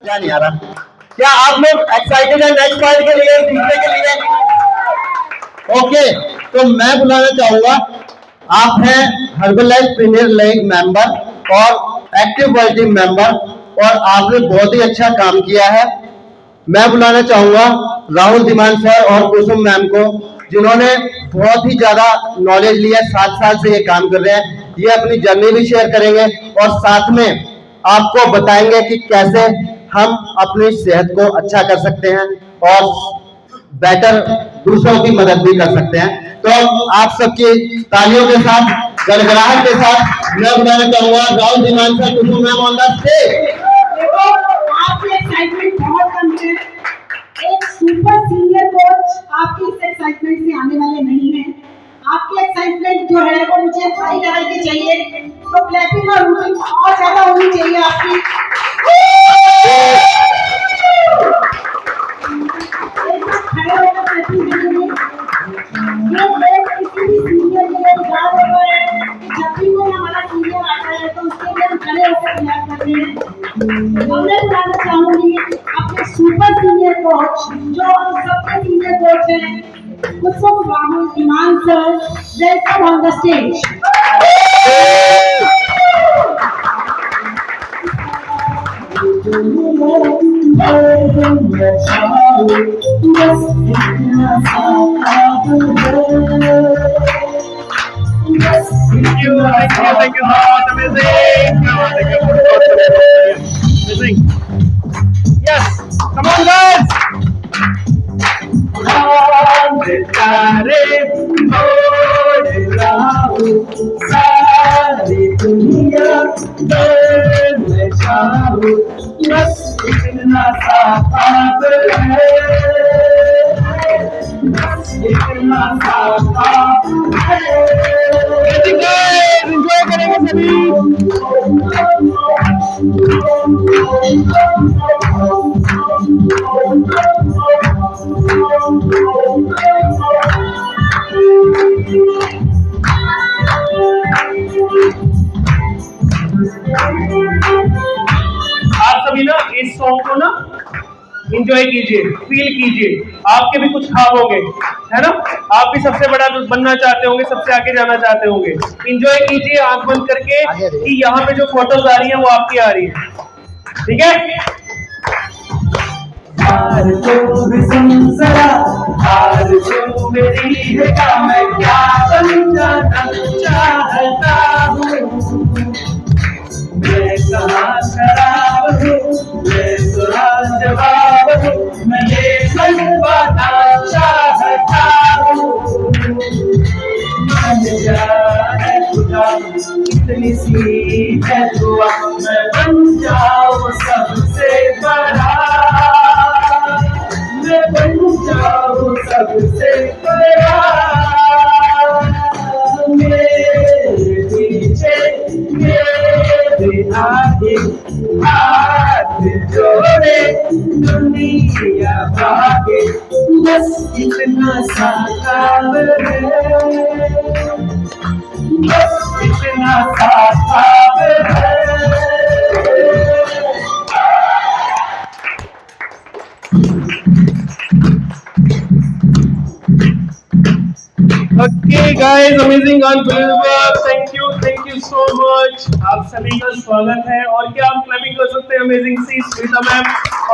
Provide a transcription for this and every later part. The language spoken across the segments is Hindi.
क्या नहीं आ रहा? क्या आप लोग एक्साइटेड हैं नेक्स्ट पॉइंट के लिए, सीखने के लिए? ओके, तो मैं बुलाना चाहूंगा, आप हैं हर्बलाइफ प्रीमियर लीग मेंबर और एक्टिव वर्ल्ड टीम मेंबर, और आपने बहुत ही अच्छा काम किया है। मैं बुलाना चाहूंगा राहुल धीमान सर और कुसुम मैम को, जिन्होंने बहुत ही ज्यादा नॉलेज लिया, 7 साल से ये काम कर रहे हैं। ये अपनी जर्नी भी शेयर करेंगे और साथ में आपको बताएंगे कि कैसे हम अपनी सेहत को अच्छा कर सकते हैं और बेटर दूसरों की मदद भी कर सकते हैं। तो आप सबकी तालियों के साथ, गड़गड़ाहट के साथ मैं बुलाना चाहूंगा Rahul Dhiman sir, Kusum ma'am on the stage. आपकी एक्साइटमेंट बहुत कम है। एक सुपर सीनियर कोच आपकी इस एक्साइटमेंट से आने वाले नहीं है। आपकी एक्साइटमेंट जो है वो मुझे हाई लेवल की चाहिए, तो क्लैपिंग और रूटिंग और ज्यादा होनी चाहिए आपकी। एक बार खड़े होकर क्लैपिंग करेंगे। ये लोग किसी भी सीनियर के लिए याद होगा कि जब भी कोई हमारा सीनियर आता है तो उसके लिए हम खड़े होकर क्लैप करते हैं। मैं बताना चाहूंगी अपने सुपर सीनियर कोच, जो हम सबके सीनियर कोच हैं, Kusum Rahul Dhiman sir, welcome on the stage. Thank you so much. Amazing. Yes, come on guys. सारी दुनिया बस इतना सा ख्वाब है, इतना सा ख्वाब है। एंजॉय करेंगे सभी। आप सभी ना इस सॉन्ग को ना एंजॉय कीजिए, फील कीजिए। आपके भी कुछ ख्वाब होंगे, है ना? आप भी सबसे बड़ा बनना चाहते होंगे, सबसे आगे जाना चाहते होंगे। एंजॉय कीजिए आंख बंद करके कि यहाँ पे जो फोटोज आ रही है वो आपकी आ रही है, ठीक है? हार तो भी सुन जरा, हार जो मेरी है क्या, मैं क्या बन जाना चाहता हूँ। मैं कहाँ शराब हूँ, मैं सुरा जवाब हूँ, मैं ये बनवाना चाहता हूँ। मान जा है खुदा, इतनी सी है दुआ, मैं बन जाऊँ सबसे बड़ा, मैं बन जाऊँ सबसे बड़ा। मेरे पीछे मेरे आगे हाथ जोड़े दुनिया भागे, बस इतना सा काम है, बस इतना सा काम है। Okay guys, amazing, unbelievable, thank you so much। आप सभी का स्वागत है। और क्या आप क्लैपिंग कर सकते हैं अमेजिंग सी श्वेता मैम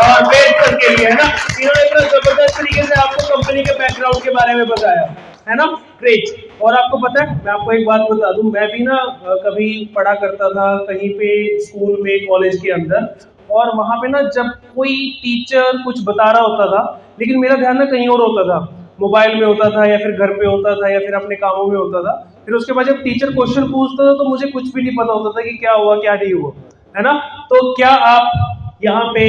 और वेद सर के लिए, है ना? इन्होंने इतना जबरदस्त तरीके से आपको कंपनी के बैकग्राउंड के बारे में बताया, है ना? ग्रेट। और आपको पता है, मैं आपको एक बात बता दूं, मैं भी ना कभी पढ़ा करता था कहीं पे स्कूल में, कॉलेज के अंदर, और वहां पे ना जब कोई टीचर कुछ बता रहा होता था, लेकिन मेरा ध्यान ना कहीं और होता था, मोबाइल में होता था या फिर घर पे होता था या फिर अपने कामों में होता था। फिर उसके बाद जब टीचर क्वेश्चन पूछता था तो मुझे कुछ भी नहीं पता होता था कि क्या हुआ क्या नहीं हुआ, है ना? तो क्या आप यहाँ पे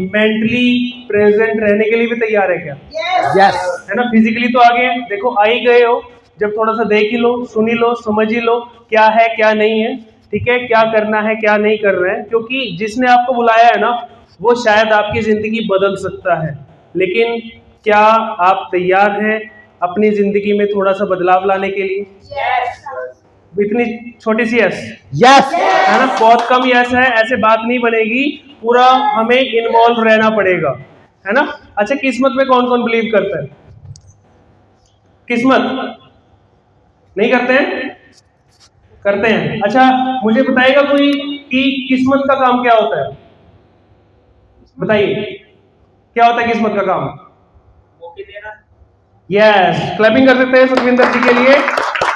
मेंटली प्रेजेंट रहने के लिए भी तैयार है क्या? यस, है ना? फिजिकली तो आगे हैं, देखो आ ही गए हो, जब थोड़ा सा देख ही लो, सुन ही लो, समझ ही लो क्या है क्या नहीं है, ठीक है? क्या करना है क्या नहीं कर रहे हैं, क्योंकि जिसने आपको बुलाया है ना, वो शायद आपकी जिंदगी बदल सकता है। लेकिन क्या आप तैयार हैं अपनी जिंदगी में थोड़ा सा बदलाव लाने के लिए? इतनी छोटी सी यस, यस, है ना? बहुत कम यस है, ऐसे बात नहीं बनेगी। पूरा हमें इन्वॉल्व रहना पड़ेगा, है ना। अच्छा, किस्मत में कौन कौन बिलीव करता है? किस्मत नहीं करते हैं? करते हैं। अच्छा, मुझे बताएगा कोई कि किस्मत का काम क्या होता है? बताइए, क्या होता है किस्मत का काम? मौके देना। यस, क्लैपिंग कर सकते हैं सुखविंदर जी के लिए।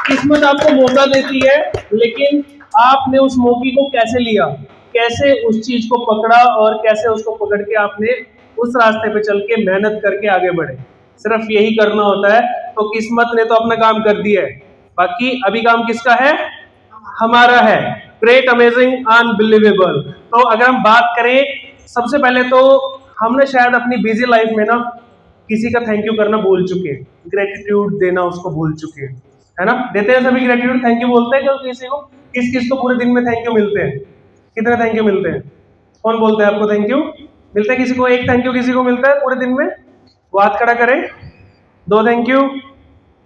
किस्मत आपको मौका देती है, लेकिन आपने उस मौके को कैसे लिया, कैसे उस चीज को पकड़ा और कैसे उसको पकड़ के आपने उस रास्ते पे चल के मेहनत करके आगे बढ़े, सिर्फ यही करना होता है। तो किस्मत ने तो अपना काम कर दिया है, बाकी अभी काम किसका है? हमारा है। Great, amazing, unbelievable. तो अगर हम बात करें, सबसे पहले तो हम ना शायद अपनी बिजी लाइफ में ना किसी का थैंक यू करना भूल चुके हैं, ग्रेटिट्यूड देना उसको भूल चुके हैं, है ना। देते हैं सभी ग्रेटिट्यूड, थैंक यू बोलते हैं किसी को? किस किस को पूरे दिन में थैंक यू मिलते हैं? कितने थैंक यू मिलते हैं? कौन बोलते हैं आपको थैंक यू मिलता है? किसी को एक थैंक यू किसी को मिलता है पूरे दिन में? वो हाथ खड़ा करें। 2 थैंक यू,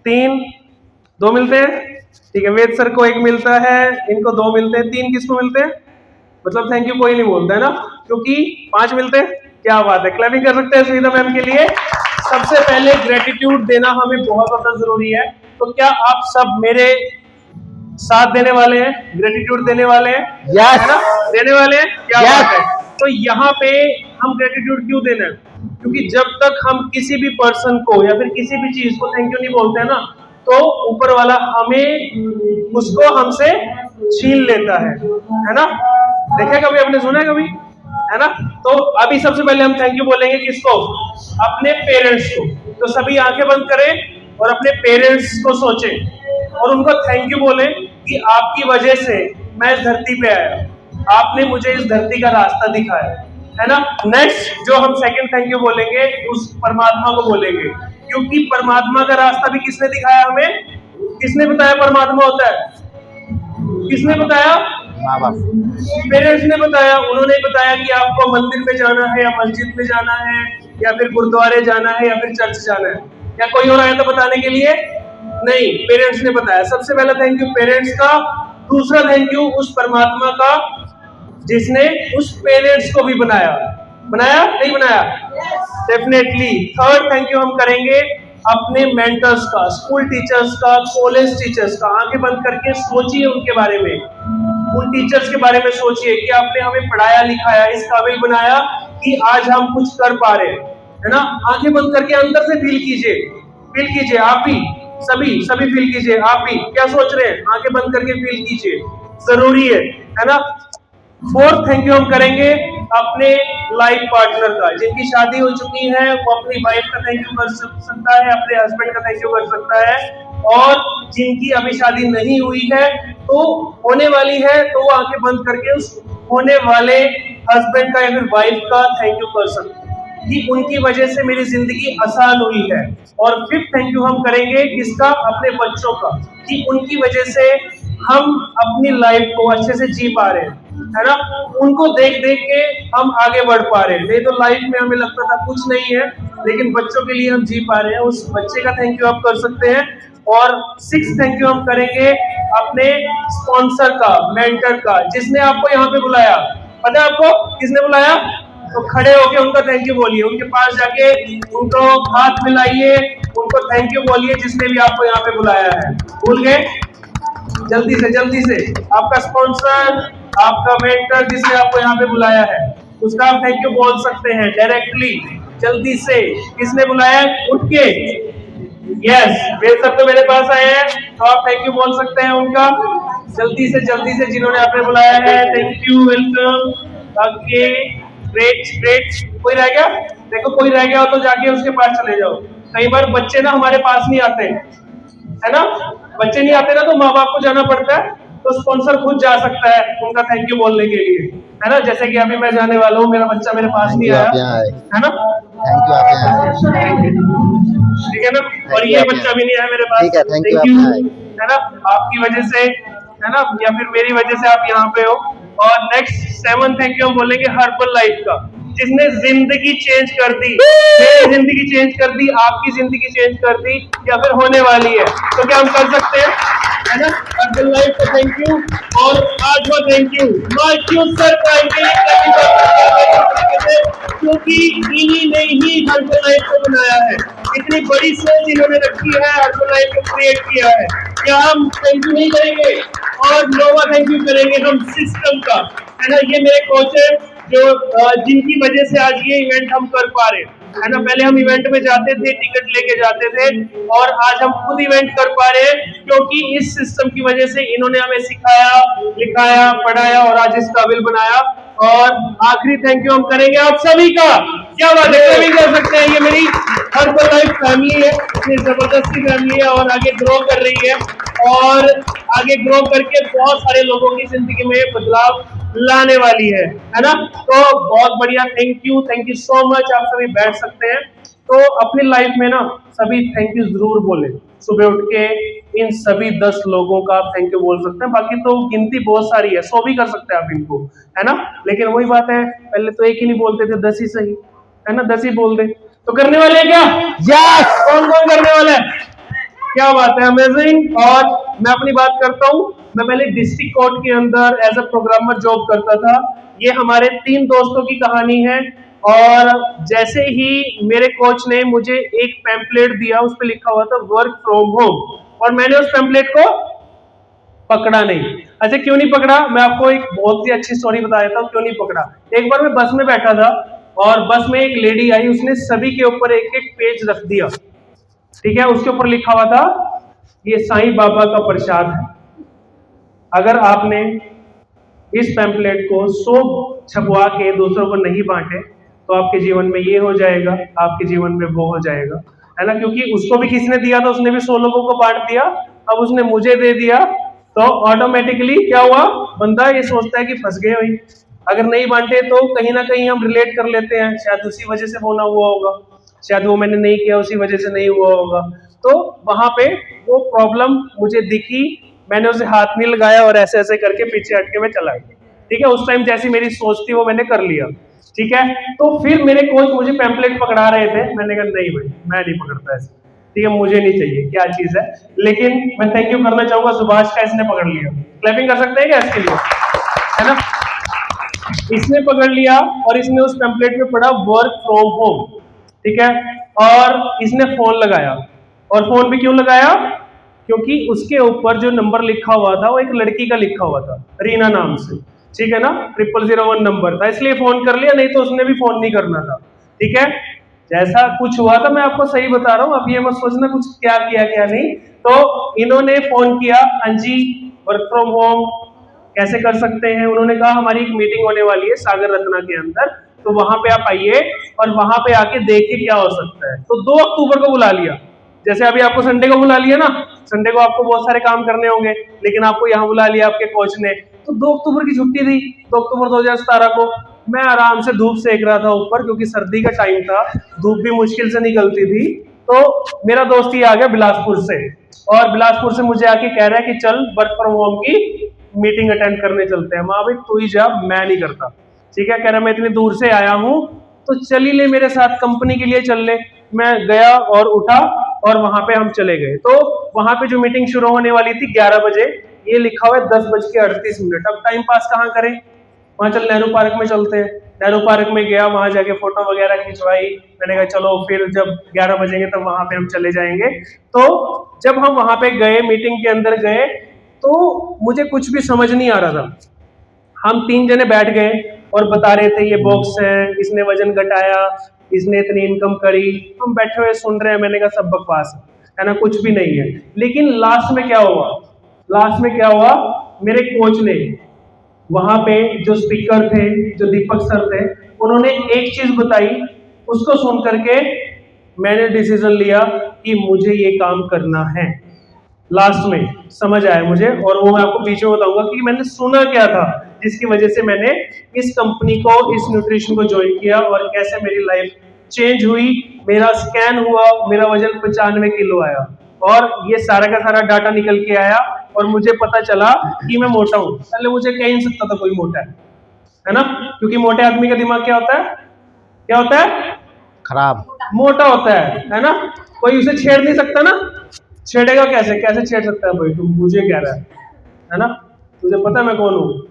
3, 2 मिलते हैं, ठीक है। वेद सर को 1 मिलता है, इनको 2 मिलते हैं, 3 किसको मिलते हैं? मतलब थैंक यू कोई नहीं बोलता है ना, क्योंकि 5 मिलते हैं। क्या बात है, क्लैपिंग कर सकते हैं सुनीता मैम के लिए। सबसे पहले ग्रेटिट्यूड देना हमें बहुत ज्यादा जरूरी है। तो क्या आप सब मेरे साथ देने वाले हैं, ग्रेटिट्यूड देने वाले हैं? Yes. है ना, देने वाले हैं? क्या Yes. बात है। तो यहाँ पे हम ग्रेटिट्यूड क्यों देना है? क्योंकि जब तक हम किसी भी पर्सन को या फिर किसी भी चीज को थैंक यू नहीं बोलते हैं ना, तो ऊपर वाला हमें उसको हमसे छीन लेता है ना। देखा कभी, आपने सुना है कभी, है ना। तो अभी सबसे पहले हम थैंक यू बोलेंगे किसको? अपने पेरेंट्स को। तो सभी आंखें बंद करें और अपने पेरेंट्स को सोचें और उनको थैंक यू बोलें कि आपकी वजह से मैं इस धरती पे आया, आपने मुझे इस धरती का रास्ता दिखाया, है ना। नेक्स्ट जो हम सेकंड थैंक यू बोलेंगे, उस परमात्मा को बोलेंगे, क्योंकि परमात्मा का रास्ता भी किसने दिखाया हमें? किसने बताया परमात्मा होता है? किसने बताया? माँ बाप, पेरेंट्स ने बताया। उन्होंने बताया कि आपको मंदिर में जाना है या मस्जिद में जाना है या फिर गुरुद्वारे जाना है या फिर चर्च जाना है। क्या कोई और आया था बताने के लिए? नहीं, पेरेंट्स ने बताया। सबसे पहला थैंक यू पेरेंट्स का। दूसरा थैंक यू उस परमात्मा का जिसने उस पेरेंट्स को भी बनाया। बनाया नहीं बनाया? डेफिनेटली। थर्ड थैंक यू हम करेंगे अपने मेंटर्स का, स्कूल टीचर्स का, कॉलेज टीचर्स का। आंखें बंद करके सोचिए उनके बारे में, उन टीचर्स के बारे में सोचिए कि आपने हमें पढ़ाया लिखाया, इस काबिल बनाया कि आज हम कुछ कर पा रहे हैं, है ना। आंखें बंद करके अंदर से फील कीजिए, आप भी सभी फील कीजिए। आप भी क्या सोच रहे हैं? आंखें बंद करके फील कीजिए, जरूरी है ना। फोर्थ थैंक यू हम करेंगे अपने लाइफ पार्टनर का। जिनकी शादी हो चुकी है वो अपनी वाइफ का थैंक यू कर सकता है, अपने हस्बैंड का थैंक यू कर सकता है, और जिनकी अभी शादी नहीं हुई है तो होने वाली है, तो वो आंखें बंद करके उस होने वाले हस्बैंड का या फिर वाइफ का थैंक यू कर सकते हैं कि उनकी वजह से मेरी जिंदगी आसान हुई है। और फिफ्थ थैंक यू हम करेंगे किसका? अपने बच्चों का, कि उनकी वजह से हम अपनी लाइफ को अच्छे से जी पा रहे हैं, है ना। उनको देख देख के हम आगे बढ़ पा रहे हैं। नहीं तो लाइफ में हमें लगता था कुछ नहीं है, लेकिन बच्चों के लिए हम जी पा रहे हैं, उस बच्चे का थैंक यू आप कर सकते हैं। और सिक्स्थ थैंक यू हम करेंगे अपने स्पॉन्सर का, मेंटर का, जिसने आपको यहाँ पे बुलाया। पता है आपको किसने बुलाया? तो खड़े होके उनका थैंक यू बोलिए, उनके पास जाके उनको हाथ मिलाइए, उनको थैंक यू बोलिए जिसने भी आपको यहाँ पे बुलाया है। भूल गए? जल्दी से आपका स्पॉन्सर, आपका मेंटर जिसने आपको यहाँ पे बुलाया है, उसका आप थैंक यू बोल सकते हैं डायरेक्टली, जल्दी से। किसने बुलाया? उठ के। यस, वे सब तो मेरे पास आए हैं, तो आप थैंक यू बोल सकते हैं उनका जल्दी से जिन्होंने आपने बुलाया है। Thank you, welcome. Okay, great. कोई रह गया? देखो कोई रह गया हो तो जाके उसके पास चले जाओ। कई बार बच्चे ना हमारे पास नहीं आते, है ना। बच्चे नहीं आते ना तो माँ बाप को जाना पड़ता है, तो स्पॉन्सर खुद जा सकता है उनका थैंक यू बोलने के लिए, है ना। जैसे कि अभी मैं जाने वाला हूँ, मेरा बच्चा मेरे पास नहीं आया, है ना। थैंक यू आप यहाँ आए। ठीक है ना। और ये बच्चा भी नहीं है मेरे पास। ठीक है, थैंक यू, है ना, आपकी वजह से, है ना, या फिर मेरी वजह से आप यहाँ पे हो। और नेक्स्ट 7 थैंक यू हम बोलेंगे हर्बल लाइफ का, जिसने जिंदगी चेंज कर दी, मेरी जिंदगी चेंज कर दी, आपकी जिंदगी चेंज कर दी, या फिर होने वाली है। तो क्या हम कर सकते हैं? है ना। हर्बल लाइफ को थैंक यू और आज वो थैंक यू क्यों सर का क्योंकि इन्हीं ने ही हर्बल लाइफ को बनाया है। इतनी बड़ी सोच इन्होंने रखी है, हर्बल लाइफ को क्रिएट किया है। क्या हम थैंक यू नहीं करेंगे और नोवा थैंक यू करेंगे हम सिस्टम का, है ना। ये मेरे कोच है जो जिनकी वजह से आज ये इवेंट हम कर पा रहे हैं, है ना। पहले हम इवेंट में जाते थे, टिकट लेके जाते थे और आज हम खुद इवेंट कर पा रहे हैं क्योंकि इस सिस्टम की वजह से इन्होंने हमें सिखाया, लिखाया, पढ़ाया और आज इस काबिल बनाया। और आखिरी थैंक यू हम करेंगे आप सभी का। क्या बात है, सभी कर सकते हैं। ये मेरी हर्बल लाइफ फैमिली है, ये जबरदस्ती फैमिली है और आगे ग्रो कर रही है और आगे ग्रो करके बहुत सारे लोगों की जिंदगी में बदलाव लाने वाली है ना। तो बहुत बढ़िया, थैंक यू सो मच। आप सभी बैठ सकते हैं। तो अपनी लाइफ में ना सभी थैंक यू जरूर बोले। सुबह उठ के इन सभी 10 लोगों का आप थैंक यू बोल सकते हैं। बाकी तो गिनती बहुत सारी है, 100 भी कर सकते हैं आप इनको, है ना। लेकिन वही बात है, पहले तो एक ही नहीं बोलते थे, 10 ही सही, है ना। 10 ही बोल दे। तो करने वाले हैं क्या? यस। कौन कौन करने वाला है? क्या बात है, अमेजिंग। और मैं अपनी बात करता हूँ। मैं पहले डिस्ट्रिक्ट कोर्ट के अंदर एज अ प्रोग्रामर जॉब करता था। ये हमारे 3 दोस्तों की कहानी है। और जैसे ही मेरे कोच ने मुझे एक पैम्पलेट दिया, उस पर लिखा हुआ था वर्क फ्रॉम होम, और मैंने उस पैम्पलेट को पकड़ा नहीं। अच्छा, क्यों नहीं पकड़ा? मैं आपको एक बहुत ही अच्छी स्टोरी बता देता हूँ क्यों नहीं पकड़ा। एक बार मैं बस में बैठा था और बस में एक लेडी आई, उसने सभी के ऊपर एक एक पेज रख दिया, ठीक है। उसके ऊपर लिखा हुआ था ये साईं बाबा का प्रसाद है, अगर आपने इस पैम्पलेट को 100 छपवा के दूसरों को नहीं बांटे तो आपके जीवन में ये हो जाएगा, आपके जीवन में वो हो जाएगा, है ना। क्योंकि उसको भी किसने दिया था, उसने भी 100 लोगों को बांट दिया, अब उसने मुझे दे दिया, तो ऑटोमेटिकली क्या हुआ, बंदा ये सोचता है कि फंस गए भाई। अगर नहीं बांटे तो कहीं ना कहीं हम रिलेट कर लेते हैं, शायद उसी वजह से वो ना हुआ होगा, शायद वो मैंने नहीं किया उसी वजह से नहीं हुआ होगा। तो वहां पे वो प्रॉब्लम मुझे दिखी, मैंने उसे हाथ नहीं लगाया और ऐसे ऐसे करके पीछे हटके मैं चला गया, ठीक है। उस टाइम जैसी मेरी सोच थी वो मैंने कर लिया, ठीक है। तो फिर मेरे कोच मुझे पैम्पलेट पकड़ा रहे थे, मैंने कहा नहीं भाई मैं नहीं पकड़ता ऐसे, ठीक है, मुझे नहीं चाहिए, क्या चीज है। लेकिन मैं थैंक यू करना चाहूंगा सुभाष का, इसने पकड़ लिया। क्लैपिंग कर सकते हैं क्या इसके लिए, है ना। इसने पकड़ लिया और इसने उस पैम्पलेट में पढ़ा वर्क फ्रॉम होम, ठीक है। और इसने फोन लगाया, और फोन भी क्यों लगाया, क्योंकि उसके ऊपर जो नंबर लिखा हुआ था वो एक लड़की का लिखा हुआ था, रीना नाम से, ठीक है ना। 0001 नंबर था, इसलिए फोन कर लिया, नहीं तो उसने भी फोन नहीं करना था, ठीक है। जैसा कुछ हुआ था मैं आपको सही बता रहा हूँ, अब ये मत सोचना कुछ क्या किया क्या नहीं। तो इन्होंने फोन किया, हाँ जी वर्क फ्रॉम होम कैसे कर सकते हैं। उन्होंने कहा हमारी एक मीटिंग होने वाली है सागर रत्ना के अंदर, तो वहां पे आप आइए और वहां पे आके देखिए क्या हो सकता है। तो 2 अक्टूबर को बुला लिया, जैसे अभी आपको संडे को बुला लिया ना, संडे को आपको बहुत सारे काम करने होंगे, लेकिन आपको यहाँ बुला लिया आपके कोच ने। तो 2 अक्टूबर की छुट्टी थी, 2 अक्टूबर 2017 को मैं आराम से धूप सेक रहा था ऊपर, क्योंकि सर्दी का टाइम था, धूप भी मुश्किल से निकलती थी। तो मेरा दोस्त ही आ गया बिलासपुर से, और बिलासपुर से मुझे आके कह रहा है कि चल वर्क फ्रॉम होम की मीटिंग अटेंड करने चलते हैं। माँ भाई तू ही जा, मैं नहीं करता, ठीक है। कह रहा मैं इतनी दूर से आया हूँ तो चल ही ले मेरे साथ, कंपनी के लिए चल ले। मैं गया और उठा और वहां पे हम चले गए। तो वहां पे जो मीटिंग शुरू होने वाली थी 11 बजे, ये लिखा हुआ है 10:38। अब टाइम पास कहाँ करें, वहां चल नेहरू पार्क में चलते हैं। नेहरू पार्क में गया, वहां जाके फोटो वगैरह खिंचवाई। मैंने कहा चलो फिर जब 11 बजेंगे तब वहां पे हम चले जाएंगे। तो जब हम वहां पे गए, मीटिंग के अंदर गए, तो मुझे कुछ भी समझ नहीं आ रहा था। हम 3 जने बैठ गए और बता रहे थे ये बॉक्स है, इसने वजन घटाया, इसने इतनी इनकम करी, हम बैठे हुए सुन रहे हैं। मैंने कहा सब बकवास है ना, कुछ भी नहीं है। लेकिन लास्ट में क्या हुआ, लास्ट में क्या हुआ, मेरे कोच ने वहां पे जो स्पीकर थे, जो दीपक सर थे, उन्होंने एक चीज बताई, उसको सुन करके मैंने डिसीजन लिया कि मुझे ये काम करना है। लास्ट में समझ आया मुझे, और वो मैं आपको पीछे बताऊंगा कि मैंने सुना क्या था जिसकी वजह से मैंने इस कंपनी को, इस न्यूट्रिशन को ज्वाइन किया, और कैसे मेरी लाइफ चेंज हुई। मेरा स्कैन हुआ, मेरा वजन 95 किलो आया, और ये सारा का सारा डाटा निकल के आया, और मुझे पता चला कि मैं मोटा हूं। पहले मुझे कह नहीं सकता था कोई मोटा है ना, क्योंकि मोटे आदमी का दिमाग क्या होता है, क्या होता है, खराब, मोटा होता है ना। कोई उसे छेड़ नहीं सकता ना, छेड़ेगा कैसे? कैसे छेड़ सकता है भाई? तू मुझे कह रहा है ना? तुझे पता मैं कौन हूँ?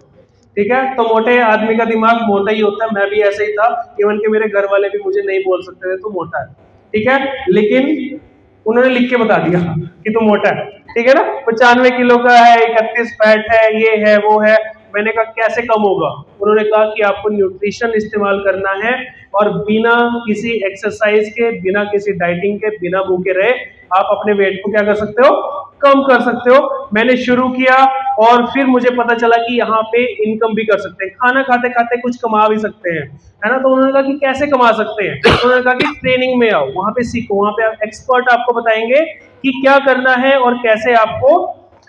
ठीक है, तो मोटे आदमी का दिमाग मोटा ही होता है, मैं भी ऐसे ही था। इवन के मेरे घर वाले भी मुझे नहीं बोल सकते थे तू मोटा है, ठीक है, लेकिन उन्होंने लिख के बता दिया कि तू मोटा है, ठीक है ना। 95 किलो का है, 31 फैट है, ये है वो है। मैंने कहा कैसे कम होगा? उन्होंने कहा कि आपको न्यूट्रिशन इस्तेमाल करना है और बिना किसी एक्सरसाइज के, बिना किसी डाइटिंग के, बिना भूखे रहे आप अपने वेट को क्या कर सकते हो? कम कर सकते हो। मैंने शुरू किया और फिर मुझे पता चला कि यहाँ पे इनकम भी कर सकते हैं, खाना खाते खाते कुछ कमा भी सकते हैं, है ना। तो उन्होंने कहा कि कैसे कमा सकते हैं? तो उन्होंने कहा कि ट्रेनिंग में आओ, वहां पे सीखो, वहां पे एक्सपर्ट आपको बताएंगे कि क्या करना है और कैसे आपको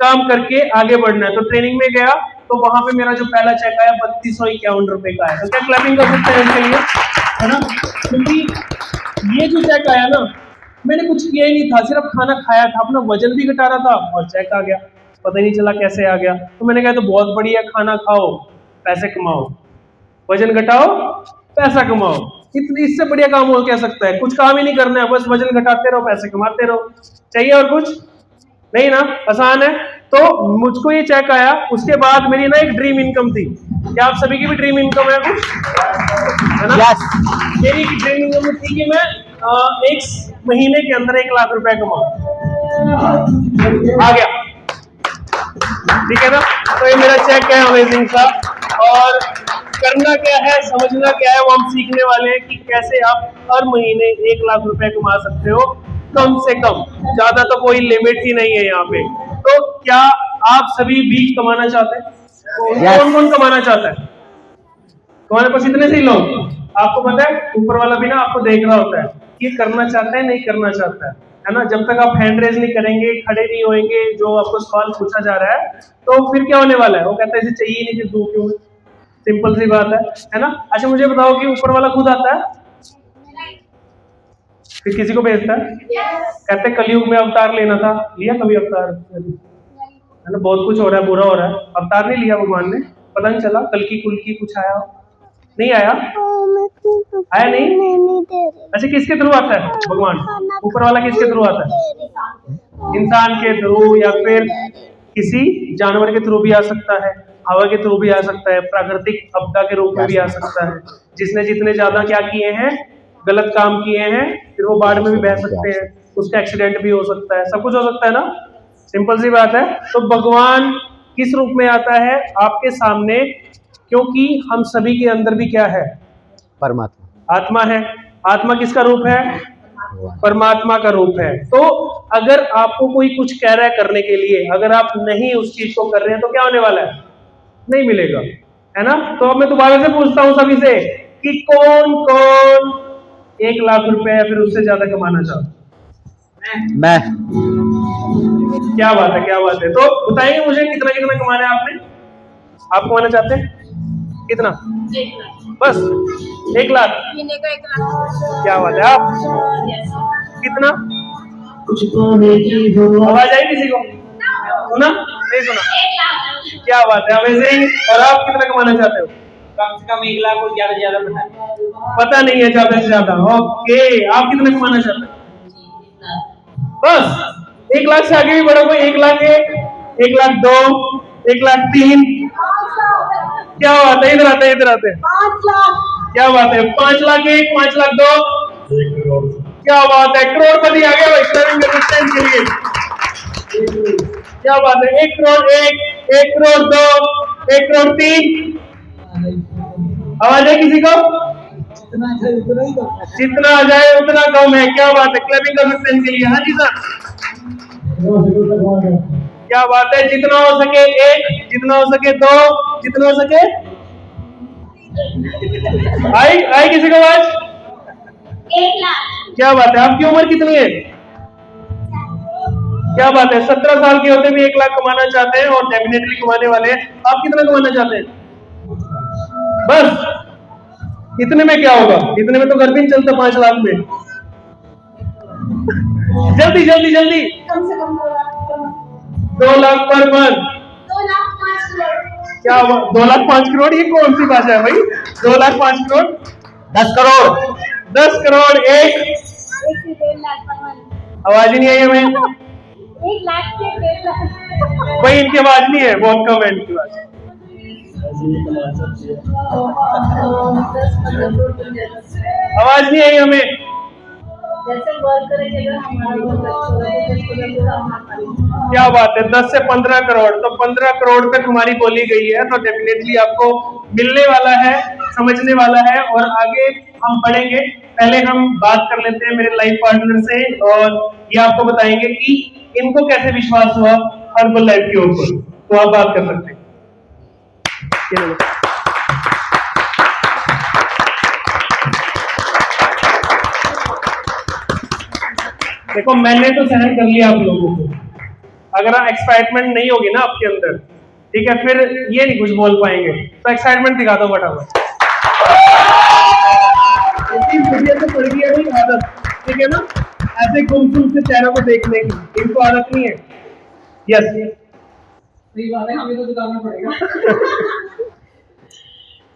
काम करके आगे बढ़ना है। तो ट्रेनिंग में गया तो वहां पे मेरा जो पहला चेक आया 3251 रुपए का है। तो क्या क्लैपिंग कर सकते हैं इसके लिए, है ना? क्योंकि ये जो चेक आया ना, मैंने कुछ किया ही नहीं था, सिर्फ खाना खाया था, अपना वजन भी घटा रहा था और चेक आ गया, पता ही नहीं चला कैसे आ गया। तो मैंने कहा तो बहुत बढ़िया, खाना खाओ पैसे कमाओ, वजन घटाओ पैसा कमाओ, इससे बढ़िया काम हो क्या सकता है? कुछ काम ही नहीं करना है, बस वजन घटाते रहो पैसे कमाते रहो, चाहिए और कुछ नहीं ना, आसान है। तो मुझको ये चेक आया, उसके बाद मेरी ना एक ड्रीम इनकम थी। क्या आप सभी की भी ड्रीम इनकम है कुछ, है ना? Yes. मेरी ड्रीम इनकम थी कि मैं एक महीने के अंदर 1 लाख रुपए कमाऊं, आ गया, ठीक है ना। तो ये मेरा चेक है अमेजिंग सा, और करना क्या है, समझना क्या है, वो हम सीखने वाले हैं कि कैसे आप हर महीने 1 लाख रुपए कमा सकते हो, कम से कम, ज्यादा तो कोई लिमिट ही नहीं है यहाँ पे। तो क्या आप सभी भी कमाना चाहते हैं? Yes. कौन कौन कमाना चाहता है? तुम्हारे पास इतने से ही लोग, आपको पता है ऊपर वाला भी ना आपको देख रहा होता है कि करना चाहता है नहीं करना चाहता है ना। जब तक आप हैंड रेज नहीं करेंगे, खड़े नहीं होएंगे, जो आपको सवाल पूछा जा रहा है, तो फिर क्या होने वाला है? वो कहता है इसे चाहिए नहीं, फिर दो क्यों? सिंपल सी बात है ना। अच्छा मुझे बताओ कि ऊपर वाला खुद आता है, फिर किसी को भेजता है? कहते कलयुग में अवतार लेना था, लिया कभी अवतार? है ना, बहुत कुछ हो रहा है, बुरा हो रहा है, अवतार नहीं लिया भगवान ने, पता नहीं चला कल की कुल की कुछ आया नहीं आया, आया नहीं। अच्छा किसके थ्रू आता है भगवान? ऊपर वाला किसके थ्रू आता है? इंसान के थ्रू, या फिर किसी जानवर के थ्रू भी आ सकता है, हवा के थ्रू भी आ सकता है, प्राकृतिक आपदा के रूप में भी आ सकता है। जिसने जितने ज्यादा क्या किए हैं, गलत काम किए हैं, फिर वो बाढ़ में भी बह सकते हैं, उसका एक्सीडेंट भी हो सकता है, सब कुछ हो सकता है ना, सिंपल सी बात है। तो भगवान किस रूप में आता है आपके सामने? क्योंकि हम सभी के अंदर भी क्या है? परमात्मा, आत्मा है। आत्मा किसका रूप है? परमात्मा का रूप है। तो अगर आपको कोई कुछ कह रहा है करने के लिए, अगर आप नहीं उस चीज को कर रहे हैं, तो क्या होने वाला है? नहीं मिलेगा, है ना। तो अब मैं दोबारा से पूछता हूं सभी से कि कौन कौन 1 लाख रुपए या फिर उससे ज्यादा कमाना चाहता? मैं। क्या बात है, क्या बात है। तो बताइए मुझे कितना कितना कमाना है आपने? आप कमाना चाहते हैं कितना? बस 1 लाख? क्या बात है। आप कितना? आवाज आई किसी को? सुना नहीं सुना? क्या बात है, अमेजिंग। और आप कितना कमाना चाहते हो? कम से कम 1 लाख और ज्यादा से ज्यादा पता नहीं है, ज्यादा से ज्यादा। ओके, आप कितना कमाना चाहते हैं? बस 1 लाख से आगे भी बढ़ो कोई? 1 लाख 1, 1 लाख 2, 1 लाख 3। क्या बात है, इधर आते हैं, इधर आते हैं। 5 लाख। क्या बात है, 5 लाख 1, 5 लाख 2, 1 करोड़। क्या बात है, करोड़पति आ गया भाई के लिए। क्या बात है, 1 करोड़ 1, 1 करोड़ 2, 1 करोड़ 3। आवाज है किसी को? जितना आ जाए उतना कम है। क्या बात है, क्लैपिंग कर सकते हैं इनके लिए। हाँ जी सर, क्या बात है। जितना हो सके 1, जितना हो सके 2, जितना हो सके। आई किसी को आवाज? 1 लाख। क्या बात है। आपकी उम्र कितनी है? क्या बात है, 17 साल के होते भी 1 लाख कमाना चाहते हैं और डेफिनेटली कमाने वाले हैं। आप कितना कमाना चाहते हैं? बस इतने में क्या होगा? इतने में तो घर भी नहीं चलता 5 लाख में। जल्दी जल्दी जल्दी। कम से कम 2 लाख पर मंथ। 2 लाख 5 करोड़। क्या 2 लाख 5 करोड़? ये कौन सी भाषा है भाई? 2 लाख 5 करोड़, 10 करोड़, 10 करोड़ 1। 1 से 1.5 लाख पर मंथ। आवाज ही नहीं आई हमें। 1 लाख से 1.5 लाख। भाई इनकी आवाज नहीं है, बहुत कम है इनकी आवाज। 10-15 करोड़ बन जाता। आवाज नहीं आई हमें। जैसे वर्क करेंगे अगर हमारा बहुत अच्छा होगा तो 10-15 करोड़ हमारा। क्या बात है, 10 से 15 करोड़, तो 15 करोड़ तक हमारी बोली गई है, तो डेफिनेटली आपको मिलने वाला है, समझने वाला है, और आगे हम बढ़ेंगे। पहले हम बात कर लेते हैं मेरे लाइफ पार्टनर से, और ये आपको बताएंगे कि इनको कैसे विश्वास हुआ हर्बल लाइफ के ऊपर। तो आप बात कर सकते हैं। ये लो। देखो मैंने तो सहन कर लिया आप लोगों को, अगर एक्साइटमेंट नहीं होगी ना आपके अंदर, ठीक है, फिर ये नहीं कुछ बोल पाएंगे, तो एक्साइटमेंट दिखा दो फटाफट। तो पड़ गई है भाई आदत, ठीक है ना, ऐसे गुमसुम से चेहरों को देखने की, इनको आदत नहीं है। यस, सही बात है, हमें तो बताना पड़ेगा।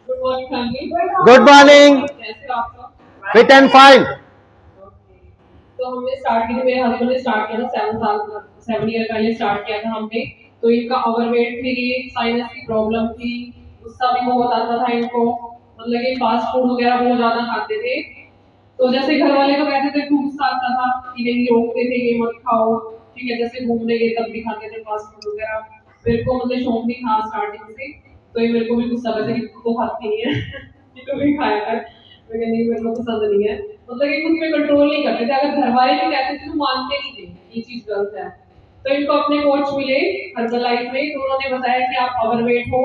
Good morning family. Good morning. कैसे हो आप सब? Fit and fine. तो हमने स्टार्ट किया, मेरे हस्बैंड ने स्टार्ट किया था 7 ईयर पहले स्टार्ट किया था हमने। तो इनका ओवरवेट थी, साइनस की प्रॉब्लम थी, गुस्सा भी बहुत आता था इनको, मतलब कि फास्ट फूड वगैरह बहुत ज्यादा खाते थे। तो जैसे घर वाले तो कहते थे खूब गुस्सा आता था कि नहीं, रोकते थे ये मत खाओ, ठीक है, जैसे घूमने गए तब भी खाते थे फास्ट फूड वगैरह। मेरे को मतलब शौक नहीं था स्टार्टिंग से, तो ये मेरे को भी गुस्सा करते कि तू तो खाती नहीं है, ये तो भी खाया कर, मैं नहीं, मेरे को पसंद नहीं है, मतलब कि खुद पे कंट्रोल नहीं करते थे। अगर घर वाले भी कहते थे तो मानते नहीं थे ये चीज गलत है। तो इनको अपने कोच मिले हर्बल लाइफ में, तो उन्होंने बताया कि आप ओवरवेट हो,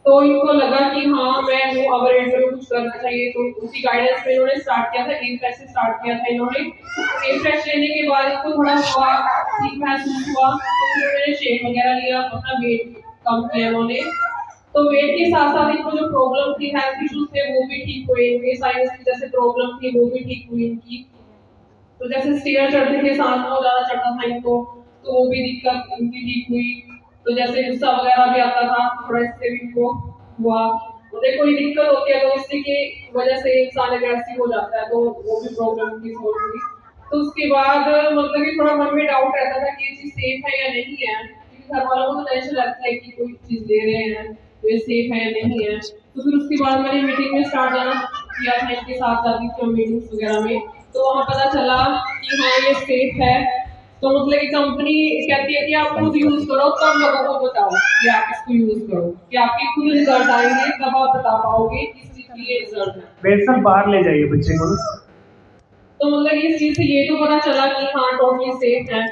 तो इनको लगा कि हाँ मैं हूँ ओवरवेट में, कुछ करना चाहिए। तो उसी गाइडेंस में इन्होंने स्टार्ट किया था, एम फ्रेश से स्टार्ट किया था इन्होंने। एम फ्रेश लेने के बाद इनको थोड़ा हुआ, ठीक महसूस हुआ, तो फिर उन्होंने शेक वगैरह लिया, अपना वेट कम किया उन्होंने। तो वेट के साथ साथ इनको जो प्रॉब्लम थी, हेल्थ इश्यूज थे, वो भी ठीक हुए इनके, साइनस की जैसे प्रॉब्लम थी वो भी ठीक हुई इनकी। तो जैसे स्टेयर चढ़ते थे, सांस बहुत ज्यादा चढ़ता था इनको, तो वो भी दिक्कत इनकी ठीक हुई। तो जैसे गुस्सा वगैरह भी आता था, थोड़ा इससे भी इनको हुआ। उन्हें कोई दिक्कत होती है तो इसी की वजह से इंसान एग्रेसिव हो जाता है, तो वो भी प्रॉब्लम उनकी सॉल्व हुई। तो उसके बाद मतलब कि थोड़ा मन में डाउट रहता था कि ये चीज सेफ है या नहीं है, क्योंकि घर वालों को तो टेंशन रहती है कि कोई चीज ले रहे हैं तो ये सेफ है या नहीं है। तो फिर उसके बाद मैंने मीटिंग में स्टार्ट जाना किया था, इनके साथ जाती थी मीटिंग्स वगैरह में, तो वहाँ पता चला कि हाँ ये सेफ है। तो मतलब कि कंपनी कहती है कि आप खुद यूज करो, तब लोगों को बताओ कि आप इसको यूज करो, कि आपके खुद रिजल्ट आएंगे तब आप बता पाओगे किस चीज की ये रिजल्ट है। बेड सब बाहर ले जाइए बच्चे को। तो मतलब इस चीज से ये तो पता चला कि हाँ टोटली सेफ है।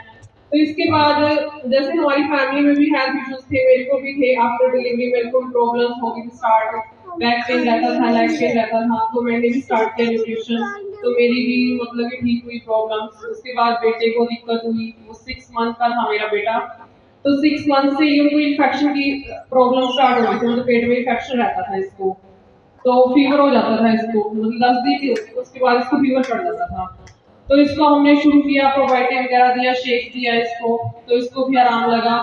तो इसके बाद जैसे हमारी फैमिली में भी हेल्थ इश्यूज थे, मेरे को भी थे, आफ्टर डिलीवरी मेरे को प्रॉब्लम्स हो गई थी स्टार्ट, बैक पेन रहता था, लेग पेन रहता था, तो मैंने भी स्टार्ट किया न्यूट्रिशन, तो मेरी भी मतलब कि ठीक हुई प्रॉब्लम्स। उसके बाद बेटे को दिक्कत हुई, वो 6 मंथ का था मेरा बेटा, तो 6 मंथ से इनको इन्फेक्शन की प्रॉब्लम स्टार्ट हो गई थी, मतलब पेट में इन्फेक्शन रहता था इसको, तो फीवर हो जाता था इसको, मतलब 10 दिन ही होती, उसके बाद इसको फीवर चढ़ जाता था। तो इसको हमने शुरू किया, प्रोबायोटिक वगैरह दिया, शेक दिया इसको, तो इसको भी आराम लगा।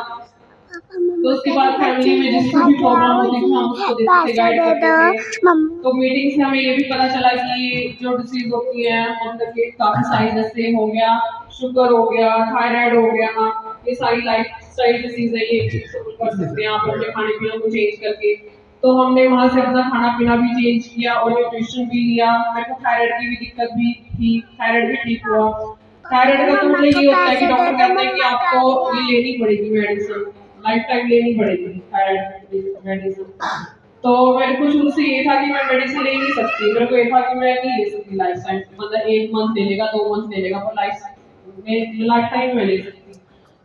तो उसके बाद फैमिली में जिसको भी प्रॉब्लम होती थी हम उसको देते थे, गाइड करते थे। तो मीटिंग से हमें ये भी पता चला कि जो डिसीज होती है, मतलब कि काफी सारी, जैसे हो गया शुगर हो गया, थायराइड हो गया, ये सारी लाइफ स्टाइल डिसीज है, ये कर सकते हैं आप अपने खाने पीने को चेंज करके। तो हमने वहाँ से अपना खाना पीना भी चेंज किया और न्यूट्रिशन भी लिया। मेरे को थायराइड की भी दिक्कत भी थी, थायराइड भी ठीक हुआ। थायराइड का तो मतलब ये होता है कि डॉक्टर कहते हैं कि आपको ये लेनी पड़ेगी मेडिसिन, लाइफ टाइम लेनी पड़ेगी थायराइड मेडिसिन। तो मेरे को शुरू से ये था कि मैं मेडिसिन ले नहीं सकती, मेरे को ये था कि मैं नहीं ले सकती लाइफ टाइम, मतलब 1 मंथ ले लेगा, 2 मंथ ले लेगा, पर लाइफ टाइम में ले सकती।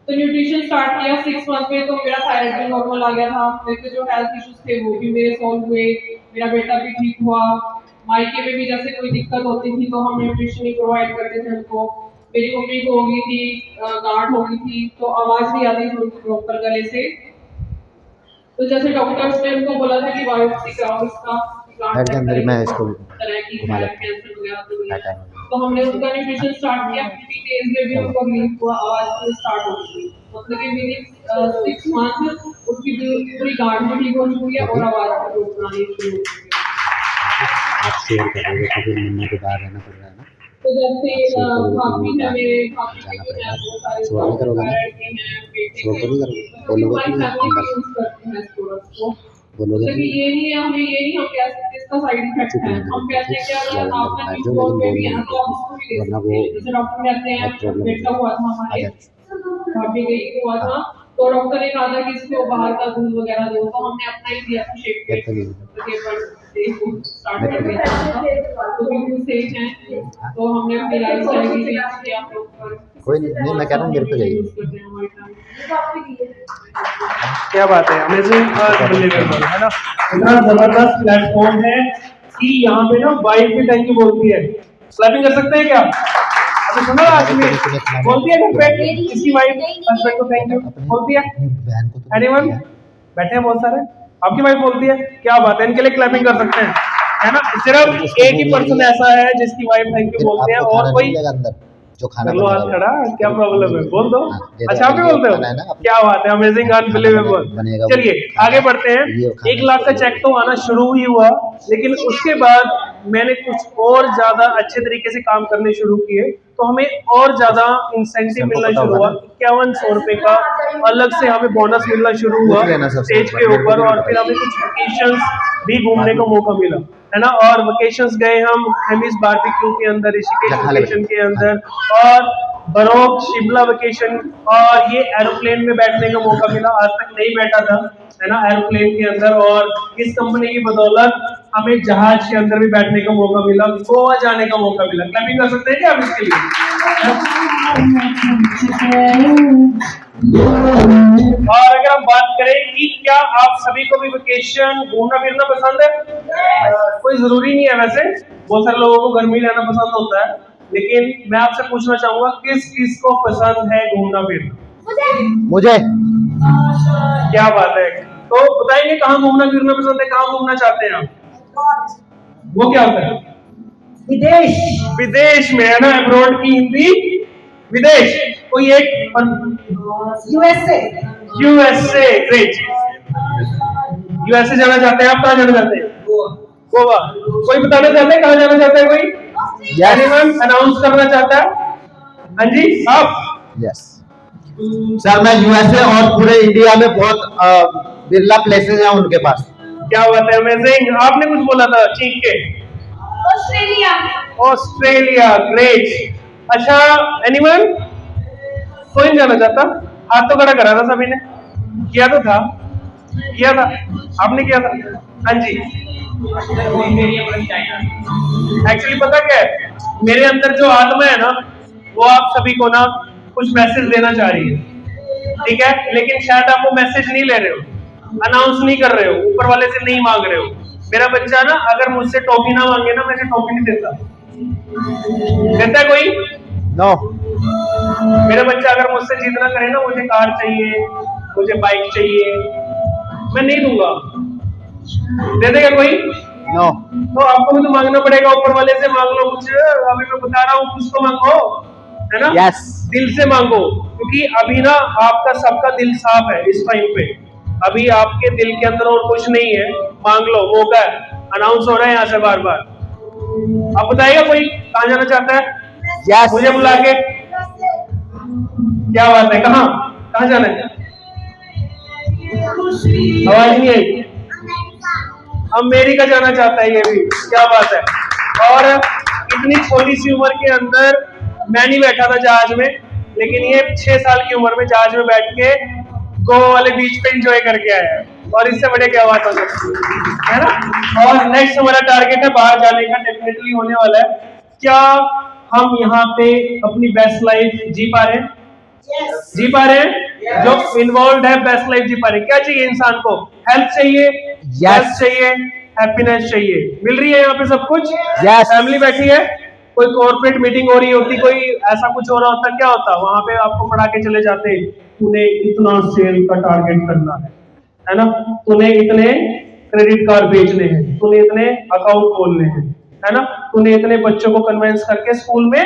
तो न्यूट्रिशन स्टार्ट किया 6 मंथ में, तो मेरा थायराइड भी नॉर्मल आ गया था, मेरे जो हेल्थ इश्यूज थे वो भी मेरे सॉल्व हुए, मेरा बेटा भी ठीक हुआ। मायके में भी जैसे कोई दिक्कत होती थी तो हम न्यूट्रिशन ही प्रोवाइड करते थे उनको। मेरी मम्मी को हो गई थी गांठ हो गई थी, तो आवाज नहीं आती थी उनको प्रॉपर गले से, तो जैसे डॉक्टर्स ने उनको बोला था कि बायोप्सी कराओ इसका, हेड के अंदर ही मैं इसको तरह की घुमा लेता कैंसर वगैरह तो हुई। हूँ। तो हमने उनका न्यूट्रिशन स्टार्ट किया, 50 डेज में भी उनको रिलीफ हुआ, आवाज स्टार्ट हो गई, मतलब कि विदिन 6 मंथ उसकी पूरी गांठ भी ठीक हो चुकी है और आवाज भी रोक आनी शुरू हो चुकी है। आप शेयर कर रहे हो, क्योंकि मम्मा के बाहर रहना पड़ रहा है ना। तो जैसे भाभी है मेरे, भाभी के भी हैं बहुत सारे पेरेंट के हैं, बेटे के हैं, तो हमारी फैमिली भी यूज करते हैं इस प्रोडक्ट को। मतलब कि ये नहीं है, हमें ये नहीं हम कह सकते इसका साइड इफेक्ट है, हम कहते हैं कि अगर आपका न्यूबॉर्न बेबी है तो आप उसको भी ले सकते हैं। जैसे डॉक्टर कहते हैं, बेटा हुआ था हमारे, भाभी के हुआ था, तो डॉक्टर ने कहा था कि इसको बाहर का दूध वगैरह दो, तो हमने अपना ही दिया था शेक पे स्टार्ट कर दिया था, तो बिल्कुल सेफ है। तो हमने अपनी लाइफस्टाइल भी चेंज किया प्रॉपर। कोई नहीं, मैं कह रहा हूँ मेरे पे जाइए। क्या बात है, अमेजिंग अनबिलीवेबल, है ना। इतना जबरदस्त प्लेटफॉर्म है कि यहाँ पे ना वाइफ भी थैंक यू बोलती है। क्लैपिंग कर सकते हैं क्या? अभी सुना आज में बोलती है घर पे इसकी वाइफ हस्बैंड को थैंक यू बोलती है। एनीवन बैठे हैं बहुत सारे, आपकी वाइफ बोलती है, क्या बात है, इनके लिए क्लैपिंग कर सकते हैं, है ना। सिर्फ एक ही पर्सन ऐसा है जिसकी वाइफ थैंक यू बोलते हैं, और कोई जो खाना लो हाथ खड़ा, क्या प्रॉब्लम है, बोल दो। अच्छा आप भी बोलते हो, क्या बात है, अमेजिंग अनबिलीवेबल। चलिए आगे बढ़ते हैं। 1 लाख का चेक तो आना शुरू ही हुआ, लेकिन उसके बाद मैंने कुछ और ज्यादा अच्छे तरीके से काम करने शुरू किए, तो हमें और ज्यादा इंसेंटिव मिलना शुरू हुआ। 5100 रुपए का अलग से हमें बोनस मिलना शुरू हुआ स्टेज के ऊपर, और फिर हमें कुछ वेकेशंस भी घूमने का मौका मिला, है ना। और वेकेशंस गए हम हेमिस बारबेक्यू के अंदर, ऋषिकेश वेकेशन के अंदर, और बरोक शिमला वेकेशन, और ये एरोप्लेन में बैठने का मौका मिला, आज तक नहीं बैठा था, है ना, एरोप्लेन के अंदर। और इस कंपनी की बदौलत हमें जहाज के अंदर भी बैठने का मौका मिला, गोवा जाने का मौका मिला। क्लैपिंग कर सकते हैं क्या आप इसके लिए? और अगर हम बात करें कि क्या आप सभी को भी वेकेशन घूमना फिरना पसंद है? कोई जरूरी नहीं है, वैसे बहुत सारे लोगों को घर में ही रहना पसंद होता है, लेकिन मैं आपसे पूछना चाहूंगा किस किस को पसंद है घूमना फिरना? मुझे। क्या बात है, तो बताइए कहाँ घूमना फिरना पसंद है, कहाँ घूमना चाहते हैं आप? वो क्या होता है? विदेश। विदेश में, है ना, अब्रॉड की हिंदी विदेश। कोई एक यूएसए। USA, great. यूएसए जाना चाहते हैं आप? कहाँ जाना चाहते हैं? गोवा। कोई बताना चाहते हैं कहाँ जाना चाहते हैं? कोई एनीवन अनाउंस करना चाहता है? हाँ जी आप? यस सर, मैं यूएसए और पूरे इंडिया में बहुत बिरला प्लेसेस हैं उनके पास। क्या बात है, अमेजिंग। आपने कुछ बोला था चीख के? ऑस्ट्रेलिया। Australia, great. अच्छा एनीवन, कोई नहीं जाना चाहता? हाथ तो खड़ा करा था सभी ने, किया तो था, किया था, आपने किया था? हाँ जी। एक्चुअली पता क्या है, मेरे अंदर जो आत्मा है ना, वो आप सभी को ना कुछ मैसेज देना चाह रही है, ठीक है, लेकिन शायद आप वो मैसेज नहीं ले रहे हो, अनाउंस नहीं कर रहे हो, ऊपर वाले से नहीं मांग रहे हो। मेरा बच्चा ना अगर मुझसे टॉफी ना मांगे ना, मैं टॉफी नहीं देता। देता है कोई? नो। मेरा बच्चा अगर मुझसे जिद ना करे ना, मुझे कार चाहिए, मुझे बाइक चाहिए, मैं नहीं दूंगा। दे देगा कोई? नो। तो आपको भी तो मांगना पड़ेगा, ऊपर वाले से मांग लो कुछ। अभी मैं बता रहा हूँ, कुछ तो मांगो, है ना। यस। दिल से मांगो, क्योंकि अभी ना आपका सबका दिल साफ है इस टाइम पे, अभी आपके दिल के अंदर और कुछ नहीं है। मांग लो, मौका है, अनाउंस हो रहा है यहाँ से बार बार। आप बताइएगा कोई कहाँ जाना चाहता है? यस। मुझे बुला के। क्या बात है, कहाँ कहाँ जाना है? आवाज नहीं आई। अमेरिका जाना चाहता है ये भी, क्या बात है। और इतनी छोटी सी उम्र के अंदर, मैं नहीं बैठा था जहाज में, लेकिन ये 6 साल की उम्र में जहाज में बैठ के गोवा वाले बीच पे एंजॉय करके आया है, और इससे बड़े क्या बात हो सकती है ना। और नेक्स्ट हमारा टारगेट है बाहर जाने का, डेफिनेटली होने वाला है। क्या हम यहाँ पे अपनी बेस्ट लाइफ जी पा रहे हैं? जी पा रहे हैं? जो इन्वॉल्व है बेस्ट लाइफ जी पा रहे हैं। क्या चाहिए इंसान को? हेल्थ चाहिए, हेल्थ चाहिए, हैप्पीनेस चाहिए, मिल रही है यहाँ पे सब कुछ। फैमिली बैठी है, कोई कॉर्पोरेट मीटिंग हो रही होती, कोई ऐसा कुछ हो रहा होता, क्या होता वहां पे आपको पढ़ा के चले जाते, तूने इतना सेल का टारगेट करना है ना, तूने इतने क्रेडिट कार्ड बेचने हैं, तूने इतने अकाउंट खोलने हैं, है ना, तूने इतने बच्चों को कन्विंस करके स्कूल में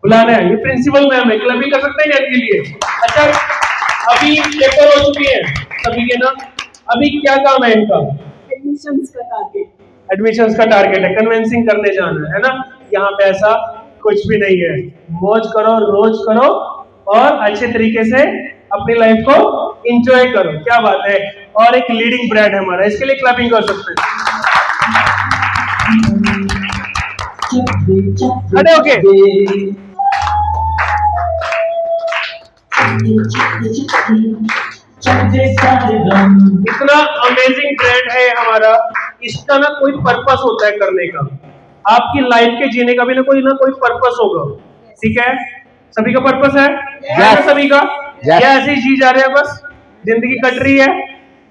बुलाना है। ये प्रिंसिपल मैम है, क्लब भी कर सकते हैं इनके लिए। अच्छा अभी पेपर हो चुकी है सभी के ना, अभी क्या काम है इनका? एडमिशंस का टारगेट है, कन्विंसिंग करने जाना है ना। यहाँ पे ऐसा कुछ भी नहीं है। मौज करो, रोज करो और अच्छे तरीके से अपनी लाइफ को एंजॉय करो। क्या बात है। और एक लीडिंग ब्रांड है हमारा, इसके लिए क्लैपिंग कर सकते हैं। खड़े ओके। इतना अमेजिंग ब्रांड है हमारा, इसका ना कोई पर्पस होता है करने का, आपकी लाइफ के जीने का भी ना कोई पर्पस होगा। ठीक है, सभी का पर्पस है Yes. सभी का Yes. या ऐसे ही जी जा रहे हैं, बस जिंदगी कट रही है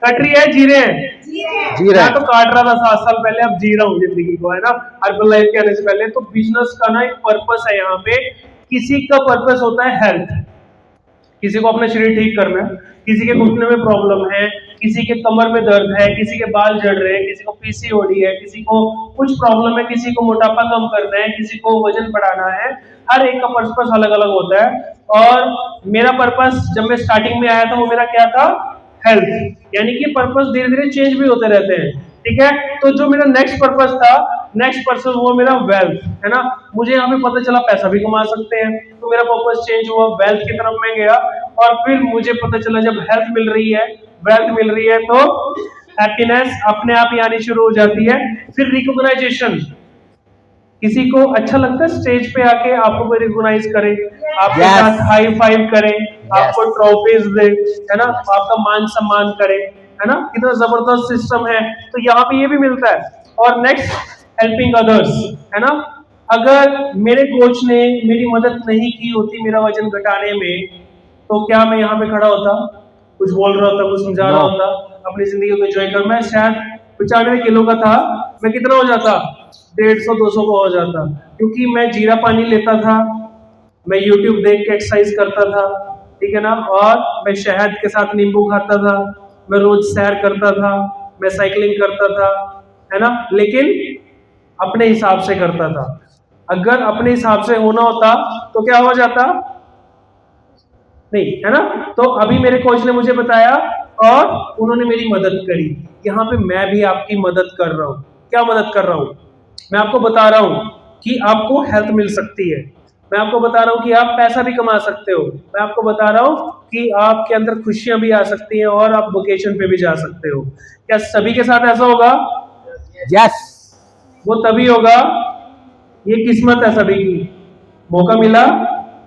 जी रहे हैं। जी रहे मैं हैं। तो काट रहा था 7 साल पहले, अब जी रहा हूँ जिंदगी को, है ना। हर्बल लाइफ के आने से पहले तो बिजनेस का ना एक पर्पस है यहाँ पे। किसी का पर्पस होता है हेल्थ, किसी को अपना शरीर ठीक करना है, किसी के घुटने में प्रॉब्लम है, किसी के कमर में दर्द है, किसी के बाल झड़ रहे हैं, किसी को पीसीओडी है, किसी को कुछ प्रॉब्लम है, किसी को मोटापा कम करना है, किसी को वजन बढ़ाना है। हर एक का पर्पस अलग अलग होता है। और मेरा पर्पस जब मैं स्टार्टिंग में आया था वो मेरा क्या था, हेल्थ। यानी कि पर्पस धीरे धीरे चेंज भी होते रहते हैं। ठीक है, तो जो मेरा नेक्स्ट पर्पस था, नेक्स्ट पर्पस वो मेरा वेल्थ, है ना। मुझे यहाँ पे पता चला पैसा भी कमा सकते हैं, तो मेरा पर्पस चेंज हुआ, वेल्थ की तरफ मैं गया। और फिर मुझे पता चला जब हेल्थ मिल रही है, वेल्थ मिल रही है, तो हैप्पीनेस अपने आप ही आनी शुरू हो जाती है। फिर रिकॉग्नाइजेशन, किसी को अच्छा लगता है स्टेज पे आके आपको कोई रिकॉग्नाइज करे, आपके Yes. साथ हाई फाइव करे, आपको ट्रॉफीज दे, है ना, आपका मान सम्मान करे, है ना। कितना जबरदस्त सिस्टम है। तो यहाँ पे ये भी मिलता है। और नेक्स्ट, हेल्पिंग अदर्स, है ना। अगर मेरे कोच ने मेरी मदद नहीं की होती मेरा वजन घटाने में, तो क्या मैं यहाँ पे खड़ा होता, कुछ बोल रहा होता, कुछ समझा रहा होता, अपनी जिंदगी को एंजॉय कर। मैं शायद 95 किलो का था, मैं कितना हो जाता, 150-200 को हो जाता, क्योंकि मैं जीरा पानी लेता था, मैं YouTube देख के एक्सरसाइज करता था, ठीक है ना। और मैं शहद के साथ नींबू खाता था, मैं रोज सैर करता था, मैं साइकिलिंग करता था, है ना। लेकिन अपने हिसाब से करता था। अगर अपने हिसाब से होना होता तो क्या हो जाता, नहीं, है ना। तो अभी मेरे कोच ने मुझे बताया और उन्होंने मेरी मदद करी। यहाँ पे मैं भी आपकी मदद कर रहा हूँ। क्या मदद कर रहा हूँ, मैं आपको बता रहा हूँ कि आपको हेल्थ मिल सकती है, मैं आपको बता रहा हूँ कि आप पैसा भी कमा सकते हो, मैं आपको बता रहा हूँ कि आपके अंदर खुशियां भी आ सकती हैं और आप वेकेशन पे भी जा सकते हो। क्या सभी के साथ ऐसा होगा? यस। वो तभी होगा, ये किस्मत है सभी की। मौका मिला,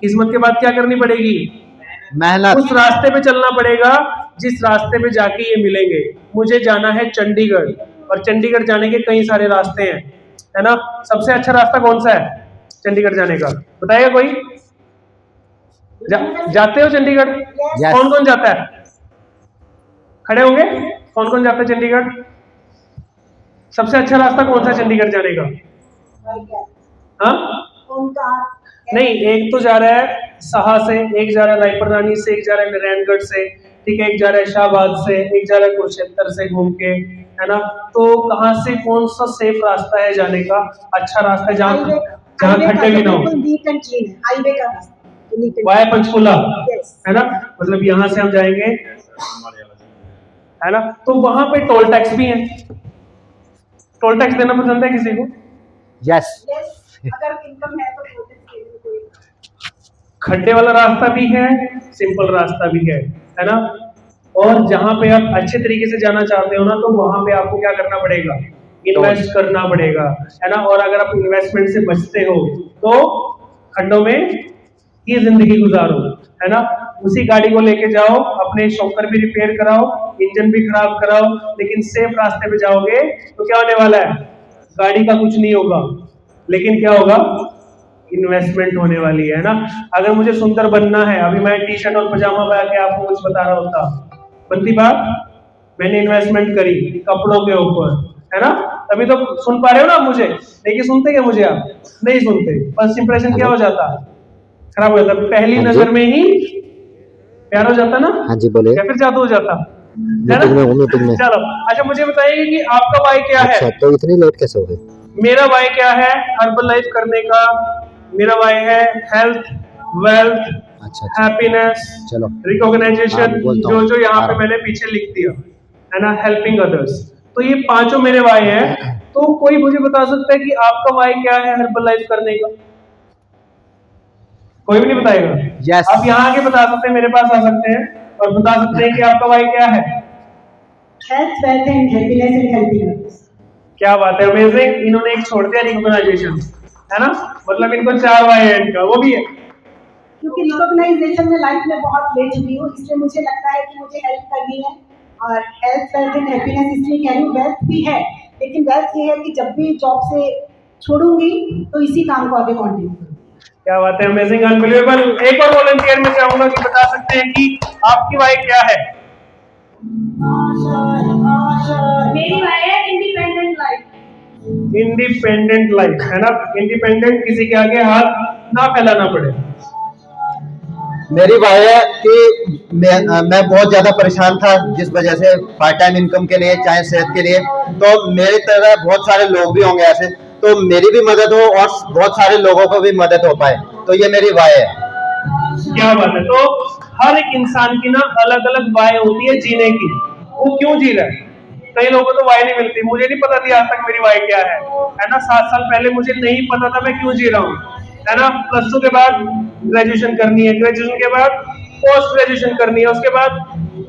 किस्मत के बाद क्या करनी पड़ेगी, मेहनत। उस रास्ते पे चलना पड़ेगा जिस रास्ते पे जाके ये मिलेंगे। मुझे जाना है चंडीगढ़, और चंडीगढ़ जाने के कई सारे रास्ते हैं, है ना। सबसे अच्छा रास्ता कौन सा है चंडीगढ़ जाने का, बताइएगा कोई? जाते हो चंडीगढ़? Yes. कौन कौन जाता है, खड़े होंगे, कौन कौन जाता है चंडीगढ़? सबसे अच्छा रास्ता कौन सा है चंडीगढ़ जाने का? हाँ, नहीं, एक तो जा रहा है साहा से, एक जा रहा है रायपुर रानी से, एक जा रहा है नारायणगढ़ से, ठीक है, एक जा रहा है शाहबाद से, एक जा रहा है कुरुक्षेत्र से घूम के, है ना। तो कहाँ से कौन सा सेफ रास्ता है जाने का, अच्छा रास्ता है जहाँ खड्डे भी ना हो? वाया पंचकुला, है ना, मतलब यहाँ से हम जाएंगे, है ना। तो वहां पे टोल टैक्स भी है। टोल टैक्स देना पसंद है किसी को? यस। अगर इनकम है तो खड्डे वाला रास्ता भी है, सिंपल रास्ता भी है ना। और जहां पे आप अच्छे तरीके से जाना चाहते हो ना, तो वहां पे आपको क्या करना पड़ेगा, इन्वेस्ट करना पड़ेगा, है ना। और अगर आप इन्वेस्टमेंट से बचते हो तो खड्डों में ये जिंदगी गुजारो, है ना। उसी गाड़ी को लेके जाओ, अपने शॉकर भी रिपेयर कराओ, इंजन भी खराब कराओ, लेकिन सेफ रास्ते पे जाओगे तो क्या होने वाला है, गाड़ी का कुछ नहीं होगा, लेकिन क्या होगा, इन्वेस्टमेंट होने वाली है ना। अगर मुझे सुंदर बनना है, अभी मैं टी शर्ट और पजामा पहन के आपको कुछ बता रहा होता, बनती बात, मैंने इन्वेस्टमेंट करी कपड़ों के ऊपर, है ना। तभी तो सुन पा रहे हो ना आप मुझे, लेकिन सुनते क्या मुझे, आप नहीं सुनते, फर्स्ट इंप्रेशन क्या हो जाता, खराब हो जाता, पहली नजर में ही प्यार हो जाता ना। हाँ जी बोले। या फिर जादू हो जाता, है ना। चलो, अच्छा मुझे बताइए कि आपका वाई क्या है? अच्छा, तो इतनी लेट कैसे हो गए? मेरा वाई क्या है हर्बल लाइफ करने का? मेरा वाई है हेल्थ, वेल्थ, अच्छा, हैप्पीनेस, चलो रिकॉग्नाइजेशन, जो यहाँ पे मैंने पीछे लिख दिया, है ना, हेल्पिंग अदर्स। तो ये पांचों मेरे वाई है। तो कोई मुझे बता सकता है कि आपका वाई क्या है हर्बल लाइफ करने का? कोई भी नहीं बताएगा? Yes. आप यहाँ आके बता सकते हैं, मेरे पास आ सकते हैं और बता सकते हैं कि आपका वाई क्या है। Health, wealth and happiness and helping others. क्या बात है, अमेजिंग। इन्होंने एक छोड़ दिया, रिकॉग्नाइजेशन, है ना, मतलब इनको 4 वाई है इनका, वो भी है। क्योंकि रिकॉग्नाइजेशन में लाइफ में बहुत ले चुकी हूँ, इसलिए मुझे लगता है कि मुझे हेल्प करनी है। और हेल्थ, वेल्थ एंड हैप्पीनेस इसलिए कह रही हूँ, वेल्थ भी है, लेकिन वेल्थ ये है कि जब भी जॉब से छोड़ूंगी तो इसी काम को आगे कंटिन्यू करूंगी। क्या बात है, अमेजिंग, अनबिलीवेबल। एक और वॉलंटियर में चाहूंगा कि बता सकते हैं कि आपकी वाई क्या है। मेरी वाई है इंडिपेंडेंट लाइफ। इंडिपेंडेंट लाइफ, है ना, इंडिपेंडेंट, किसी के आगे हाथ ना फैलाना पड़े। मेरी बात है कि मैं बहुत ज्यादा परेशान था, जिस वजह से पार्ट टाइम इनकम के लिए, चाहे सेहत के लिए, तो मेरी तरह बहुत सारे लोग भी होंगे ऐसे, तो मेरी भी मदद हो और बहुत सारे लोगों को भी मदद हो पाए, तो ये मेरी वाय है। क्या बात है। तो हर एक इंसान की ना अलग अलग वाय होती है जीने की, वो क्यों जी रहा है। कई लोगों को तो वाय नहीं मिलती, मुझे नहीं पता थी आज तक मेरी वाय क्या है ना। 7 साल पहले मुझे नहीं पता था मैं क्यों जी रहा हूँ, है ना। +2 के बाद ग्रेजुएशन करनी है, ग्रेजुएशन के बाद पोस्ट ग्रेजुएशन करनी है, उसके बाद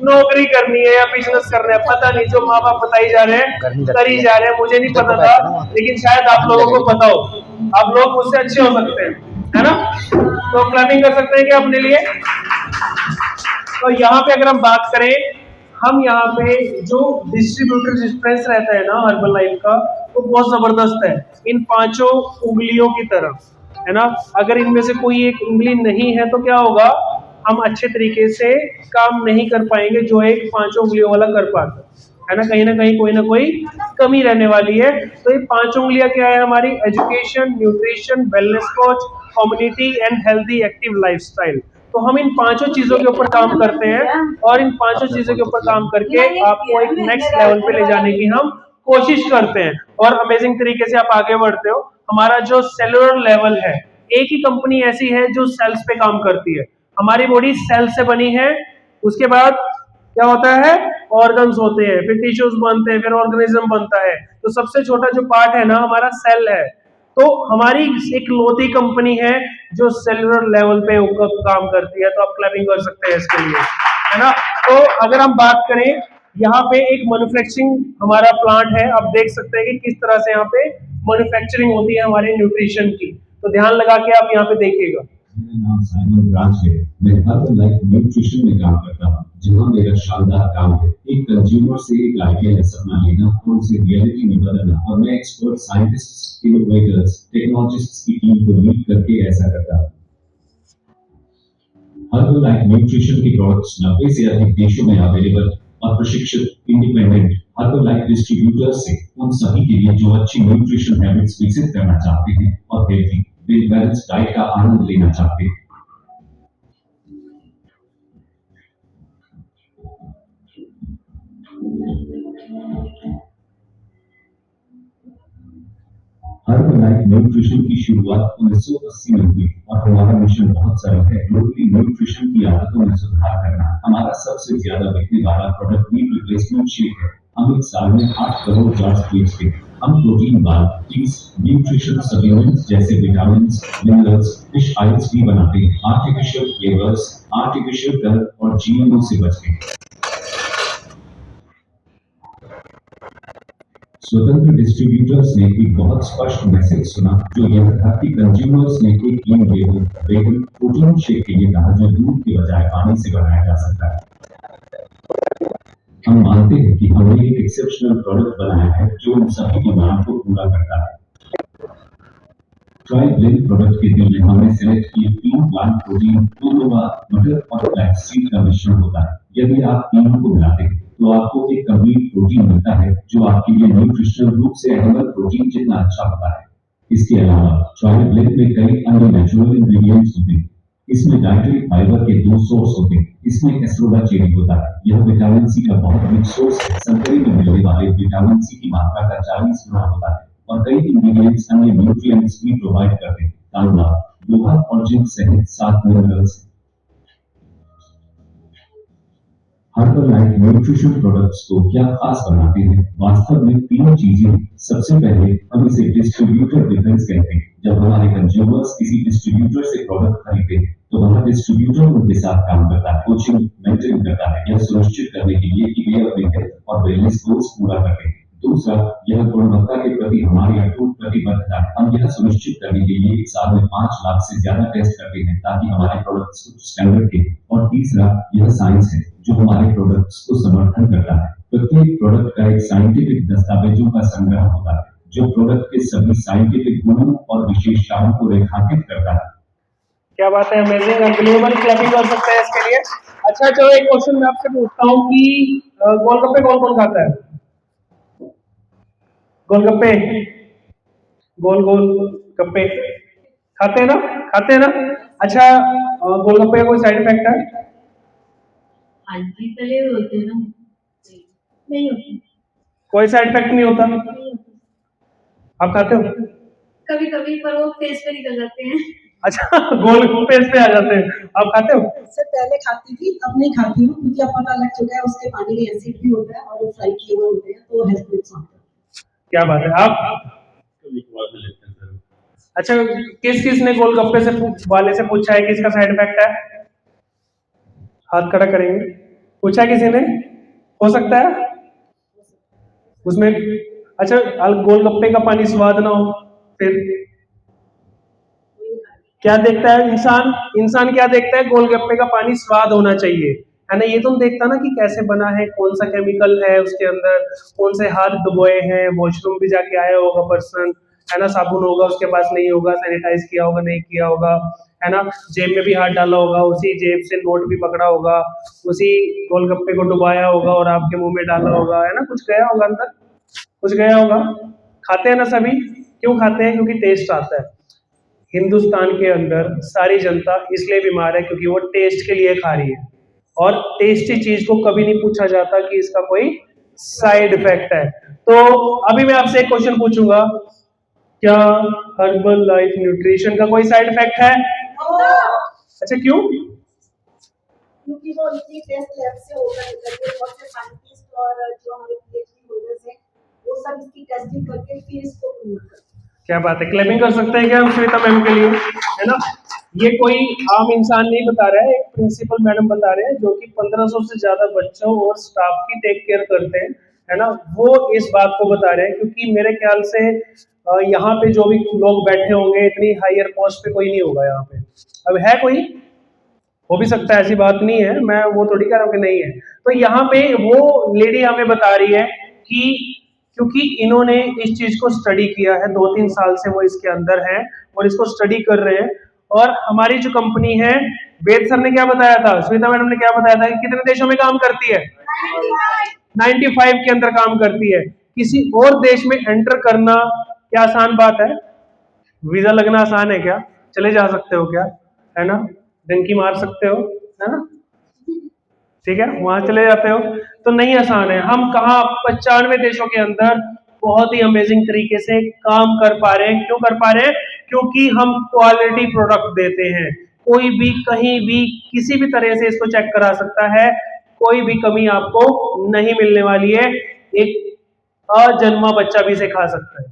नौकरी करनी है या बिजनेस करना है, पता नहीं, जो माँ बाप बताई जा रहे हैं करी जा रहे हैं, मुझे नहीं पता था, लेकिन शायद आप लोगों को पता हो, आप लोग मुझसे अच्छे हो सकते हैं, है ना। तो क्लैपिंग कर सकते हैं क्या अपने लिए। तो यहाँ पे अगर हम बात करें, हम यहाँ पे जो डिस्ट्रीब्यूटर डिफरेंस रहता है ना हर्बल लाइफ का, वो बहुत जबरदस्त है, इन 5 उंगलियों की तरह, है ना। अगर इनमें से कोई एक उंगली नहीं है तो क्या होगा, हम अच्छे तरीके से काम नहीं कर पाएंगे जो एक 5 उंगलियों वाला कर पाता है ना। कहीं ना कहीं कोई ना कोई कमी रहने वाली है। तो ये 5 उंगलियां क्या है हमारी, education, nutrition, wellness coach, community and healthy active lifestyle. तो हम इन 5 चीजों के ऊपर काम करते हैं और इन 5 चीजों के ऊपर काम करके आपको एक नेक्स्ट लेवल पे ले जाने की हम कोशिश करते हैं और अमेजिंग तरीके से आप आगे बढ़ते हो। हमारा जो सेलुलर लेवल है, एक ही कंपनी ऐसी है जो सेल्स पे काम करती है, हमारी बॉडी सेल से बनी है, उसके बाद क्या होता है, ऑर्गन्स होते हैं, फिर टिश्यूज बनते हैं, फिर ऑर्गेनिज्म बनता है। तो सबसे छोटा जो पार्ट है ना हमारा सेल है। तो हमारी एक लौती कंपनी है जो सेलुलर लेवल पे काम करती है, तो आप क्लैपिंग कर सकते हैं इसके लिए, है ना। तो अगर हम बात करें, यहाँ पे एक मैन्युफैक्चरिंग हमारा प्लांट है, आप देख सकते हैं कि किस तरह से यहाँ पे मैन्युफैक्चरिंग होती है हमारे न्यूट्रिशन की। तो ध्यान लगा के आप यहाँ पे देखिएगा। मेरा नाम साइमन राज है। मैं हर्बल लाइफ न्यूट्रिशन में काम करता हूँ, जहाँ मेरा शानदार काम है एक कंज्यूमर से एक आइडिया या सपना लेना और उसे रियलिटी में बदलना, और मैं एक्सपर्ट साइंटिस्ट्स, इनोवेटर्स, टेक्नोलॉजिस्ट्स की टीम को लीड करके ऐसा करता हूँ। हर्बल लाइफ न्यूट्रिशन के प्रोडक्ट्स 90 से अधिक देशों में अवेलेबल और प्रशिक्षित इंडिपेंडेंट हर्बल लाइफ डिस्ट्रीब्यूटर्स से उन सभी के लिए जो अच्छी न्यूट्रिशन हैबिट्स विकसित करना चाहते हैं और हेल्थी बैलेंस डाइट का आनंद लेना चाहते हैं। हर्बल लाइफ न्यूट्रिशन की शुरुआत 1980 में हुई और हमारा मिशन बहुत सरल है, ग्लोबली न्यूट्रिशन की आदतों में सुधार करना। हमारा सबसे ज्यादा बिकने वाला प्रोडक्ट मीट रिप्लेसमेंट शेक है। हम एक साल में 8 करोड़ जार्स बेचते हैं। हम प्रोटीन बार, चीज, न्यूट्रिशन सप्लीमेंट्स जैसे विटामिन, मिनरल्स, फिश ऑयल्स भी बनाते हैं। आर्टिफिशियल फ्लेवर्स, आर्टिफिशियल कलर और जीएमओ से बचते हैं। स्वतंत्र डिस्ट्रीब्यूटर्स ने एक बहुत स्पष्ट मैसेज सुना, जो यह था कि कंज्यूमर्स ने एक clean label vegan protein shake के लिए कहा जो दूध के बजाय पानी से बनाया जा सकता है। हम मानते हैं कि हमने एक एक्सेप्शनल प्रोडक्ट बनाया है जो इन सभी डिमांड को पूरा करता है। ट्राई ब्लेंड प्रोडक्ट के दिल में हमने सेलेक्ट किए 3 प्लांट प्रोटीन, क्विनोआ, मटर और फ्लैक्स सीड का मिश्रण होता है। यदि आप तीनों को मिलाते हैं तो आपको एक कंप्लीट प्रोटीन मिलता है जो आपके लिए न्यूट्रिशनल रूप से एनिमल प्रोटीन जितना अच्छा होता है। इसके अलावा ट्राई ब्लेंड में कई अन्य नेचुरल इंग्रेडिएंट्स होते हैं। इसमें डाइटरी फाइबर के 2 सोर्स होते हैं। इसमें एस्ट्रोबाचेरी होता है, यह विटामिन सी का बहुत रिच सोर्स है। संतरे में मिलने वाले विटामिन सी की मात्रा का 40 गुना होता है और कई इंग्रेडिएंट्स अन्य न्यूट्रिएंट्स भी प्रोवाइड करते हैं। तांबा, लोहा और जिंक सहित 7 मिनरल्स। हर्बलाइफ न्यूट्रिशन प्रोडक्ट्स को क्या खास बनाते हैं? वास्तव में तीन चीजें। सबसे पहले हम इसे डिस्ट्रीब्यूटर डिफरेंस कहते हैं। जब हमारे कंज्यूमर्स किसी डिस्ट्रीब्यूटर से प्रोडक्ट खरीदते हैं तो वह डिस्ट्रीब्यूटर उनके साथ काम करता है, कोचिंग मेंटरिंग करता है, यह सुनिश्चित करने के लिए कि वे अपने हेल्थ और वेलनेस गोल्स पूरा करते हैं। दूसरा, यह गुणवत्ता के प्रति हमारी अटूट प्रतिबद्धता है। हम यह सुनिश्चित करने के लिए एक साल में 5 लाख से ज्यादा टेस्ट करते हैं ताकि हमारे प्रोडक्ट्स कुछ स्टैंडर्ड के। और तीसरा, यह साइंस है जो हमारे प्रोडक्ट्स को समर्थन करता है। प्रत्येक प्रोडक्ट का एक साइंटिफिक दस्तावेजों का संग्रह होता है जो प्रोडक्ट के सभी साइंटिफिक गुणों और विशेषताओं को रेखांकित करता है। क्या बात है, अमेजिंग, अनबिलीवेबल, क्लैपिंग कर सकते हैं इसके लिए। अच्छा चलो एक क्वेश्चन मैं आपसे पूछता हूँ कि गोलगप्पे कौन कौन खाता है? गोलगप्पे, गोल गोल गप्पे खाते हैं ना? खाते हैं ना? अच्छा, गोलगप्पे का कोई साइड इफेक्ट है? हाँ जी, तले हुए होते हैं ना, नहीं होते। कोई साइड इफेक्ट नहीं होता? आप खाते हो? कभी कभी, पर वो फेस पे निकल जाते हैं। अच्छा, गोलगप्पे पे आ जाते हैं। आप खाते हो? इससे पहले खाती थी, अब नहीं खाती हूँ क्योंकि अब पता लग चुका है उसके पानी में एसिड भी होता है और वो फ्राई किए हुए होते हैं तो हेल्थ को नुकसान होता है। क्या बात है। आप? अच्छा, किस किस ने गोलगप्पे से वाले से पूछा है कि इसका साइड इफेक्ट है? हाथ खड़ा करेंगे। पूछा है किसी ने? हो सकता है उसमें। अच्छा, गोलगप्पे का पानी स्वाद ना हो फिर क्या देखता है इंसान? इंसान क्या देखता है? गोलगप्पे का पानी स्वाद होना चाहिए, है ना? ये तो देखता ना कि कैसे बना है, कौन सा केमिकल है उसके अंदर, कौन से हाथ डुबोए हैं, वॉशरूम भी जाके आया होगा पर्सन, है ना? साबुन होगा उसके पास, नहीं होगा, सैनिटाइज किया होगा, नहीं किया होगा, है ना? जेब में भी हाथ डाला होगा, उसी जेब से नोट भी पकड़ा होगा, उसी गोलगप्पे को डुबाया होगा और आपके मुंह में डाला होगा, है ना? कुछ गया होगा अंदर, कुछ गया होगा। खाते हैं ना सभी? क्यों खाते हैं? क्योंकि टेस्ट आता है। हिंदुस्तान के अंदर सारी जनता इसलिए बीमार है क्योंकि वो टेस्ट के लिए खा रही है, और टेस्टी चीज को कभी नहीं पूछा जाता कि इसका कोई साइड इफेक्ट है। तो अभी मैं आपसे एक क्वेश्चन पूछूंगा, क्या हर्बल लाइफ न्यूट्रिशन का कोई साइड इफेक्ट है? अच्छा, क्यों? क्योंकि वो इतनी टेस्ट लैब से होकर निकलते हैं, बहुत से साइंटिस्ट और जो हमारे पीएचडी होल्डर्स हैं वो सब इसकी टेस्टिंग करके फिर इसको प्रमोट करते हैं। क्या बात है, क्लेमिंग कर सकते हैं क्या हम श्वेता मैम के लिए, है ना? ये कोई आम इंसान नहीं बता रहा है, एक प्रिंसिपल मैडम बता रहे हैं जो कि 1500 से ज्यादा बच्चों और स्टाफ की टेक केयर करते हैं, है ना? वो इस बात को बता रहे हैं क्योंकि मेरे ख्याल से यहाँ पे जो भी लोग बैठे होंगे इतनी हायर पोस्ट पे कोई नहीं होगा यहाँ पे। अब है कोई? हो भी सकता है, ऐसी बात नहीं है, मैं वो थोड़ी कह रहा हूँ कि नहीं है। तो यहाँ पे वो लेडी हमें बता रही है कि क्योंकि इन्होंने इस चीज को स्टडी किया है, 2-3 साल से वो इसके अंदर है और इसको स्टडी कर रहे हैं। और हमारी जो कंपनी है, वेद सर ने क्या बताया था, श्वेता मैडम ने क्या बताया था कि कितने देशों में काम करती है? 95 के अंदर काम करती है। किसी और देश में एंटर करना क्या आसान बात है? वीजा लगना आसान है क्या? चले जा सकते हो क्या, है ना? डंकी मार सकते हो, है ना? ठीक है, वहां चले जाते हो तो नहीं आसान है। हम कहाँ 95 देशों के अंदर बहुत ही अमेजिंग तरीके से काम कर पा रहे हैं। क्यों कर पा रहे हैं? क्योंकि हम क्वालिटी प्रोडक्ट देते हैं। कोई भी कहीं भी किसी भी तरह से इसको चेक करा सकता है, कोई भी कमी आपको नहीं मिलने वाली है। एक अजन्मा बच्चा भी इसे खा सकता है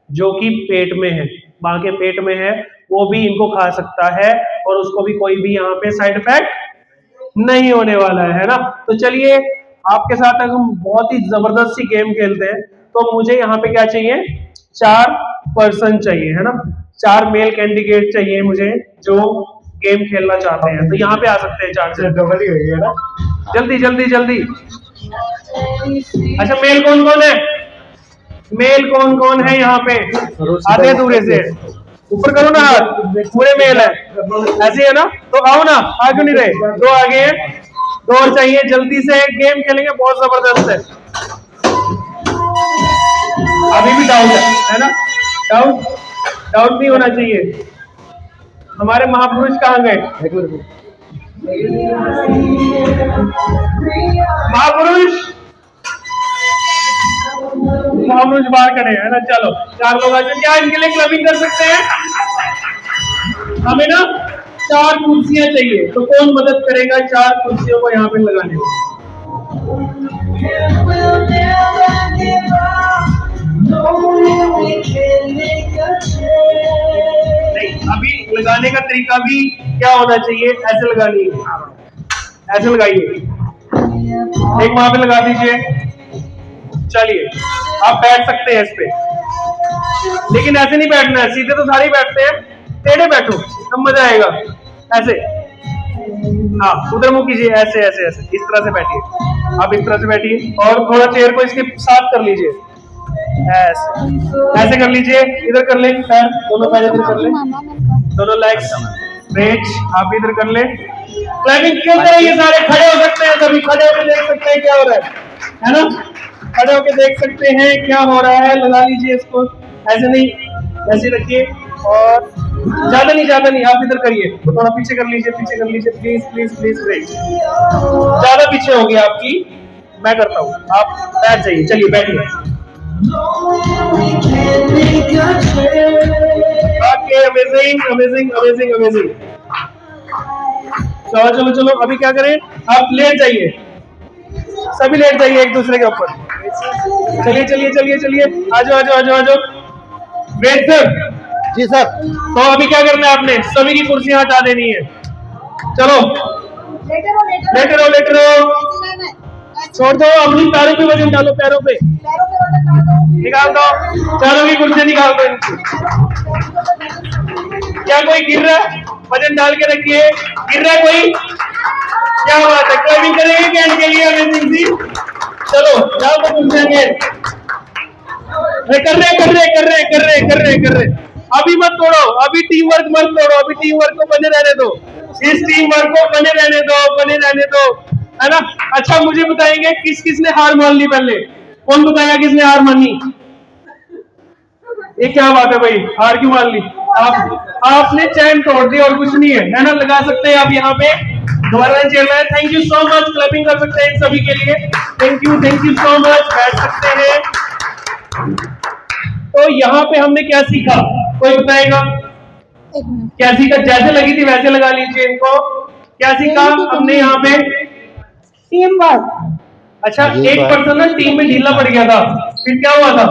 जो कि पेट में है, माँ के पेट में है, वो भी इनको खा सकता है और उसको भी कोई भी यहाँ पे साइड इफेक्ट नहीं होने वाला है ना? तो चलिए आपके साथ हम बहुत ही जबरदस्त सी गेम खेलते हैं। तो मुझे यहाँ पे क्या चाहिए? 4 पर्सन चाहिए, है ना? 4 मेल कैंडिडेट चाहिए मुझे जो गेम खेलना चाहते हैं। तो यहाँ पे आ सकते हैं 4 से। डबल ही हुई है ना? जल्दी जल्दी जल्दी। अच्छा, मेल कौन कौन है? मेल कौन कौन है यहाँ पे? आधे दूरे से ऊपर करो ना हाथ, पूरे मेल है, ऐसे है ना? तो आओ ना, आगे नहीं रहे, 2 आगे हैं, 2 और चाहिए। जल्दी से गेम खेलेंगे, बहुत जबरदस्त है। अभी भी डाउट है ना? डाउट नहीं होना चाहिए। हमारे महापुरुष कहाँ गए? महापुरुष बाहर खड़े हैं ना? चलो 4 लोग आज क्या इनके लिए क्लबिंग कर सकते हैं? हमें ना 4 कुर्सियां चाहिए, तो कौन मदद करेगा 4 कुर्सियों को यहाँ पे लगाने में? नहीं, अभी लगाने का तरीका भी क्या होना चाहिए, ऐसे लगानी है, ऐसे लगाइए, एक वहां पे लगा दीजिए। चलिए आप बैठ सकते हैं इस पे, लेकिन ऐसे नहीं बैठना है, सीधे तो सारे ही बैठते हैं, टेढ़े बैठो तब मजा आएगा। ऐसे, हाँ उधर मुंह कीजिए, ऐसे ऐसे ऐसे, इस तरह से बैठिए, आप इस तरह से बैठिए और थोड़ा चेयर को इसके साथ कर लीजिए, ऐसे ऐसे कर लीजिए, इधर कर ले पैर, दोनों पैर इधर कर ले, दोनों लेग्स स्ट्रेच, आप इधर कर ले। क्लैपिंग क्यों कर रहे हैं सारे, खड़े हो सकते हैं, सभी खड़े होकर देख सकते हैं क्या हो रहा है ना, खड़े होकर देख सकते हैं क्या हो रहा है। लगा लीजिए इसको, ऐसे नहीं, ऐसे रखिए और ज्यादा नहीं, आप इधर करिए, थोड़ा पीछे कर लीजिए, पीछे कर लीजिए, प्लीज प्लीज प्लीज प्लीज, ज्यादा पीछे होगी आपकी, मैं करता हूँ, आप बैठ जाइए, चलिए बैठिए। Okay, amazing amazing amazing amazing. चलो चलो चलो, अभी क्या करें, आप लेट जाइए, सभी लेट जाइए एक दूसरे के ऊपर। चलिए चलिए चलिए चलिए, आजो आजो आजो आजो। Wait sir. जी सर। तो अभी क्या करना है, आपने सभी की कुर्सियां हटा देनी है। चलो लेटे रहो, छोड़ दो, अपनी पैरों पे वजन डालो, पैरों पे निकाल दो, चारों की कुर्सियां निकाल दो इनकी। क्या कोई गिर रहा है, वजन डाल के रखिए, गिर रहा है कोई, क्या बात है, कोई भी करेंगे क्या इनके लिए, अमेजिंग सी। चलो जाओ तो कुर्सियां कर रहे, अभी मत तोड़ो, अभी टीम वर्क मत तोड़ो, अभी टीम वर्क को बने रहने दो, इस टीम वर्क को बने रहने दो, है ना। अच्छा मुझे बताएंगे किस किसने हार मान ली, पहले कौन बताएगा किसने हार मानी। ये क्या बात है भाई, हार क्यों मान ली आपने चैन तोड़ दी और कुछ नहीं है ना। लगा सकते हैं आप यहाँ पे, दोबारा चल रहा है। Thank you so much, clapping कर सकते हैं इन सभी के लिए, थैंक यू सो मच, बैठ सकते हैं। तो यहाँ पे हमने क्या सीखा, कोई बताएगा क्या सीखा, जैसे लगी थी वैसे लगा लीजिए इनको। क्या सीखा हमने यहाँ पे, टीम वर्क। अच्छा एक पर्सन ना टीम में ढीला पड़ गया था, फिर क्या हुआ था,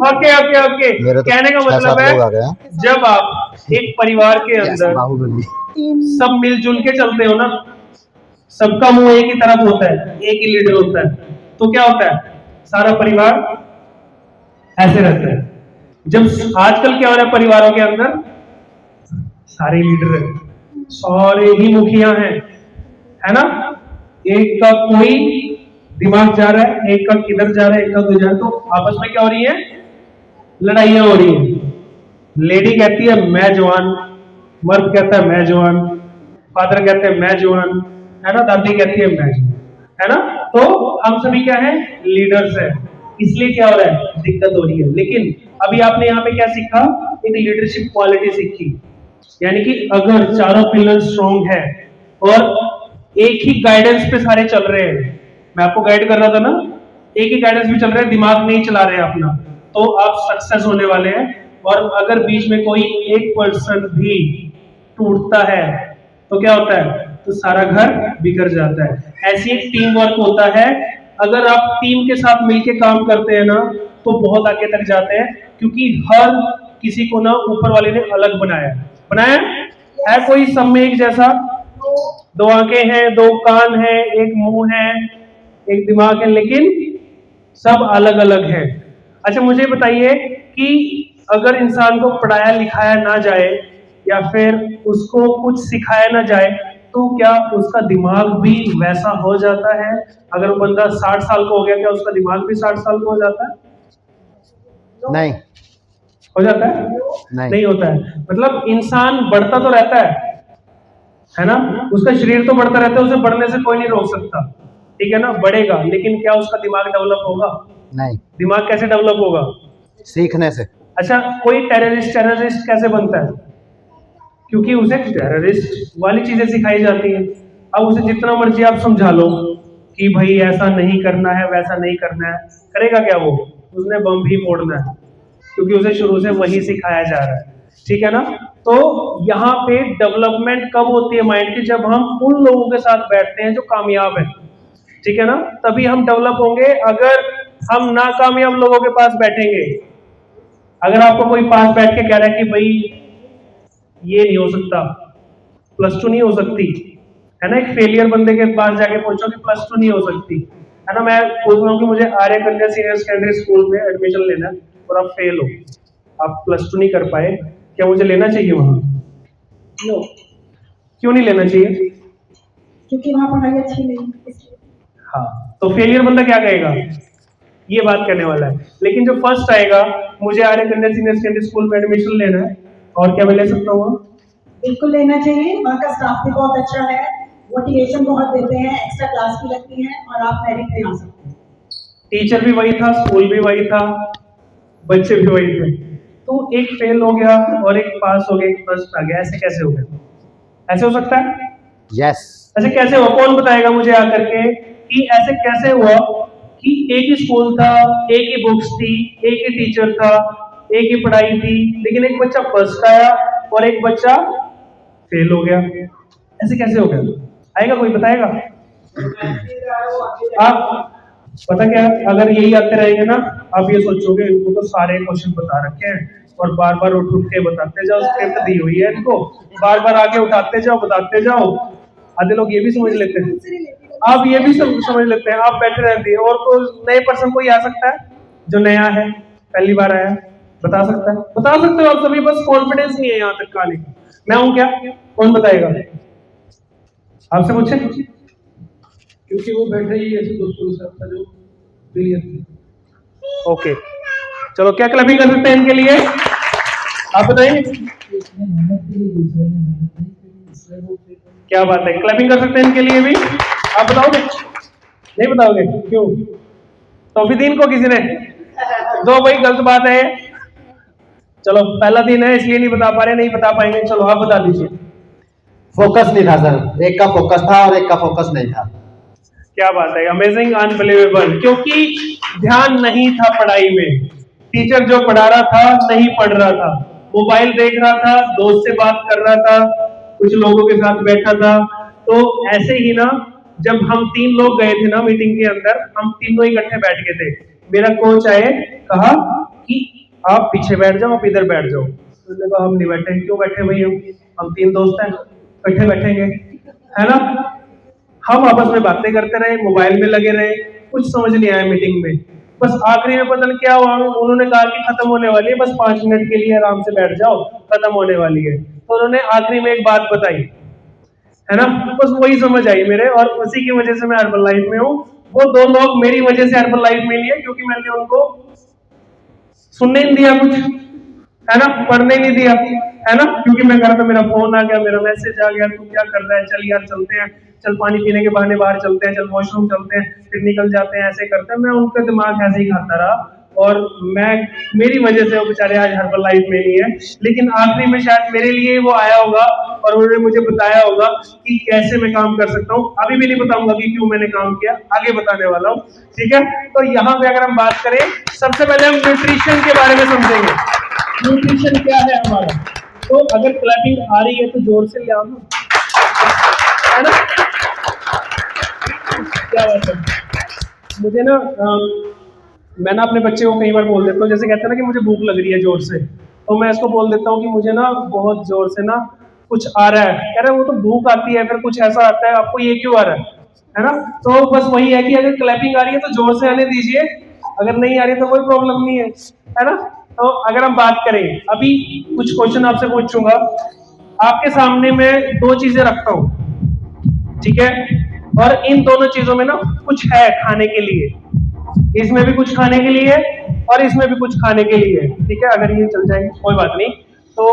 ओके ओके ओके, कहने का मतलब है जब आप एक परिवार के अंदर सब मिलजुल के चलते हो ना, सबका मुंह एक ही तरफ होता है, एक ही लीडर होता है, तो क्या होता है, सारा परिवार ऐसे रहता है। जब आजकल क्या हो रहा है परिवारों के अंदर, सारे लीडर है, सारे ही मुखिया हैं, है ना, एक का कोई दिमाग जा रहा है, एक का किधर जा रहा है, एक का किधर जा रहा है, तो आपस में क्या हो रही है, लड़ाइयां हो रही है। लेडी कहती है मैं जवान, मर्द कहता है मैं जवान, फादर कहते हैं मैं जवान, है ना, दादी कहती है मैं जवान, है ना। तो हम सभी क्या है, लीडर्स है, इसलिए क्या हो रहा है, दिक्कत हो रही है। लेकिन अभी आपने यहाँ पे क्या सीखा, एक लीडरशिप क्वालिटी सीखी, यानी कि अगर चारों पिलर स्ट्रॉन्ग है और एक ही गाइडेंस पे सारे चल रहे हैं, मैं आपको गाइड कर रहा था ना, एक ही गाइडेंस भी चल रहा है, दिमाग नहीं चला रहे अपना, तो आप सक्सेस होने वाले हैं। और अगर बीच में कोई एक पर्सन भी टूटता है तो क्या होता है, तो सारा घर बिखर जाता है। ऐसी एक टीम वर्क होता है, अगर आप टीम के साथ मिलके काम करते हैं ना, तो बहुत आगे तक जाते हैं, क्योंकि हर किसी को ना ऊपर वाले ने अलग बनाया है, कोई सब में एक जैसा, दो आंखें हैं, दो कान हैं, एक मुंह है, एक दिमाग है, लेकिन सब अलग अलग है। अच्छा मुझे बताइए कि अगर इंसान को पढ़ाया लिखाया ना जाए या फिर उसको कुछ सिखाया ना जाए, तो क्या उसका दिमाग भी वैसा हो जाता है? अगर वो बंदा 60 साल का हो गया, क्या उसका दिमाग भी 60 साल का हो जाता है? नहीं हो जाता है? नहीं होता है। मतलब इंसान बढ़ता तो रहता है ना, उसका शरीर तो बढ़ता रहता है, उसे बढ़ने से कोई नहीं रोक सकता, ठीक है ना, बढ़ेगा, लेकिन क्या उसका दिमाग डेवलप होगा? नहीं। दिमाग कैसे डेवलप होगा? सीखने से। अच्छा कोई टेररिस्ट कैसे बनता है? क्योंकि उसे टेररिस्ट वाली चीजें सिखाई जाती हैं। अब उसे जितना मर्जी आप समझा लो कि भाई ऐसा नहीं करना है, वैसा नहीं करना है, करेगा क्या वो? उसने बम भी फोड़ना है, क्योंकि उसे शुरू से वही सिखाया जा रहा है, ठीक है ना। तो यहाँ पे डेवलपमेंट कब होती है माइंड की? जब हम उन लोगों के साथ बैठते हैं जो कामयाब हैं, ठीक है ना, तभी हम डेवलप होंगे। अगर हम नाकामयाब लोगों के पास बैठेंगे, अगर आपको कोई पास बैठ के कह रहा है कि भाई ये नहीं हो सकता, +2 नहीं हो सकती, है ना, एक फेलियर बंदे के पास जाके पूछो कि +2 नहीं हो सकती, है ना, मैं पूछ रहा हूँ कि मुझे आर्य कन्या सीनियर सेकेंडरी स्कूल में एडमिशन लेना है और आप फेल हो, आप +2 नहीं कर पाए, क्या मुझे लेना चाहिए वहां? नो। क्यों नहीं लेना चाहिए? क्योंकि वहाँ पढ़ाई अच्छी नहीं इसलिए। हाँ, तो फेलियर बंदा क्या कहेगा? ये बात करने वाला है। लेकिन जो फर्स्ट आएगा, मुझे आर्य कन्या सीनियर सेकेंडरी स्कूल में एडमिशन लेना है, और क्या मैं ले सकता हूँ? बिल्कुल लेना चाहिए, वहाँ का स्टाफ भी बहुत अच्छा है, मोटिवेशन बहुत देते हैं, एक्स्ट्रा क्लास भी लगती है और आप मेरिट पे आ सकते हैं। टीचर भी वही था, स्कूल भी वही था, बच्चे भी वही थे, तो एक फेल हो गया और एक पास हो गया, एक फर्स्ट आ गया, ऐसे कैसे हो गया? ऐसे हो सकता है? यस। ऐसे कैसे हुआ? कौन बताएगा मुझे आकर के कि ऐसे कैसे हुआ कि एक ही स्कूल था, एक ही बुक्स थी, एक ही टीचर था, एक ही पढ़ाई थी, लेकिन एक बच्चा फर्स्ट आया और एक बच्चा फेल हो गया? ऐसे कैसे हो गया? आएगा कोई बताएगा? आप पता क्या, अगर यही आते रहेंगे ना, आप ये सोचोगे इनको तो सारे क्वेश्चन बता रखे हैं और बार बार उठ उठ के बताते जाओ, स्क्रिप्ट दी हुई है इनको, बार बार आके उठाते जाओ, बताते जाओ। आधे लोग ये भी समझ लेते हैं, आप ये भी समझ लेते हैं, आप बैठे रहते हैं। और कोई नए पर्सन कोई आ सकता है जो नया है, पहली बार आया, बता सकता है? बता सकते हो आप सभी, बस कॉन्फिडेंस नहीं है यहाँ तक आने का। मैं हूं क्या? कौन बताएगा? आपसे पूछे, क्योंकि वो बैठे ही ऐसे दोस्तों के साथ था जो क्लियर थे। ओके, चलो क्या क्लबिंग कर सकते हैं इनके लिए? आप बताइए, क्या बात है, क्लबिंग कर सकते हैं इनके लिए भी? आप बताओगे? नहीं बताओगे? क्यों? तौफीदीन को किसी ने दो, भाई गलत बात है। चलो पहला दिन है इसलिए नहीं बता पा रहे, नहीं बता पाएंगे, चलो आप बता दीजिए। फोकस नहीं था सर, एक का फोकस था और एक का फोकस नहीं था। क्या बात है, अमेजिंग, अनबिलीवेबल, क्योंकि ध्यान नहीं था पढ़ाई में, टीचर जो पढ़ा रहा था नहीं पढ़ रहा था, मोबाइल देख रहा था, दोस्त से बात कर रहा था, कुछ लोगों के साथ बैठा था। तो ऐसे ही ना, जब हम 3 लोग गए थे ना मीटिंग के अंदर, हम तीनों इकट्ठे बैठ गए थे, मेरा कोच आए, कहा कि आप पीछे बैठ जाओ, आप इधर बैठ जाओ, तो कहा हम नहीं बैठे। क्यों बैठे भाई? हम 3 दोस्त हैं, इकट्ठे बैठेंगे, है ना? हम आपस में बातें करते रहे, मोबाइल में लगे रहे, कुछ समझ नहीं आया मीटिंग में। बस आखिरी में पता नहीं क्या हुआ, उन्होंने कहा कि खत्म होने वाली है, बस 5 मिनट के लिए आराम से बैठ जाओ, खत्म होने वाली है। तो उन्होंने आखिरी में एक बात बताई, है ना, बस वही समझ आई मेरे, और उसी की वजह से मैं अर्बन लाइफ में हूँ। वो 2 लोग मेरी वजह से अर्बन लाइफ में नहीं है, क्योंकि मैंने उनको सुनने नहीं दिया कुछ, है ना, पढ़ने नहीं दिया, है ना, क्योंकि मैं कह रहा था मेरा फोन आ गया, मेरा मैसेज आ गया, तू क्या कर रहा है, चल यार चलते हैं, चल पानी पीने के बहाने बाहर चलते हैं, चल वॉशरूम चलते हैं, फिर निकल जाते हैं, ऐसे करते हैं। मैं उनका दिमाग ऐसे ही खाता रहा, और मेरी वजह से वो बेचारे आज हर्बल लाइफ में नहीं है। लेकिन आखिरी में शायद मेरे लिए वो आया होगा और उन्होंने मुझे बताया होगा कि कैसे मैं काम कर सकता हूँ। अभी भी नहीं बताऊंगा कि क्यों मैंने काम किया, आगे बताने वाला हूँ, ठीक है। तो यहाँ पे अगर हम बात करें, सबसे पहले हम न्यूट्रिशन के बारे में समझेंगे। न्यूट्रिशन क्या है हमारा? तो अगर क्लैपिंग आ रही है तो जोर से ले आओ, है ना? क्या बात है। मुझे ना मैं ना अपने बच्चे को कई बार बोल देता हूँ, जैसे कहते हैं ना कि मुझे भूख लग रही है जोर से, तो मैं इसको बोल देता हूँ कि मुझे ना बहुत जोर से ना कुछ आ रहा है। कह रहा है वो तो भूख आती है, फिर कुछ ऐसा आता है, आपको ये क्यों आ रहा है ना? तो बस वही है कि अगर क्लैपिंग आ रही है तो जोर से आने दीजिए, अगर नहीं आ रही तो कोई प्रॉब्लम नहीं है ना? तो अगर हम बात करें, अभी कुछ क्वेश्चन आपसे पूछूंगा, आपके सामने मैं 2 चीजें रखता हूँ, ठीक है, और इन दोनों चीजों में ना कुछ है खाने के लिए, इसमें भी कुछ खाने के लिए और इसमें भी कुछ खाने के लिए, ठीक है। अगर ये चल जाएंगे कोई बात नहीं। तो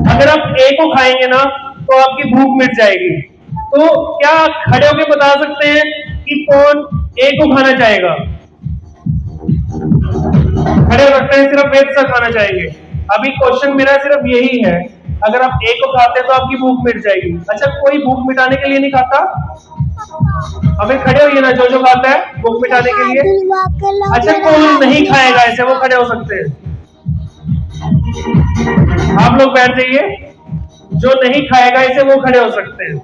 अगर आप ए को खाएंगे ना तो आपकी भूख मिट जाएगी। तो क्या खड़े होके बता सकते हैं कि कौन ए को खाना चाहेगा? खड़े हो सकते हैं, सिर्फ वेज सा खाना चाहेंगे। अभी क्वेश्चन मेरा सिर्फ यही है, अगर आप ए को खाते हैं तो आपकी भूख मिट जाएगी। अच्छा, कोई भूख मिटाने के लिए नहीं खाता? अबे खड़े होइए ना, जो खाता है भूख मिटाने के लिए। अच्छा, कौन नहीं खाएगा ऐसे, वो खड़े हो सकते हैं। आप लोग बैठ जाइए, जो नहीं खाएगा इसे वो खड़े हो सकते हैं।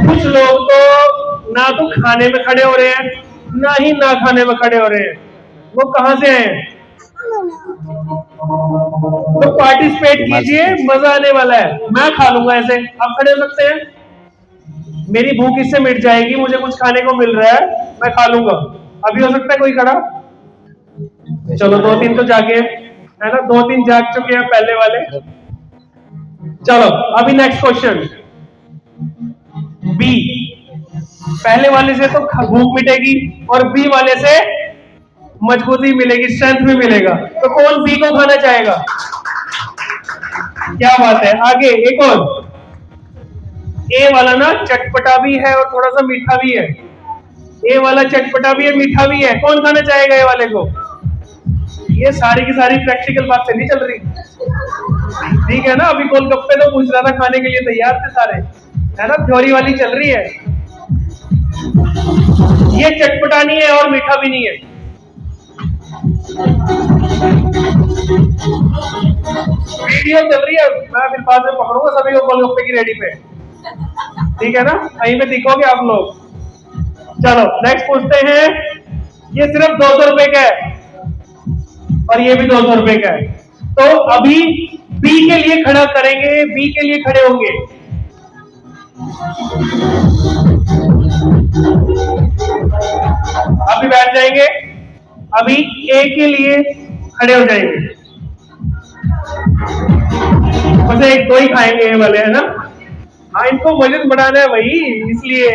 कुछ लोग तो ना तो खाने में खड़े हो रहे हैं, ना ही ना खाने में खड़े हो रहे हैं, वो कहां से आए हैं? तो पार्टिसिपेट कीजिए, मजा आने वाला है। मैं खा लूंगा ऐसे, आप खड़े हो सकते हैं? मेरी भूख इससे मिट जाएगी, मुझे कुछ खाने को मिल रहा है, मैं खा लूंगा। अभी हो सकता है कोई खड़ा? चलो 2-3 तो जागे है ना, 2-3 जाग चुके हैं पहले वाले। चलो अभी नेक्स्ट क्वेश्चन बी। पहले वाले से तो भूख मिटेगी और बी वाले से मजबूती मिलेगी, स्ट्रेंथ भी मिलेगा। तो कौन बी को खाना चाहेगा? क्या बात है। आगे एक और, ए वाला ना चटपटा भी है और थोड़ा सा मीठा भी है। ए वाला चटपटा भी है, मीठा भी है, कौन खाना चाहेगा ए वाले को? ये सारी की सारी प्रैक्टिकल बातें नहीं चल रही, ठीक है ना। अभी गोलगप्पे तो पूछ रहा था, खाने के लिए तैयार थे सारे, है ना, थ्योरी वाली चल रही है। ये चटपटा नहीं है और मीठा भी नहीं है। वीडियो चल रही है, मैं फिर बाद में पकड़ूंगा सभी को गोलगप्पे की रेडी पे, ठीक है ना, कहीं पे दिखोगे आप लोग। चलो नेक्स्ट पूछते हैं। ये सिर्फ 200 रुपए का है और ये भी 200 रुपए का है। तो अभी बी के लिए खड़ा करेंगे, बी के लिए खड़े होंगे। अभी बैठ जाएंगे, अभी ए के लिए खड़े हो जाएंगे। बस एक दो ही खाएंगे ये वाले, है ना। हाँ, इनको वजन बढ़ाना है भाई, इसलिए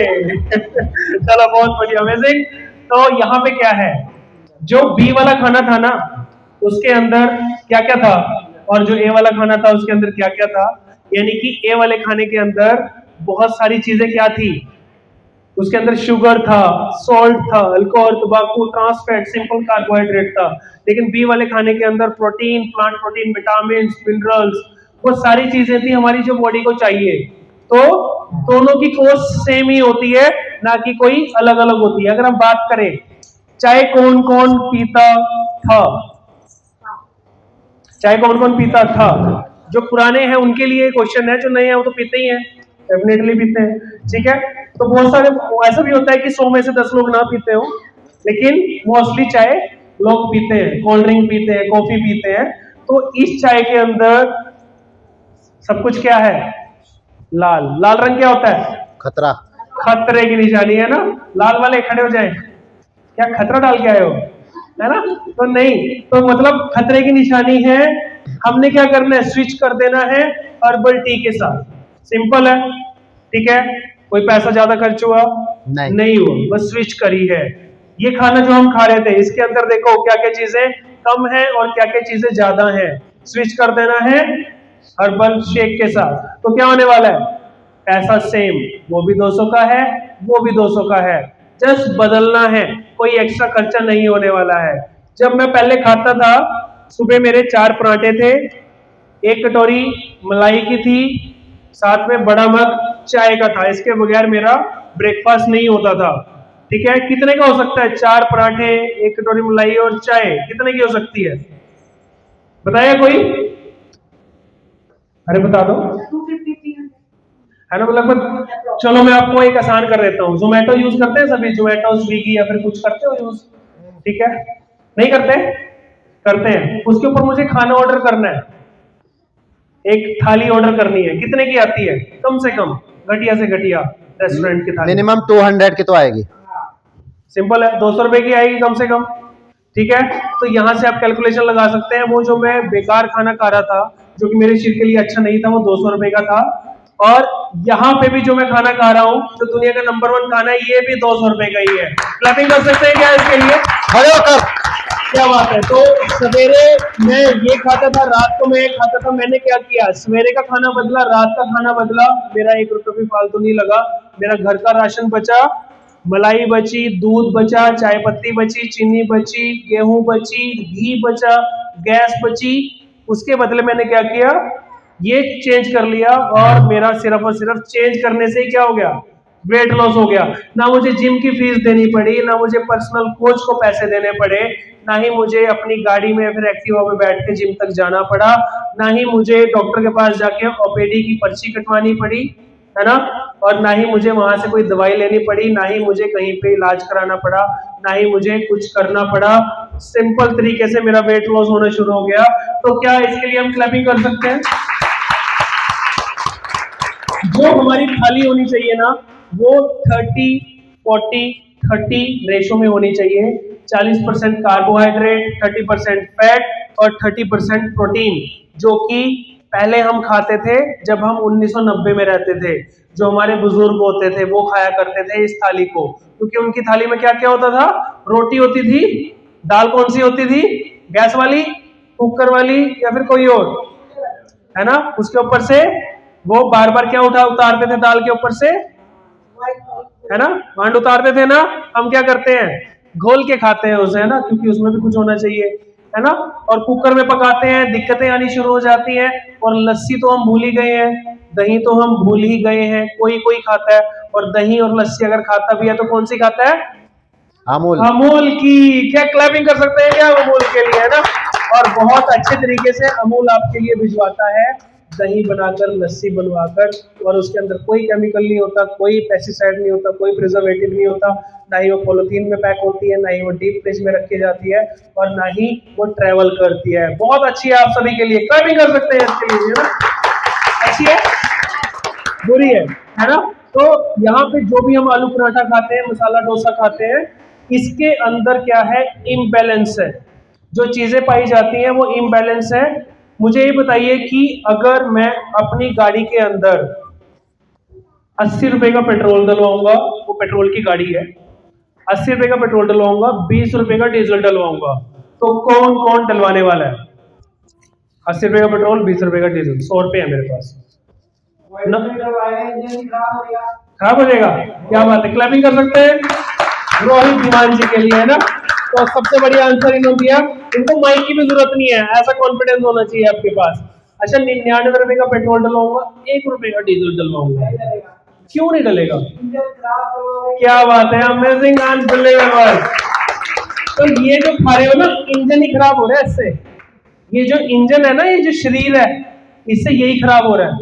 चलो बहुत बढ़िया, अमेजिंग। तो यहाँ पे क्या है, जो बी वाला खाना था ना उसके अंदर क्या क्या था, और जो ए वाला खाना था उसके अंदर क्या क्या था। यानी कि ए वाले खाने के अंदर बहुत सारी चीजें क्या थी, उसके अंदर शुगर था, सॉल्ट था, अल्कोहल, तंबाकू, ट्रांस फैट, सिंपल कार्बोहाइड्रेट था। लेकिन बी वाले खाने के अंदर protein, plant protein, vitamin, minerals, वो सारी चीजें थी हमारी जो बॉडी को चाहिए। तो दोनों की कोस्ट सेम ही होती है, ना कि कोई अलग अलग होती है। अगर हम बात करें चाय कौन कौन पीता था, चाय कौन कौन पीता था, जो पुराने हैं उनके लिए क्वेश्चन है, जो नए हैं वो तो पीते ही हैं, डेफिनेटली पीते हैं, ठीक है। तो बहुत सारे ऐसा भी होता है कि 100 में से 10 लोग ना पीते हो, लेकिन मोस्टली चाय लोग पीते हैं, कोल्ड ड्रिंक पीते हैं, कॉफी पीते हैं। तो इस चाय के अंदर सब कुछ क्या है, लाल। लाल रंग क्या होता है? खतरा, खतरे की निशानी, है ना। लाल वाले खड़े हो जाए, क्या खतरा डाल के आए हो, है ना। तो नहीं, तो मतलब खतरे की निशानी है। हमने क्या करना है, स्विच कर देना है हर्बल टी के साथ। सिंपल है, ठीक है। कोई पैसा ज्यादा खर्च हुआ नहीं हुआ, बस स्विच करी है। ये खाना जो हम खा रहे थे इसके अंदर देखो क्या क्या चीजें कम है और क्या क्या चीजें ज्यादा है। स्विच कर देना है हर्बल शेक के साथ, तो क्या होने वाला है, पैसा सेम, वो भी 200 का है, वो भी 200 का है, जस्ट बदलना है, कोई एक्स्ट्रा खर्चा नहीं होने वाला है। जब मैं पहले खाता था, सुबह मेरे 4 पराठे थे, 1 कटोरी मलाई की थी, साथ में बड़ा मग चाय का था। इसके बगैर मेरा ब्रेकफास्ट नहीं होता था, ठीक है। कितने का हो सकता है 4 पराठे, 1 कटोरी मलाई और चाय, कितने की हो सकती है, बताइए कोई? अरे बता दो, है ना, लगभग। चलो मैं आपको एक आसान कर देता हूँ। जोमेटो यूज करते हैं सभी, जोमेटो, स्विगी या फिर कुछ करते हो यूज, ठीक है। नहीं करते? करते हैं। उसके ऊपर मुझे खाना ऑर्डर करना है, एक थाली ऑर्डर करनी है, कितने की आती है कम से कम, घटिया से घटिया रेस्टोरेंट की थाली? मिनिमम 200 की तो आएगी। सिंपल है, 200 रुपए की आएगी कम से कम, ठीक है। तो यहां से आप कैलकुलेशन लगा सकते हैं। वो जो मैं बेकार खाना खा रहा था, जो कि मेरे शरीर के लिए अच्छा नहीं था, वो 200 रुपए का था। और यहाँ पे भी जो मैं खाना खा रहा हूँ, जो दुनिया का नंबर 1 खाना है, ये भी 200 रुपए का ही है। क्लैपिंग कर सकते हैं क्या इसके लिए? खड़े होकर, क्या बात है। तो सवेरे मैं ये खाता था, रात को मैं ये खाता था। मैंने क्या किया, सवेरे का खाना बदला, रात का खाना बदला, मेरा 1 रुपया भी फालतू नहीं लगा। मेरा घर का राशन बचा, मलाई बची, दूध बचा, चाय पत्ती बची, चीनी बची, गेहूं बची, घी बचा, गैस बची। उसके बदले मैंने क्या किया, ये चेंज कर लिया, और मेरा सिर्फ और सिर्फ चेंज करने से ही क्या हो गया, वेट लॉस हो गया। ना मुझे जिम की फीस देनी पड़ी, ना मुझे पर्सनल कोच को पैसे देने पड़े, ना ही मुझे अपनी गाड़ी में फिर एक्टिवा पे बैठ के जिम तक जाना पड़ा, ना ही मुझे डॉक्टर के पास जाके ओपीडी की पर्ची कटवानी पड़ी, है ना, और ना ही मुझे वहां से कोई दवाई लेनी पड़ी, ना ही मुझे कहीं पे इलाज कराना पड़ा, ना ही मुझे कुछ करना पड़ा। सिंपल तरीके से मेरा वेट लॉस होना शुरू हो गया। तो क्या इसके लिए हम क्लैपिंग कर सकते हैं? जो हमारी थाली होनी चाहिए ना, वो 30-40-30 रेशो में होनी चाहिए। 40% कार्बोहाइड्रेट, 30% फैट और 30% प्रोटीन, जो कि पहले हम खाते थे जब हम 1990 में रहते थे। जो हमारे बुजुर्ग होते थे वो खाया करते थे इस थाली को, क्योंकि उनकी थाली में क्या क्या होता था? रोटी होती थी, दाल कौन सी होती थी? गैस वाली, कुकर वाली, या फिर कोई और, है ना। उसके ऊपर से वो बार बार क्या उतारते थे दाल के ऊपर से, है ना, मांड उतारते थे ना। हम क्या करते हैं? घोल के खाते हैं उसे, है ना, क्योंकि उसमें भी कुछ होना चाहिए, है ना। और कुकर में पकाते हैं, दिक्कतें आनी शुरू हो जाती हैं। और लस्सी तो हम भूल ही गए हैं, दही तो हम भूल ही गए हैं। कोई कोई खाता है, और दही और लस्सी अगर खाता भी है तो कौन सी खाता है? अमूल। अमूल की। क्या क्लैपिंग कर सकते हैं क्या अमूल के लिए, है ना। और बहुत अच्छे तरीके से अमूल आपके लिए भिजवाता है दही बनाकर, लस्सी बनवाकर, और उसके अंदर कोई केमिकल नहीं होता, कोई पेस्टिसाइड नहीं होता, कोई प्रिजर्वेटिव नहीं होता, ना ही वो पॉलिथीन में पैक होती है, ना ही वो डीप फ्रिज में रखी जाती है, और ना ही वो ट्रेवल करती है। बहुत अच्छी है आप सभी के लिए, क्लैपिंग कर सकते हैं इसके लिए, है ना। अच्छी है, बुरी है ना। तो यहाँ पे जो भी हम आलू पराठा खाते हैं, मसाला डोसा खाते हैं, इसके अंदर क्या है? इम्बैलेंस है। जो चीजें पाई जाती हैं वो इम्बैलेंस है। मुझे ये बताइए कि अगर मैं अपनी गाड़ी के अंदर 80 रुपए का पेट्रोल डलवाऊंगा, वो पेट्रोल की गाड़ी है, 80 रुपए का पेट्रोल डलवाऊंगा, 20 रुपए का डीजल डलवाऊंगा, तो कौन कौन डलवाने वाला है? 80 रुपए का पेट्रोल, 20 रुपए का डीजल, 100 रुपए है मेरे पास ना। खराब हो जाएगा, क्या बात है, क्लैपिंग कर सकते हैं रोहित धीमान जी के लिए, है ना। तो सबसे बढ़िया आंसर इन्होंने दिया। इनको माइक की भी जरूरत नहीं है, ऐसा कॉन्फिडेंस होना चाहिए आपके पास। अच्छा, 99 रुपए का पेट्रोल डलवाऊंगा, 1 रुपए का डीजल डलवाऊंगा, क्यों नहीं डलेगा? क्या बात है, अमेजिंग अनबिलीवेबल। तो ये जो खा रहे हो ना, इंजन ही खराब हो रहा है इससे। ये जो इंजन है ना, ये जो शरीर है, इससे यही खराब हो रहा है।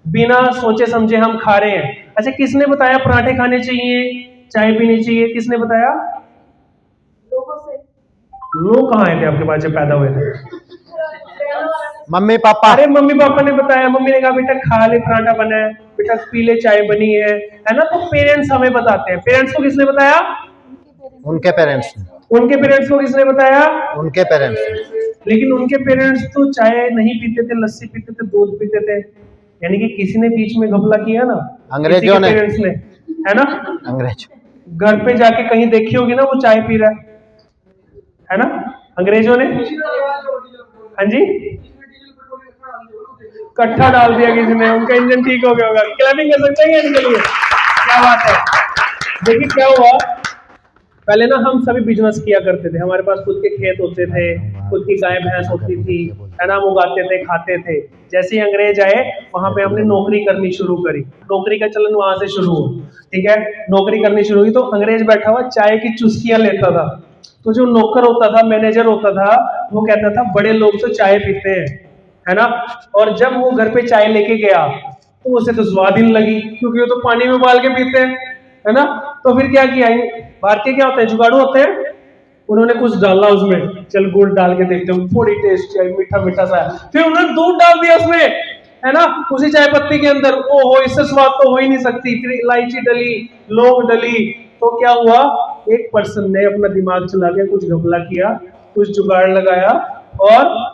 बिना सोचे समझे हम खा रहे हैं। अच्छा, किसने बताया पराठे खाने चाहिए, चाय पीनी चाहिए? किसने बताया? लोग कहाँ आए थे आपके पास जब पैदा हुए थे? Mummy papa. अरे मम्मी पापा ने बताया, मम्मी ने कहा बेटा खा ले, पराठा बना है, बेटा पी ले, चाय बनी है ना। तो पेरेंट्स हमें बताते हैं। पेरेंट्स को किसने बताया? उनके पेरेंट्स। उनके पेरेंट्स को किसने बताया? उनके पेरेंट्स। लेकिन उनके पेरेंट्स तो चाय नहीं पीते थे, लस्सी पीते थे, दूध पीते थे। यानी कि किसी ने बीच में घपला किया ना, अंग्रेजों ने। पेरेंट्स ने, है ना। अंग्रेज घर पे जाके कहीं देखी होगी ना वो चाय पी रहा है ना, अंग्रेजों ने। हाँ जी, कट्ठा डाल दिया किसी ने, उनका इंजन ठीक हो गया होगा। क्लैपिंग कर सकते हैं इनके लिए, क्या बात है। देखिए क्या हुआ, पहले ना हम सभी बिजनेस किया करते थे, हमारे पास खुद के खेत होते थे, खुद की गाय भैंस होती थी, है ना, हम उगाते थे, खाते थे। जैसे ही अंग्रेज आए, वहां पे हमने नौकरी करनी शुरू करी, नौकरी का चलन वहां से शुरू हुआ, ठीक है। नौकरी करनी शुरू हुई तो अंग्रेज बैठा हुआ चाय की चुस्कियां लेता था। तो जो नौकर होता था, मैनेजर होता था, वो कहता था बड़े लोग तो चाय पीते हैं, है ना। और जब वो घर पे चाय लेके गया तो उसे तो स्वाद ही नहीं लगी, क्योंकि वो तो पानी में उबाल के पीते हैं, है ना। तो फिर क्या किया, भारतीय क्या होते हैं, जुगाड़ू होते हैं, उन्होंने कुछ डाला उसमें, चल गुड़ डाल के देखते हैं, थोड़ी टेस्ट है, मीठा मीठा सा। फिर उन्होंने दूध डाल दिया उसमें, है ना, उसी चाय पत्ती के अंदर। ओहो, इससे स्वाद तो हो ही नहीं सकती। फिर इलायची डली, लौंग डली, तो क्या हुआ, एक पर्सन ने अपना दिमाग चला के कुछ घपला किया, कुछ जुगाड़ लगाया और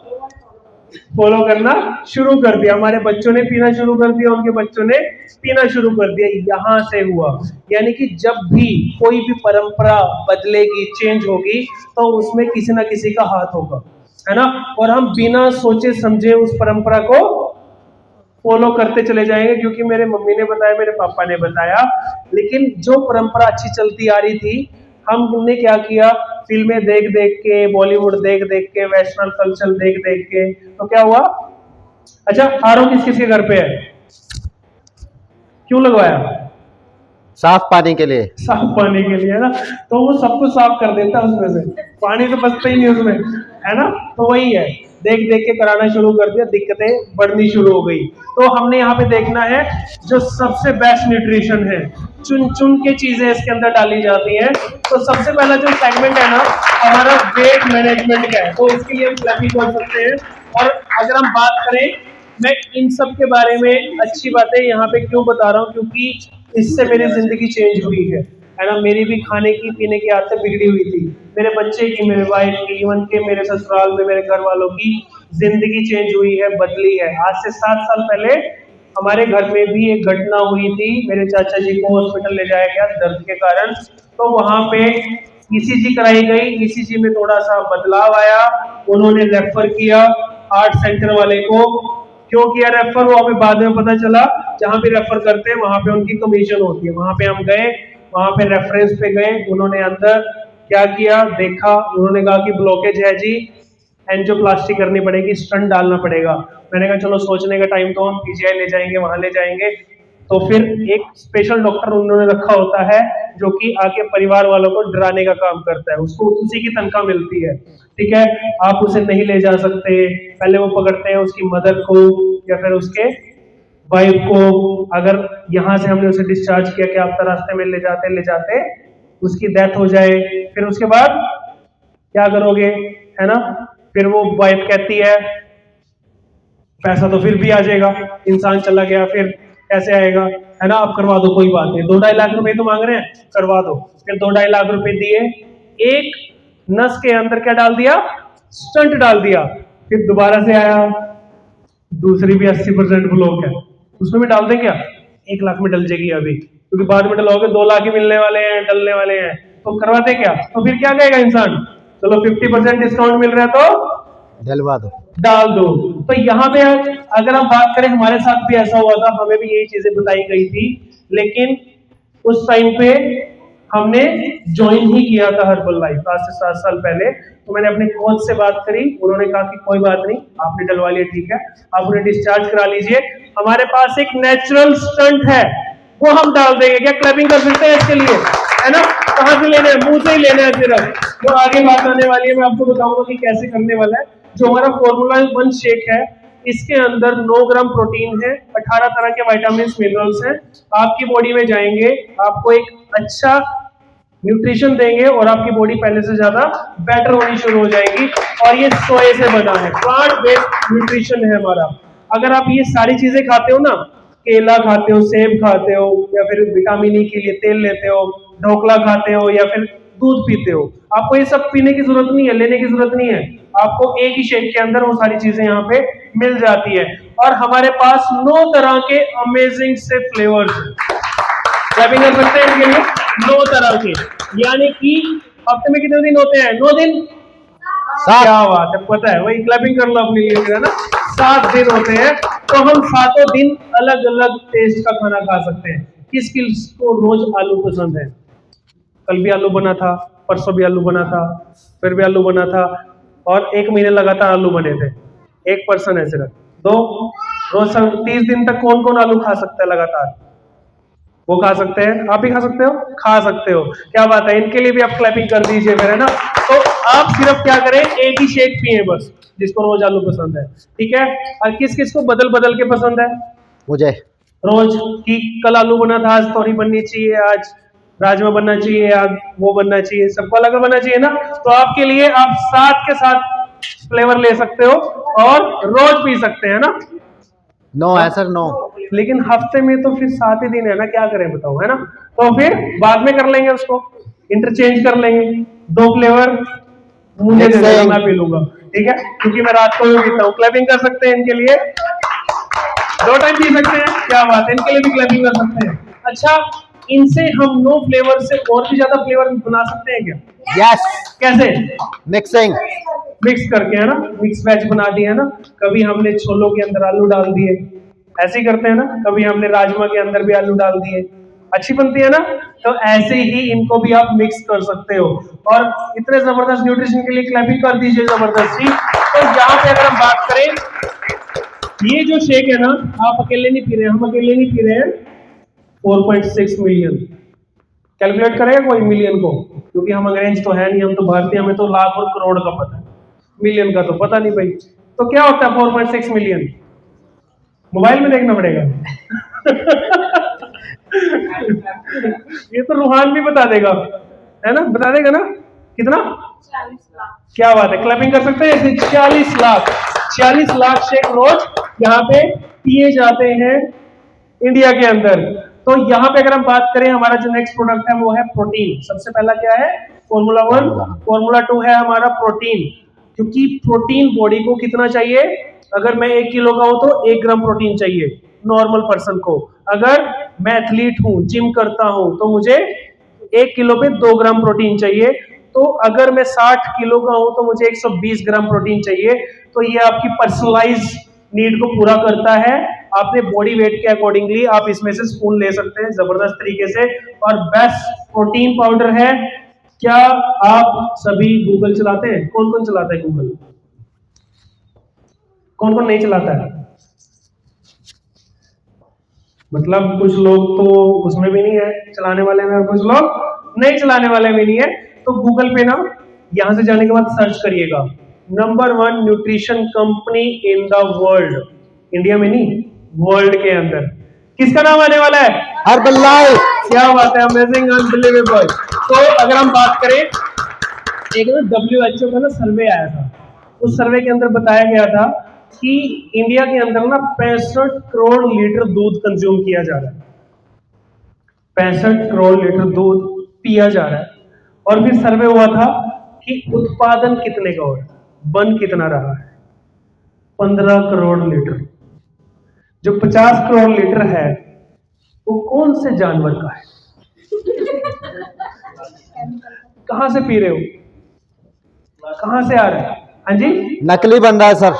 फॉलो करना शुरू कर दिया। हमारे बच्चों ने पीना शुरू कर दिया, उनके बच्चों ने पीना शुरू कर दिया। यहां से हुआ। यानी कि जब भी कोई भी परंपरा बदलेगी, चेंज होगी, तो उसमें किसी ना किसी का हाथ होगा, है ना। और हम बिना सोचे समझे उस परंपरा को फॉलो करते चले जाएंगे, क्योंकि मेरे मम्मी ने बताया, मेरे पापा ने बताया। लेकिन जो परंपरा अच्छी चलती आ रही थी, हमने क्या किया, फिल्में देख देख के, बॉलीवुड देख देख के, वेस्टर्न कल्चर देख देख के, तो क्या हुआ। अच्छा, आरओ किस किस के घर पे है, क्यों लगवाया? साफ पानी के लिए। साफ पानी के लिए, है ना। तो वो सब कुछ साफ कर देता है उसमें से, पानी तो बचता ही नहीं उसमें, है ना। तो वही है, देख देख के कराना शुरू कर दिया, दिक्कतें बढ़नी शुरू हो गई। तो हमने यहाँ पे देखना है जो सबसे बेस्ट न्यूट्रिशन है, चुन चुन के चीजें इसके अंदर डाली जाती हैं। तो सबसे पहला जो सेगमेंट है ना हमारा वेट मैनेजमेंट का है, तो इसके लिए हम क्लैपिंग कर सकते हैं। और अगर हम बात करें, मैं इन सब के बारे में अच्छी बातें यहाँ पे क्यों बता रहा हूँ, क्योंकि इससे मेरी जिंदगी चेंज हुई है ना। मेरी भी खाने की पीने की आदतें बिगड़ी हुई थी, मेरे बच्चे की, मेरे वाइफ की, इवन के मेरे ससुराल में मेरे घर वालों की जिंदगी चेंज हुई है, बदली है। आज से 7 साल पहले हमारे घर में भी एक घटना हुई थी, मेरे चाचा जी को हॉस्पिटल ले जाया गया दर्द के कारण। तो वहां पे ईसीजी कराई गई, ईसीजी में थोड़ा सा बदलाव आया, उन्होंने रेफर किया हार्ट सेंटर वाले को। क्यों किया रेफर, वो हमें बाद में पता चला। जहां भी रेफर करते हैं वहां पे उनकी कमीशन होती है। वहां पे हम गए, वहां पे रेफरेंस पे गए, उन्होंने अंदर क्या किया देखा, उन्होंने कहा कि ब्लॉकेज है जी, एंजियोप्लास्टी करनी पड़ेगी, स्टंट डालना पड़ेगा। मैंने कहा चलो सोचने का टाइम तो हम पीजीआई ले जाएंगे, वहां ले जाएंगे। तो फिर एक स्पेशल डॉक्टर उन्होंने रखा होता है जो कि आके परिवार वालों को डराने का काम करता है, उसको उसी की तनख्वाह मिलती है, ठीक है। आप उसे नहीं ले जा सकते, पहले वो पकड़ते हैं उसकी मदर को या फिर उसके वाइफ को। अगर यहाँ से हमने उसे डिस्चार्ज किया कि आप रास्ते में ले जाते उसकी डेथ हो जाए, फिर उसके बाद क्या करोगे, है ना। फिर वो वाइफ कहती है पैसा तो फिर भी आ जाएगा, इंसान चला गया फिर कैसे आएगा, है ना। आप करवा दो, कोई बात नहीं, 2-2.5 लाख रुपए तो मांग रहे हैं, करवा दो। फिर 2-2.5 लाख रुपए दिए, एक नस के अंदर क्या डाल दिया, स्टंट डाल दिया। फिर दोबारा से आया, दूसरी भी 80% ब्लॉक है, उसमें भी डाल दें क्या, 1 लाख में डल जाएगी अभी, क्योंकि बाद में डलोगे 2 लाख ही मिलने वाले हैं, डलने वाले हैं, तो करवाते क्या। तो फिर क्या कहेगा इंसान, चलो 50% डिस्काउंट मिल रहा है तो डलवा दो, डाल दो। तो यहाँ पे अगर हम बात करें, हमारे साथ भी ऐसा हुआ था, हमें भी यही चीजें बताई गई थी, लेकिन उस टाइम पे हमने ज्वाइन ही किया था हर्बल लाइफ आज से 7 साल पहले। तो मैंने अपने कोच से बात करी, उन्होंने कहा कि कोई बात नहीं, आपने डलवा लिया, ठीक है, आप उन्हें डिस्चार्ज करा लीजिए, हमारे पास एक नेचुरल स्टंट है वो हम डाल देंगे। क्या क्लैपिंग कर सकते हैं इसके लिए, है ना। कहाँ से लेना है, मुंह से ही लेना है सिर्फ, वो आगे बात आने वाली है, मैं आपको बताऊंगा कि कैसे करने वाला है। जो हमारा फॉर्मूला 1 शेक है, इसके अंदर 9 ग्राम प्रोटीन है, 18 तरह के विटामिन मिनरल्स हैं, आपकी बॉडी में जाएंगे, आपको एक अच्छा न्यूट्रिशन देंगे और आपकी बॉडी पहले से ज्यादा बेटर होनी शुरू हो जाएगी। और ये सोए से बना है, प्लांट बेस्ड न्यूट्रिशन है हमारा। अगर आप ये सारी चीजें खाते हो ना, केला खाते हो, सेब खाते हो, या फिर विटामिन ई के लिए तेल लेते हो, ढोकला खाते हो, या फिर दूध पीते हो, आपको ये सब पीने की जरूरत नहीं है, लेने की जरूरत नहीं है, आपको एक ही शेक के अंदर वो सारी चीजें यहाँ पे मिल जाती है। और हमारे पास 9 तरह के अमेजिंग से फ्लेवर्स हैं, क्लैपिंग कर सकते हैं इनके लिए, 9 तरह के, यानी कि हफ्ते में कितने दिन होते हैं, 9 दिन, क्या बात है, पता है, वही क्लैपिंग कर लो अपने लिए, है ना, 7 दिन होते हैं। तो हम 7 दिन अलग अलग टेस्ट का खाना खा सकते हैं। किस किस को रोज आलू पसंद है, कल भी आलू बना था, परसों भी आलू बना था, फिर भी आलू बना था, और 1 महीने लगातार आलू बने थे। 1 पर्सन है सिर्फ, 2 रोज 30 दिन तक कौन कौन आलू खा सकता है लगातार, वो खा सकते हैं, आप भी खा सकते हो, खा सकते हो, क्या बात है, इनके लिए भी आप क्लैपिंग कर दीजिए फिर, है ना। तो आप सिर्फ क्या करें, एक ही शेक पिए बस, जिसको रोज आलू पसंद है, ठीक है। और किस किस को बदल बदल के पसंद है, मुझे रोज की कल आलू बना था, आज तोरी बननी चाहिए, आज राजमा बनना चाहिए, आज वो बनना चाहिए, सबको अलग अलग बनना चाहिए ना। तो आपके लिए आप 7 के 7 फ्लेवर ले सकते हो और रोज पी सकते हैं ना। नो है सर, नो, लेकिन हफ्ते में तो फिर 7 ही दिन है ना, क्या करें बताओ, है ना। तो फिर बाद में कर लेंगे, उसको इंटरचेंज कर लेंगे, 2 फ्लेवर मुझे दे देना, मैं पी लूंगा, ठीक है, क्योंकि मैं रात को भी पीता हूँ। क्लैपिंग कर सकते हैं इनके लिए, 2 टाइम पी सकते हैं, क्या बात है, इनके लिए भी क्लैपिंग कर सकते हैं। अच्छा, इनसे हम 9 फ्लेवर से और भी ज्यादा फ्लेवर बना सकते हैं क्या, यस, कैसे, मिक्सिंग, मिक्स करके, है ना, मिक्स वेज बना दिया है ना। कभी हमने छोलों के अंदर आलू डाल दिए, ऐसे ही करते हैं ना, कभी हमने राजमा के अंदर भी आलू डाल दिए, अच्छी बनती है ना। तो ऐसे ही इनको भी आप मिक्स कर सकते हो। और इतने जबरदस्त न्यूट्रिशन के लिए क्लैपिंग कर दीजिए जबरदस्ती। तो यहाँ पे अगर हम बात करें, ये जो शेक है ना, आप अकेले नहीं पी रहे हैं, हम अकेले नहीं पी रहे हैं, 4.6 मिलियन कैलकुलेट करेगा कोई मिलियन को? क्योंकि हम अंग्रेज तो है नहीं, हम तो भारतीय, हमें तो लाख और करोड़ का पता है, मिलियन का तो पता नहीं भाई। तो क्या होता है 4.6 मिलियन? मोबाइल में देखना पड़ेगा। ये तो रूहान भी बता देगा, है ना, बता देगा ना कितना? 40 लाख। क्या बात है, क्लैपिंग कर सकते हैं। 40 लाख, 40 लाख शेक रोज यहाँ पे पिए जाते हैं इंडिया के अंदर। तो यहाँ पे अगर हम बात करें, हमारा जो नेक्स्ट प्रोडक्ट है वो है प्रोटीन। सबसे पहला क्या है? फॉर्मूला 1। फॉर्मूला 2 है हमारा प्रोटीन, क्योंकि प्रोटीन बॉडी को कितना चाहिए? अगर मैं 1 किलो का हूं तो 1 ग्राम प्रोटीन चाहिए नॉर्मल पर्सन को। अगर मैं एथलीट हूं, जिम करता हूं, तो मुझे 1 किलो पे 2 ग्राम प्रोटीन चाहिए। तो अगर मैं 60 किलो का हूं तो मुझे 120 ग्राम प्रोटीन चाहिए। तो ये आपकी पर्सनलाइज नीड को पूरा करता है। आपने बॉडी वेट के अकॉर्डिंगली आप इसमें से स्पून ले सकते हैं जबरदस्त तरीके से। और बेस्ट प्रोटीन पाउडर है। क्या आप सभी गूगल चलाते हैं? कौन कौन चलाता है गूगल? कौन कौन नहीं चलाता है? मतलब कुछ लोग तो उसमें भी नहीं है, चलाने वाले में, और कुछ लोग नहीं चलाने वाले में नहीं है। तो गूगल पे ना यहां से जाने के बाद सर्च करिएगा, number 1 nutrition company in the world, India में नहीं, वर्ल्ड के अंदर। किसका नाम आने वाला है? हर्बलाइफ। क्या बात है, अमेजिंग, अनबिलीवेबल। तो अगर हम बात करें, एक ना WHO का ना सर्वे आया था, उस सर्वे के अंदर बताया गया था कि इंडिया के अंदर ना 65 करोड़ लीटर दूध कंज्यूम किया जा रहा है। 65 करोड़ लीटर दूध पिया जा रहा है। और फिर सर्वे हुआ था कि उत्पादन कितने का हो रहा है, बन कितना रहा है? 15 करोड़ लीटर। जो 50 करोड़ लीटर है वो कौन से जानवर का है? कहां से पी रहे हो? कहां से आ रहा है? हाँ जी, नकली बन रहा है सर।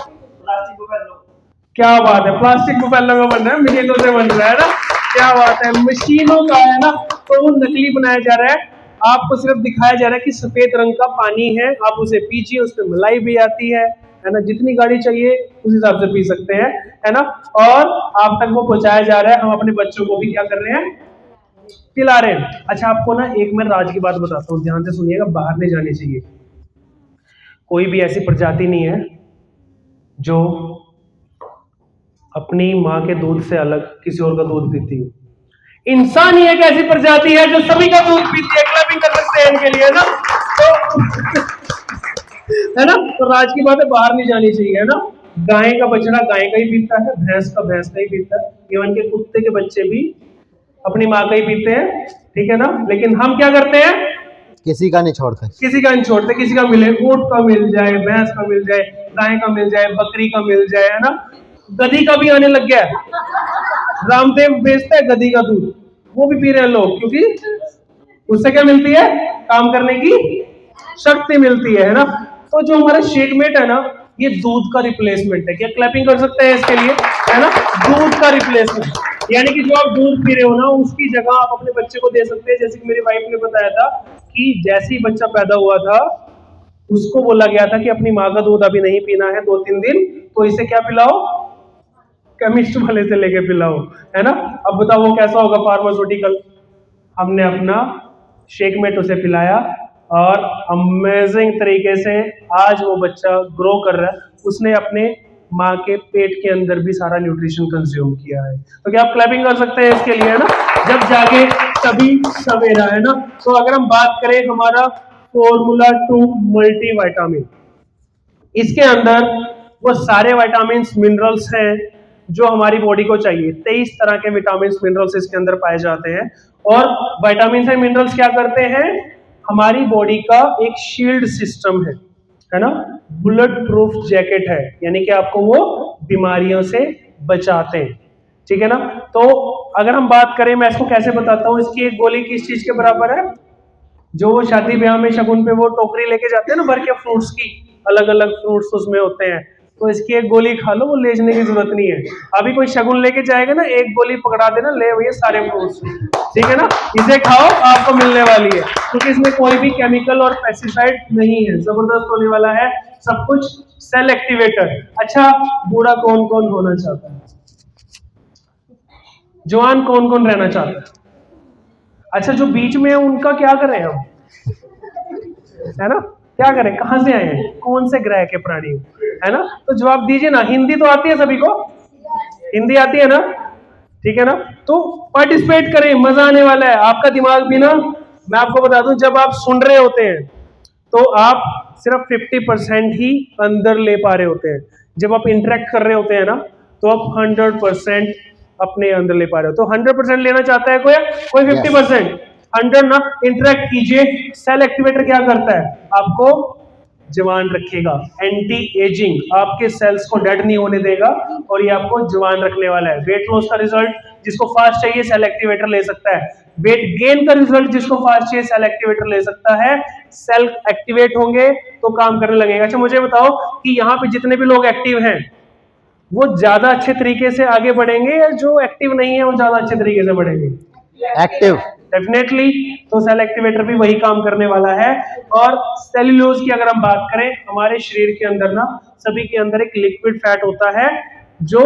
क्या बात है, प्लास्टिक बुफेलो का बन रहा है, मिलेटो से बन रहा है ना। क्या बात है, मशीनों का है ना, तो वो नकली बनाया जा रहा है। आपको सिर्फ दिखाया जा रहा है कि सफेद रंग का पानी है, आप उसे पीजिए, उसमें मलाई भी आती है ना, जितनी गाड़ी चाहिए उस हिसाब से पी सकते हैं, है ना। और आप तक वो पहुंचाया जा रहा है। हम अपने बच्चों को भी क्या कर रहे हैं? पिला रहे हैं। अच्छा, आपको ना एक मैं राज की बात बताता हूँ, ध्यान से सुनिएगा, बाहर नहीं जानी चाहिए। कोई भी ऐसी प्रजाति नहीं है जो अपनी माँ के दूध से अलग किसी और का दूध पीती हो। इंसान ही एक ऐसी प्रजाति है जो सभी का दूध पीती है। क्लैपिंग कर सकते हैं इनके लिए ना, तो है ना। तो राज की बात है, बाहर नहीं जानी चाहिए, है ना। गाय का बछड़ा गाय का ही पीता है, भैंस का भैंस का ही पीता है, इवन के कुत्ते के बच्चे भी अपनी माँ का ही पीते हैं, ठीक है ना। लेकिन हम क्या करते हैं? किसी का नहीं छोड़ते। किसी का नहीं छोड़ते। किसी का मिले, ऊंट का मिल जाए, भैंस का मिल जाए, गाय का मिल जाए, बकरी का मिल जाए, है ना। गधी का भी आने लग गया है, रामदेव बेचता है गधी का दूध, वो भी पी रहे हैं लोग, क्योंकि उससे क्या मिलती है? काम करने की शक्ति मिलती है ना। तो जो हमारा शेकमेट है ना, ये दूध का रिप्लेसमेंट है। क्या क्लैपिंग कर सकते हैं इसके लिए, है ना। दूध का रिप्लेसमेंट, यानी कि जो आप दूध पी रहे हो ना, उसकी जगह आप अपने बच्चे को दे सकते हैं। जैसे कि मेरी वाइफ ने बताया था कि जैसे ही बच्चा पैदा हुआ था, उसको बोला गया था कि अपनी माँ का दूध अभी नहीं पीना है 2-3 दिन, तो इसे क्या पिलाओ? केमिस्ट वाले से लेके पिलाओ, है ना। अब बताओ वो कैसा होगा फार्मास्यूटिकल। हमने अपना शेकमेट उसे पिलाया और अमेजिंग तरीके से आज वो बच्चा ग्रो कर रहा है। उसने अपने माँ के पेट के अंदर भी सारा न्यूट्रिशन कंज्यूम किया है। तो क्या आप क्लैपिंग कर सकते हैं इसके लिए, है ना। जब जागे तभी सवेरा, है ना। तो अगर हम बात करें हमारा फॉर्मूला 2 मल्टीविटामिन, इसके अंदर वो सारे विटामिन मिनरल्स हैं जो हमारी बॉडी को चाहिए। 23 तरह के विटामिन मिनरल्स इसके अंदर पाए जाते हैं। और विटामिन एंड मिनरल्स क्या करते हैं? हमारी बॉडी का एक शील्ड सिस्टम है ना, बुलेट प्रूफ जैकेट है, यानी कि आपको वो बीमारियों से बचाते हैं, ठीक है ना। तो अगर हम बात करें, मैं इसको कैसे बताता हूं, इसकी एक गोली किस चीज के बराबर है? जो वो शादी ब्याह में शगुन पे वो टोकरी लेके जाते हैं ना भर के फ्रूट्स की, अलग अलग फ्रूट्स उसमें होते हैं, तो इसकी एक गोली खा लो, वो लेजने की जरूरत नहीं है। अभी कोई शगुन लेके जाएगा ना, एक गोली पकड़ा देना, ले भैया सारे फ्रूट्स, ठीक है ना, इसे खाओ, आपको मिलने वाली है, क्योंकि इसमें कोई भी केमिकल और पेस्टिसाइड नहीं है, जबरदस्त होने वाला है सब कुछ, सेल एक्टिवेटर। अच्छा, बूढ़ा कौन कौन होना चाहता है? जवान कौन कौन रहना चाहता है? अच्छा, जो बीच में है उनका क्या करें हम, है ना? क्या करें, कहाँ से आए हैं, कौन से ग्रह के प्राणी हो, है ना? तो जवाब दीजिए ना। हिंदी तो आती है सभी को, हिंदी आती है ना? ठीक है ना? तो पार्टिसिपेट करें, मजा आने वाला है। आपका दिमाग भी ना, मैं आपको बता दूं, जब आप सुन रहे होते हैं तो आप सिर्फ 50% ही अंदर ले पा रहे होते हैं। जब आप इंटरेक्ट कर रहे होते हैं ना, तो आप 100% अपने अंदर ले पा रहे हो। तो 100% लेना चाहता है कोई 50%? 100 ना, इंटरेक्ट कीजिए। सेल एक्टिवेटर क्या करता है? आपको जवान रखेगा, एंटी एजिंग, आपके सेल्स को डेड नहीं होने देगा और ये आपको जवान रखने वाला है। वेट लॉस का रिजल्ट जिसको फास्ट चाहिए सेल एक्टिवेटर ले सकता है। वेट गेन का रिजल्ट जिसको फास्ट चाहिए सेल एक्टिवेटर ले सकता है। सेल एक्टिवेट होंगे तो काम करने लगेगा। अच्छा, मुझे बताओ कि यहाँ पे जितने भी लोग एक्टिव हैं वो ज्यादा अच्छे तरीके से आगे बढ़ेंगे या जो एक्टिव नहीं है वो ज्यादा अच्छे तरीके से बढ़ेंगे? एक्टिव। डेफिनेटली। तो सेल एक्टिवेटर भी वही काम करने वाला है। और सेल्यूलोज की अगर हम बात करें, हमारे शरीर के अंदर ना सभी के अंदर एक लिक्विड फैट होता है जो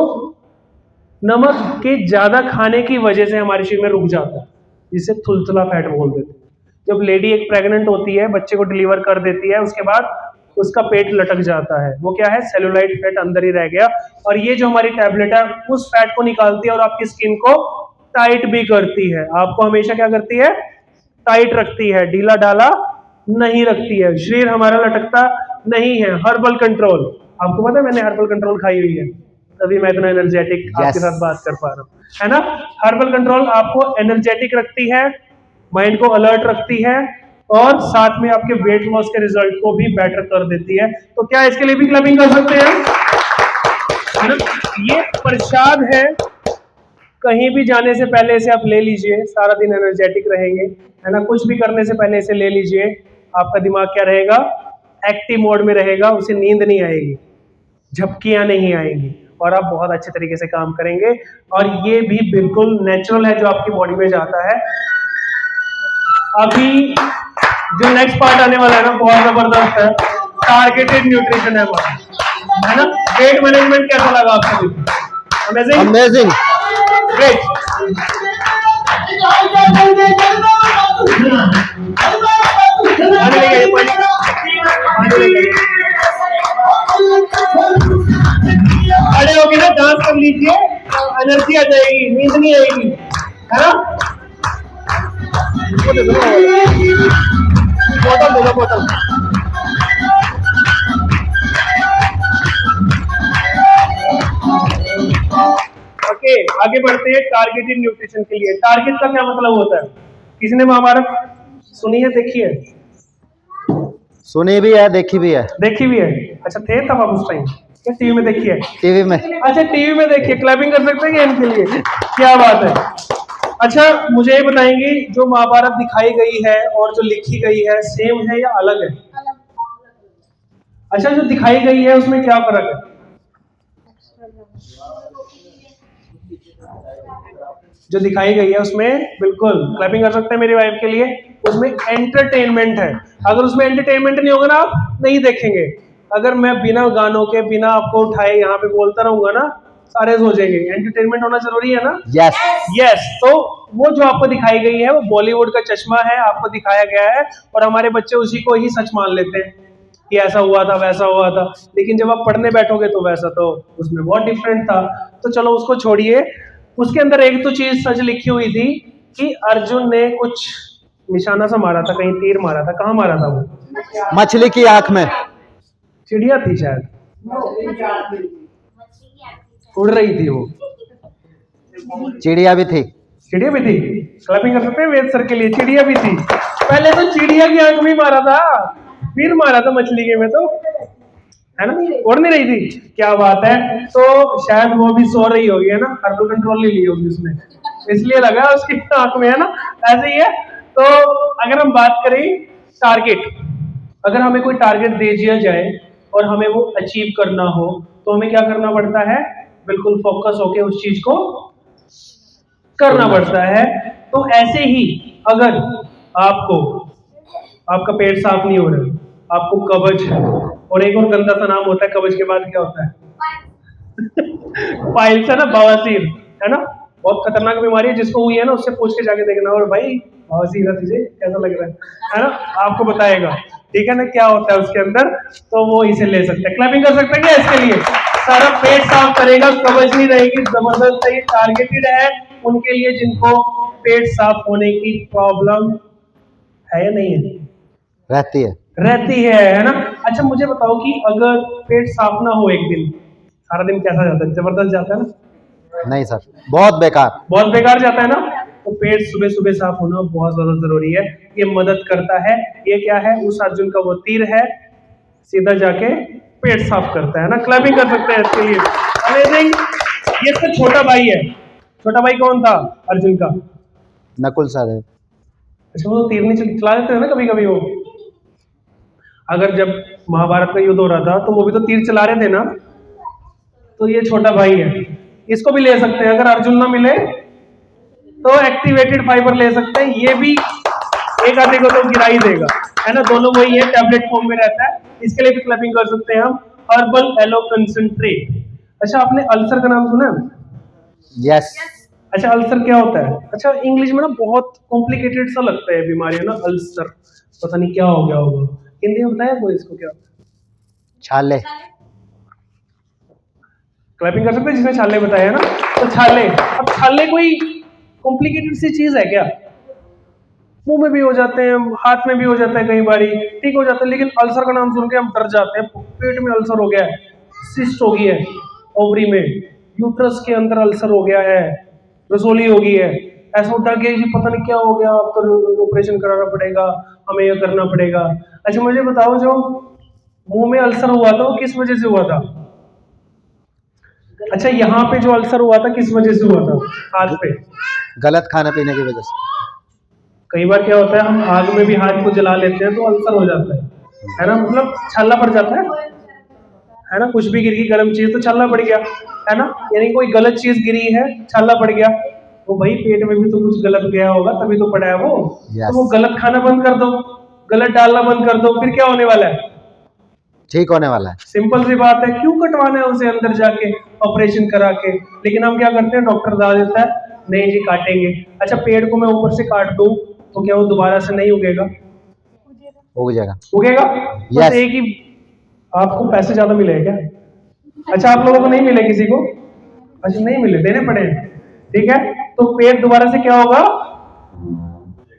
नमक के ज्यादा खाने की वजह से हमारे शरीर में रुक जाता है, जिसे थुलथुला फैट बोल देते हैं। जब लेडी एक प्रेग्नेंट होती है, बच्चे को डिलीवर कर देती है, उसके बाद उसका पेट लटक जाता है, वो क्या है? सेलुलाइट फैट अंदर ही रह गया। और ये जो हमारी टैबलेट है उस फैट को निकालती है और आपकी स्किन को टाइट भी करती है। आपको हमेशा क्या करती है? टाइट रखती है, ढीला ढाला नहीं रखती है। शरीर हमारा लटकता नहीं है। हर्बल कंट्रोल, आपको पता है मैंने हर्बल कंट्रोल खाई हुई है, तभी मैं इतना एनर्जेटिक आपके साथ बात कर पा रहा हूँ, है ना? हर्बल कंट्रोल आपको एनर्जेटिक रखती है, माइंड को अलर्ट रखती है और साथ में आपके वेट लॉस के रिजल्ट को भी बेटर कर देती है। तो क्या इसके लिए भी क्लबिंग कर सकते हैं, है ना? ये प्रसाद है, कहीं भी जाने से पहले इसे आप ले लीजिए, सारा दिन एनर्जेटिक रहेंगे, है ना? कुछ भी करने से पहले इसे ले लीजिए, आपका दिमाग क्या रहेगा? एक्टिव मोड में रहेगा, उसे नींद नहीं आएगी, झपकियां नहीं आएंगी और आप बहुत अच्छे तरीके से काम करेंगे। और ये भी बिल्कुल नेचुरल है जो आपकी बॉडी में जाता है। अभी जो नेक्स्ट पार्ट आने वाला है ना, बहुत जबरदस्त है, टारगेटेड न्यूट्रिशन है हमारा, है ना? वेट मैनेजमेंट कैसा लगा आपको? Amazing, amazing, great. खड़े होके ना डांस कर लीजिए, एनर्जी आ जाएगी, नींद नहीं आएगी, है ना? बोतल दो, बोतल। ओके, आगे बढ़ते हैं टारगेटेड न्यूट्रिशन के लिए। टारगेट का क्या मतलब होता है? किसी ने महाभारत सुनी है, देखी है? सुनी भी है, देखी भी है। देखी भी है। अच्छा, थे तब आप उस टाइम क्या टीवी में देखी है? टीवी में। अच्छा, टीवी में देखिए, क्लैपिंग कर सकते हैं इनके लिए, क्या बात है। अच्छा, मुझे ये बताएंगे जो महाभारत दिखाई गई है और जो लिखी गई है सेम है या अलग है? अच्छा, जो दिखाई गई है उसमें क्या फर्क है? जो दिखाई गई है उसमें, बिल्कुल क्लैपिंग कर सकते हैं मेरी वाइफ के लिए, उसमें एंटरटेनमेंट है। अगर उसमें एंटरटेनमेंट नहीं होगा ना, आप नहीं देखेंगे। अगर मैं बिना गानों के, बिना आपको उठाए यहाँ पे बोलता रहूंगा ना, सारे हो जाएंगे। एंटरटेनमेंट होना जरूरी है ना? Yes yes. तो वो जो आपको दिखाई गई है वो बॉलीवुड का चश्मा है, आपको दिखाया गया है और हमारे बच्चे उसी को ही सच मान लेते हैं कि ऐसा हुआ था, वैसा हुआ था। लेकिन जब आप पढ़ने बैठोगे तो वैसा तो उसमें बहुत डिफरेंट था। तो चलो उसको छोड़िए। उसके अंदर एक तो चीज सच लिखी हुई थी कि अर्जुन ने कुछ निशाना सा मारा था, कहीं तीर मारा था। कहाँ मारा था वो? मछली की आंख में। चिड़िया थी शायद, उड़ रही थी वो। चिड़िया भी थी। चिड़िया भी थी। क्लैपिंग कर सकते हैं वेद सर के लिए। चिड़िया भी थी। पहले तो चिड़िया की आंख में मारा था, फिर मारा था मछली के में, तो है ना, उड़ नहीं रही थी। क्या बात है। तो शायद वो भी सो रही होगी, है ना, हर्बल कंट्रोल ले ली होगी उसने, इसलिए लगा उसकी आंख में, है ना, ऐसे ही है। तो अगर हम बात करें टारगेट, अगर हमें कोई टारगेट दे दिया जाए और हमें वो अचीव करना हो तो हमें क्या करना पड़ता है? बिल्कुल फोकस होके उस चीज को करना पड़ता है। तो ऐसे ही अगर आपका पेट साफ नहीं हो रहा, आपको कब्ज है, और एक और गंदा सा नाम होता है कब्ज के बाद, क्या होता है? पाइल्स, है ना, बवासीर, है ना? बहुत खतरनाक बीमारी है, जिसको हुई है ना उससे पूछ के जाके देखना, और भाई सीधा तुझे कैसा लग रहा है ना, आपको बताएगा, ठीक है ना, क्या होता है उसके अंदर, तो वो इसे ले सकते हैं। क्लैपिंग कर सकते हैं क्या इसके लिए? सारा पेट साफ करेगा, कब्ज नहीं रहेगी, जबरदस्त है, ये टारगेटेड है उनके लिए जिनको पेट साफ होने की प्रॉब्लम है या नहीं है, रहती है ना। अच्छा मुझे बताओ कि अगर पेट साफ ना हो एक दिन, सारा दिन कैसा जाता है? जबरदस्त जाता है ना? नहीं सर, बहुत बेकार जाता है ना। तो पेट सुबह सुबह साफ होना बहुत ज्यादा जरूरी है, ये मदद करता है। ये क्या है? उस अर्जुन का वो तीर है, सीधा जाके पेट साफ करता है ना। क्लैपिंग कर सकते हैं इसके लिए, अमेजिंग। ये इसका छोटा भाई है। छोटा भाई कौन था अर्जुन का? नकुल सर। अच्छा वो तीर नहीं चला देते हैं ना कभी कभी वो, अगर जब महाभारत का युद्ध हो रहा था तो वो भी तो तीर चला रहे थे ना, तो ये छोटा भाई है, इसको भी ले सकते हैं। अगर अर्जुन ना मिले तो एक्टिवेटेड फाइबर ले सकते हैं, ये भी एक आधे को तो गिरा ही देगा, है ना। दोनों वही है, टैबलेट फॉर्म में रहता है, इसके लिए भी क्लैपिंग कर सकते हैं हम। Herbal aloe concentrate. अच्छा आपने अल्सर का नाम सुना है? यस। अच्छा अल्सर क्या होता है? अच्छा इंग्लिश में ना बहुत कॉम्प्लिकेटेड सा लगता है बीमारी, है ना, अल्सर, पता नहीं क्या हो गया होगा। हिंदी में बताया कोई इसको क्या? छाले। क्लैपिंग कर सकते हैं जिसने छाले बताया है ना, तो छाले। अब छाले कोई कॉम्प्लिकेटेड सी चीज है क्या? मुंह में भी हो जाते हैं, हाथ में भी हो जाता है, कई बारी ठीक हो जाता है, लेकिन अल्सर का नाम सुन के हम डर जाते हैं। पेट में अल्सर हो गया है, सिस्ट हो गई है ओवरी में, यूट्रस के अंदर अल्सर हो गया है, रसोली हो गई है, ऐसा होता है कि पता नहीं क्या हो गया, अब तो ऑपरेशन कराना पड़ेगा, हमें यह करना पड़ेगा। अच्छा मुझे बताओ, जो मुंह में अल्सर हुआ था वो किस वजह से हुआ था? अच्छा यहाँ पे जो अल्सर हुआ था किस वजह से हुआ था? हाथ पे गलत खाने पीने की वजह से। कई बार क्या होता है, हम आग में भी हाथ को जला लेते हैं तो अल्सर हो जाता है ना, मतलब छाला पड़ जाता है ना। कुछ भी गिर गई गर्म चीज तो छाला पड़ गया, है ना, यानी कोई गलत चीज गिरी है, छाला पड़ गया, तो भाई पेट में भी तो कुछ गलत गया होगा तभी तो पड़ा है वो। तो वो गलत खाना बंद कर दो, गलत डालना बंद कर दो, फिर क्या होने वाला है? ठीक होने वाला है। सिंपल सी बात है, क्यों कटवाना है उसे अंदर जाके ऑपरेशन करा के? लेकिन हम क्या करते हैं, डॉक्टर बता देता है नहीं जी काटेंगे। अच्छा पेड़ को मैं ऊपर से काट दूं तो क्या वो दोबारा से नहीं उगेगा? उगेगा। बस एक ही, आपको पैसे ज्यादा मिले क्या? अच्छा आप लोगों को नहीं मिले किसी को? अच्छा नहीं मिले, देने पड़े, ठीक है। तो पेड़ दोबारा से क्या होगा?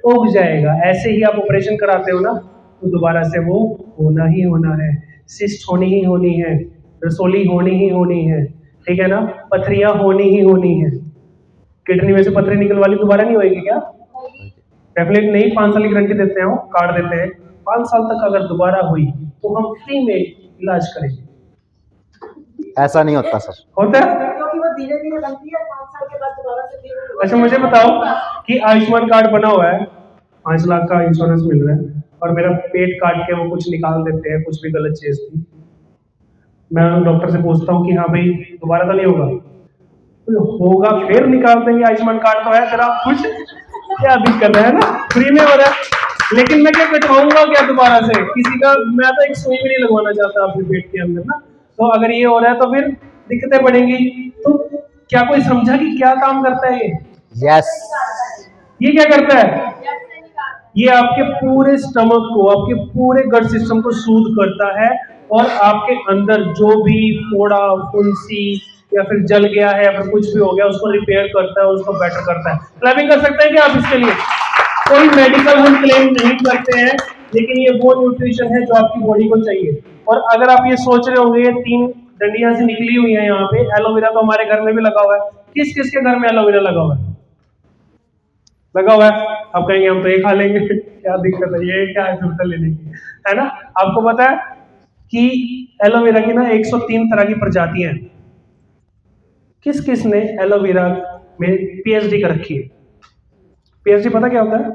उग जाएगा। ऐसे ही आप ऑपरेशन कराते हो ना, तो दोबारा से वो होना ही होना है, सिस्ट होनी ही होनी है, रसोली होनी ही होनी है, ठीक है ना, पथरियां होनी ही होनी है। किडनी में से पथरी निकलवा ली, दोबारा नहीं होएगी क्या? डेफिनेट नहीं, 5 साल की गारंटी देते हैं, कार्ड देते हैं, 5 साल तक अगर दोबारा हुई तो हम फ्री में इलाज करेंगे। ऐसा नहीं होता सर। होता है? क्योंकि वो धीरे धीरे बनती है, 5 साल के बाद दोबारा से फिर वो- अच्छा मुझे बताओ कि आयुष्मान कार्ड बना हुआ है, 5 लाख का इंश्योरेंस मिल रहा है, और मेरा पेट काट के वो कुछ निकाल देते हैं, कुछ भी गलत चीज थी, मैं डॉक्टर से पूछता हूँ कि हाँ भाई दोबारा तो नहीं होगा? तो होगा, फिर निकाल देंगे, आयुष्मान कार्ड तो है तेरा, कुछ क्या दिक्कत है ना, फ्री में हो रहा है। लेकिन मैं क्या कटवाऊंगा क्या दोबारा से किसी का? मैं तो एक सुई भी नहीं लगवाना चाहता अपने पेट के अंदर ना। तो अगर ये हो रहा है तो फिर दिक्कतें बढ़ेंगी। तो क्या कोई समझा कि क्या काम करता है ये? यस। ये क्या करता है? ये आपके पूरे स्टमक को, आपके पूरे गट सिस्टम को सूद करता है, और आपके अंदर जो भी फोड़ा, फुंसी या फिर जल गया है या फिर कुछ भी हो गया उसको रिपेयर करता है, उसको बेटर करता है। क्लैपिंग कर सकते हैं क्या आप इसके लिए? कोई मेडिकल हम क्लेम नहीं करते हैं, लेकिन ये वो न्यूट्रिशन है जो आपकी बॉडी को चाहिए। और अगर आप ये सोच रहे होंगे, ये 3 डंडियां से निकली हुई है यहाँ पे, एलोवेरा तो हमारे घर में भी लगा हुआ है। किस किस के घर में एलोवेरा लगा हुआ है? लगा हुआ है। आप कहेंगे हम तो ये खा लेंगे क्या दिक्कत है, ये क्या है जरूरत लेने की, है ना। आपको पता है कि एलोवेरा की ना 103 तरह की प्रजातियां हैं। किस किस ने एलोवेरा में पीएचडी कर रखी है? पीएचडी पता क्या होता है?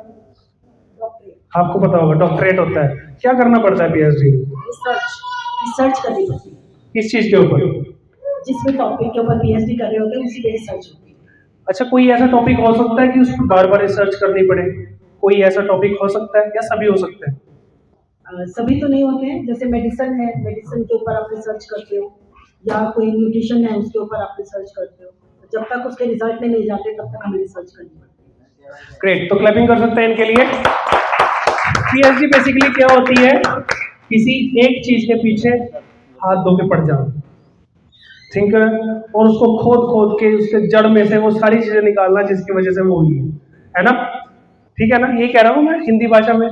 आपको पता होगा, डॉक्टरेट होता है। क्या करना पड़ता है पीएचडी? रिसर्च करनी पड़ती है, किस चीज के ऊपर? जिस भी टॉपिक के ऊपर पीएचडी कर रहे होते हैं उसी पे रिसर्च होती है। अच्छा कोई ऐसा टॉपिक हो सकता है कि उस पर बार बार रिसर्च करनी पड़े? कोई ऐसा टॉपिक हो सकता है या सभी हो सकते हैं? सभी तो नहीं होते हैं, जैसे मेडिसिन है, मेडिसिन के ऊपर आप रिसर्च करते हो, या कोई न्यूट्रिशन है उसके ऊपर आप रिसर्च करते हो, जब तक उसके रिजल्ट नहीं मिल जाते तब तक हमें रिसर्च करनी पड़ती है। ग्रेट, तो क्लैपिंग कर सकते हैं इनके लिए। पीएचडी बेसिकली क्या होती है, किसी एक चीज के पीछे हाथ धो के पड़ जाओ, ठीक है, और उसको खोद के उसके जड़ में से वो सारी चीजें निकालना जिसकी वजह से वो हुई है ना, ठीक है ना। ये कह रहा हूँ मैं हिंदी भाषा में,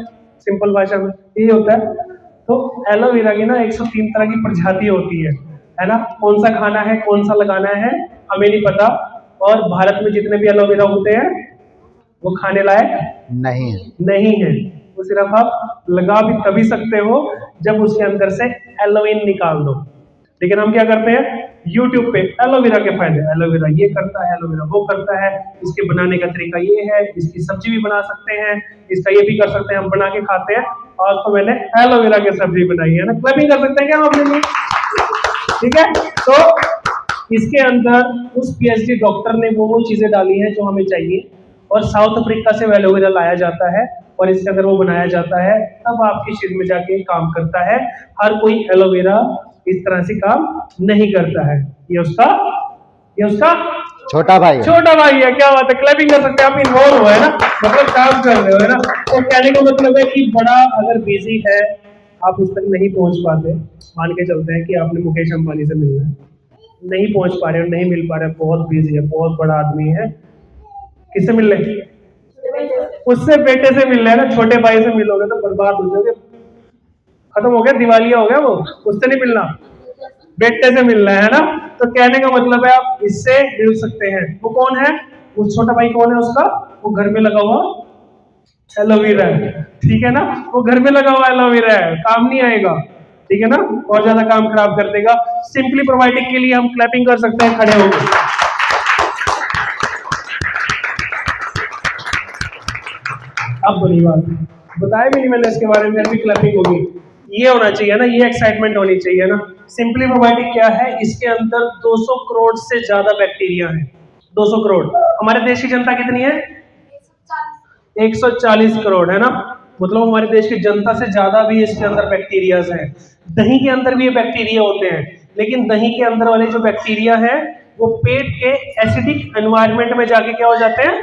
सिंपल भाषा में यही होता है। तो एलोवेरा की ना 103 तरह की प्रजाति होती है ना। कौन सा खाना है, कौन सा लगाना है हमें नहीं पता, और भारत में जितने भी एलोवेरा होते हैं वो खाने लायक नहीं है। वो सिर्फ आप लगा भी तभी सकते हो जब उसके अंदर से एलोवेन निकाल दो। लेकिन हम क्या करते हैं, YouTube पे एलोवेरा के फायदे, एलोवेरा ये करता है, एलोवेरा वो करता है, इसके बनाने का तरीका ये है, इसकी सब्जी भी बना सकते हैं, इसका ये भी कर सकते हैं, हम बना के खाते हैं। आज तो मैंने एलोवेरा की सब्जी बनाई है ना, क्लैपिंग कर सकते हैं क्या हम अपने लिए, ठीक है। तो इसके अंदर उस पीएचडी डॉक्टर ने वो चीजें डाली हैं जो हमें चाहिए, और साउथ अफ्रीका से एलोवेरा लाया जाता है और इसके अंदर वो बनाया जाता है, तब आपके शरीर में जाके काम करता है। हर कोई एलोवेरा इस तरह से काम नहीं करता है। ये उसका छोटा भाई है। क्या बात है, क्लैपिंग कर सकते हैं। आप इन्वॉल्व हो है ना, मतलब काम कर रहे हो है ना। तो कहने का मतलब है कि बड़ा अगर बिजी है, आप उस तक नहीं पहुंच पाते, मान के चलते हैं कि आपने मुकेश अंबानी से मिलना है, नहीं पहुंच पा रहे हो, नहीं मिल पा रहे, बहुत बिजी है, बहुत बड़ा आदमी है, किससे मिल रहे, उससे बेटे से मिल रहे हैं ना। छोटे भाई से मिलोगे तो बर्बाद हो जाओगे, खत्म हो गया, दिवालिया हो गया वो, उससे नहीं मिलना, बेटे से मिलना है ना। तो कहने का मतलब है आप इससे मिल सकते हैं। वो कौन है, वो छोटा भाई कौन है उसका, वो घर में लगा हुआ एलोवेरा है, ठीक है ना। वो घर में लगा हुआ एलोवेरा है, काम नहीं आएगा, ठीक है ना, और ज्यादा काम खराब कर देगा। सिंपली प्रोवाइडिंग के लिए हम क्लैपिंग कर सकते हैं खड़े होकर। अब बड़ी बात बताया भी नहीं मैंने इसके बारे में, अभी क्लैपिंग होगी, ये होना चाहिए ना, ये एक्साइटमेंट होनी चाहिए ना। सिंपली प्रोबायोटिक क्या है, इसके अंदर 200 करोड़ से ज्यादा बैक्टीरिया है। 200 करोड़, हमारे देश की जनता कितनी है, 140 करोड़ है ना, मतलब हमारे देश की जनता से ज्यादा भी इसके अंदर बैक्टीरिया है। दही के अंदर भी ये बैक्टीरिया होते हैं, लेकिन दही के अंदर वाले जो बैक्टीरिया है वो पेट के एसिडिक एनवायरनमेंट में जाके क्या हो जाते हैं,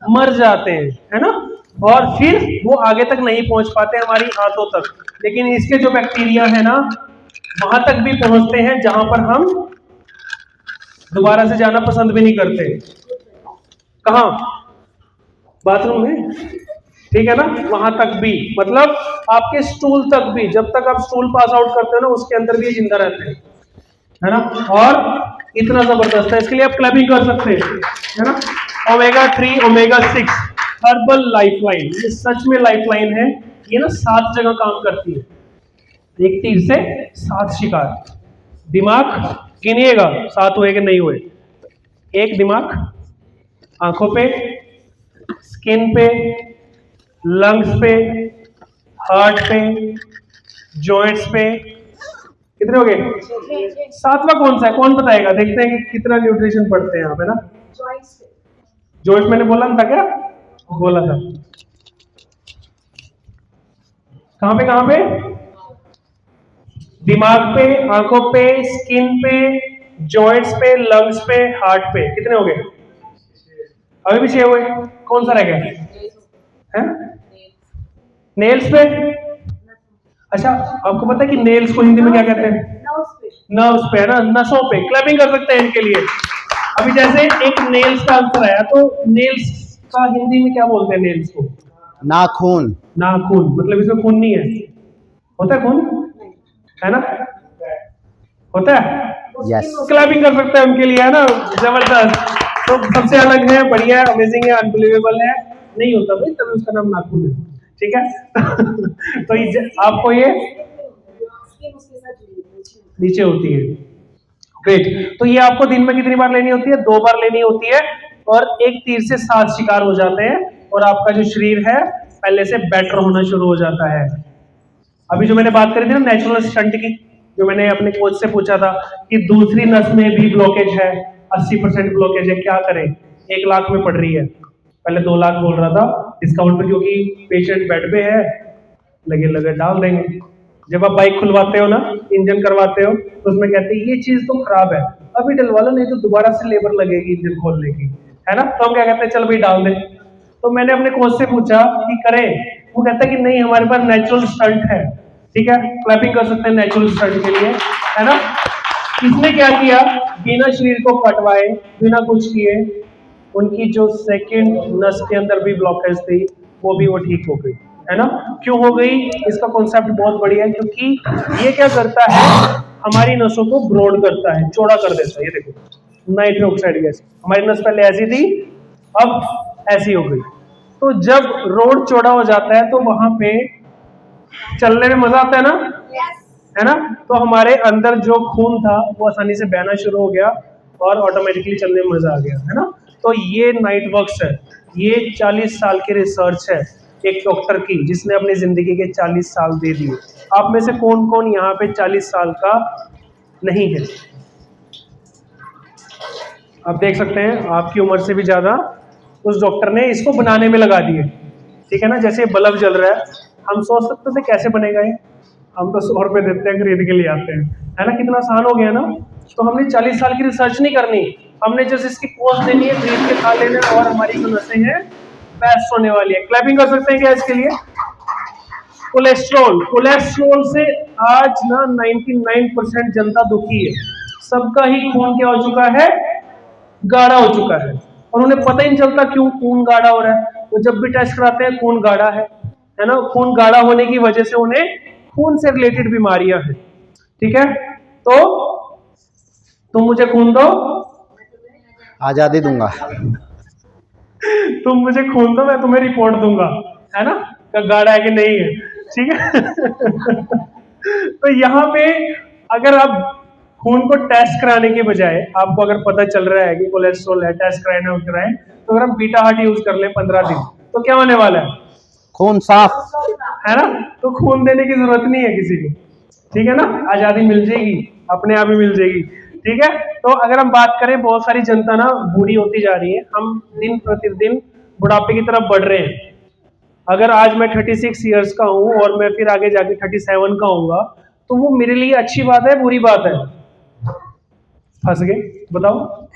मर जाते हैं, है ना, और फिर वो आगे तक नहीं पहुंच पाते हमारी आंतों तक। लेकिन इसके जो बैक्टीरिया है ना, वहां तक भी पहुंचते हैं जहां पर हम दोबारा से जाना पसंद भी नहीं करते। कहां, बाथरूम में, ठीक है ना, वहां तक भी, मतलब आपके स्टूल तक भी, जब तक आप स्टूल पास आउट करते हो ना, उसके अंदर भी जिंदा रहते हैं, है ना। और इतना जबरदस्त है, इसके लिए आप क्लैपिंग कर सकते हैं, है ना। ओमेगा 3 ओमेगा 6 हर्बल लाइफलाइन, ये सच में लाइफलाइन है। ये ना 7 जगह काम करती है, एक तीर से 7 शिकार। दिमाग गिनिएगा 7 हुए कि नहीं हुए, एक दिमाग आंखों पे, स्किन पे, लंग्स पे, हार्ट पे, जॉइंट्स पे, कितने हो गए, 7वां कौन सा है, कौन बताएगा, देखते हैं कि कितना न्यूट्रिशन पढ़ते हैं आप, है ना। जॉइंट्स मैंने बोला था क्या, बोला था, कहां पे, दिमाग पे, आंखों पे, स्किन पे, जॉइंट्स पे, लंग्स पे, हार्ट पे, कितने हो गए, अभी भी 6 हुए, कौन सा रह गया है, नेल्स पे। अच्छा, आपको पता है कि नेल्स को हिंदी में क्या कहते हैं, नर्व्स पे, है ना, नसों पे। क्लैपिंग कर सकते हैं इनके लिए। अभी जैसे एक नेल्स का आंसर आया, तो नेल्स का हिंदी में क्या बोलते हैं, नेल्स को, नाखून। मतलब इसमें खून नहीं है, होता है खून, है ना, होता है, यस। क्लैपिंग कर सकते हैं उनके लिए, है ना, जबरदस्त। तो सबसे अलग है, बढ़िया है, अमेजिंग है, अनबिलीवेबल है, नहीं होता भाई, तभी उसका नाम नाखून है, ठीक है। तो आपको ये नीचे होती है, ग्रेट। तो ये आपको दिन में कितनी बार लेनी होती है, 2 बार लेनी होती है, और एक तीर से 7 शिकार हो जाते हैं, और आपका जो शरीर है पहले से बेटर होना शुरू हो जाता है। अभी जो मैंने बात करी थी ना नेचुरल स्टंट की, जो मैंने अपने कोच से पूछा था कि दूसरी नस में भी ब्लॉकेज है, 80% ब्लॉकेज है, क्या करें, 1 लाख में पड़ रही है, पहले 2 लाख बोल रहा था डिस्काउंट पे, क्योंकि पेशेंट बेड पे है, लगे डाल देंगे। जब आप बाइक खुलवाते हो ना, इंजन करवाते हो, तो उसमें कहते हैं ये चीज तो खराब है, अभी डलवा लो, नहीं तो दोबारा से लेबर लगेगी इंजन खोलने की, है ना। तो हम क्या कहते हैं, चल भाई डाल दे। तो मैंने अपने कोच से पूछा कि करें, वो कहता है कि नहीं, हमारे पास नेचुरल स्टंट है। ठीक है, क्लैपिंग कर सकते हैं नेचुरल स्टंट के लिए, है ना। इसने क्या किया, बिना शरीर को कटवाए, बिना कुछ किए, उनकी जो सेकंड नस के अंदर भी ब्लॉकेज थी वो भी वो ठीक हो गई, है ना। क्यों हो गई, इसका कॉन्सेप्ट बहुत बढ़िया है, क्योंकि ये क्या करता है, हमारी नसों को ब्रॉड करता है, चौड़ा कर देता है। ये देखो नाइट्रोजन ऑक्साइड गैस, हमारी नस पहले ऐसी थी, अब ऐसी हो गई। तो जब रोड चौड़ा हो जाता है तो वहां पे चलने में मजा आता है ना, है ना। तो हमारे अंदर जो खून था वो आसानी से बहना शुरू हो गया और ऑटोमेटिकली चलने में मजा आ गया, है ना। तो ये नाइट वर्क्स है, ये 40 साल की रिसर्च है एक डॉक्टर की, जिसने अपनी जिंदगी के 40 साल दे दिए। आप में से कौन कौन यहाँ पे 40 साल का नहीं है? आप देख सकते हैं आपकी उम्र से भी ज्यादा उस डॉक्टर ने इसको बनाने में लगा दिए। ठीक है ना, जैसे बल्ब जल रहा है, हम सोच सकते थे कैसे बनेगा ये, हम तो 100 रुपए देते हैं, खरीद के ले आते हैं, है ना। कितना आसान हो गया ना। तो हमने 40 साल की रिसर्च नहीं करनी, हमने जस्ट इसकी कोर्स देनी है, खरीद के खा लेना, और हमारी जो नसें हैं बेस्ट होने वाली है। क्लैपिंग कर सकते हैं क्या इसके लिए? कोलेस्ट्रॉल, कोलेस्ट्रॉल से आज ना 99% जनता दुखी है। सबका ही खून क्या हो चुका है, गाढ़ा हो चुका है, और उन्हें पता ही नहीं चलता क्यों खून गाढ़ा हो रहा है। वो जब भी टेस्ट कराते हैं खून गाढ़ा है ना। खून गाढ़ा होने की वजह से उन्हें खून से रिलेटेड बीमारियां हैं। ठीक है, तो तुम मुझे खून दो, आजादी दूंगा। तुम मुझे खून दो, मैं तुम्हें रिपोर्ट दूंगा, है ना, का गाढ़ा है कि नहीं है। ठीक है। तो यहाँ पे अगर आप खून को टेस्ट कराने के बजाय, आपको अगर पता चल रहा है कि कोलेस्ट्रॉल है, टेस्ट कराएं, तो अगर हम बीटा हार्ट यूज कर ले 15 दिन, तो क्या होने वाला है, खून साफ, है ना। तो खून देने की जरूरत नहीं है किसी को। ठीक है ना, आजादी मिल जाएगी, अपने आप ही मिल जाएगी। ठीक है, तो अगर हम बात करें, बहुत सारी जनता ना बूढ़ी होती जा रही है, हम दिन प्रतिदिन बुढ़ापे की तरफ बढ़ रहे हैं। अगर आज मैं 36 ईयर्स का हूं और मैं फिर आगे जाके 37 का होऊंगा, तो वो मेरे लिए अच्छी बात है, बुरी बात है? फंस गए, बताओ।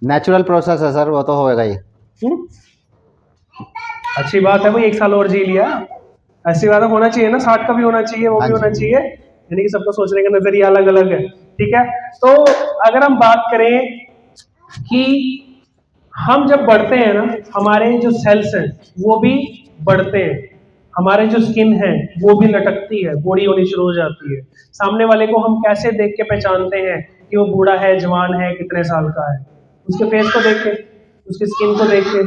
नेचुरल प्रोसेस है सर, वो तो होएगा ही। अच्छी बात है भाई, 1 साल और जी लिया, ऐसी बात होना चाहिए ना, 60 का भी होना चाहिए, वो भी होना चाहिए, यानी कि सबका सोचने का नजरिया अलग अलग है। ठीक है, तो अगर हम बात करें कि हम जब बढ़ते हैं ना, हमारे जो सेल्स हैं वो भी बढ़ते हैं, हमारे जो स्किन है वो भी लटकती है, बॉडी होनी शुरू हो जाती है। सामने वाले को हम कैसे देख के पहचानते हैं कि वो बूढ़ा है, जवान है, कितने साल का है? उसके फेस को देख के, उसकी स्किन को देख के,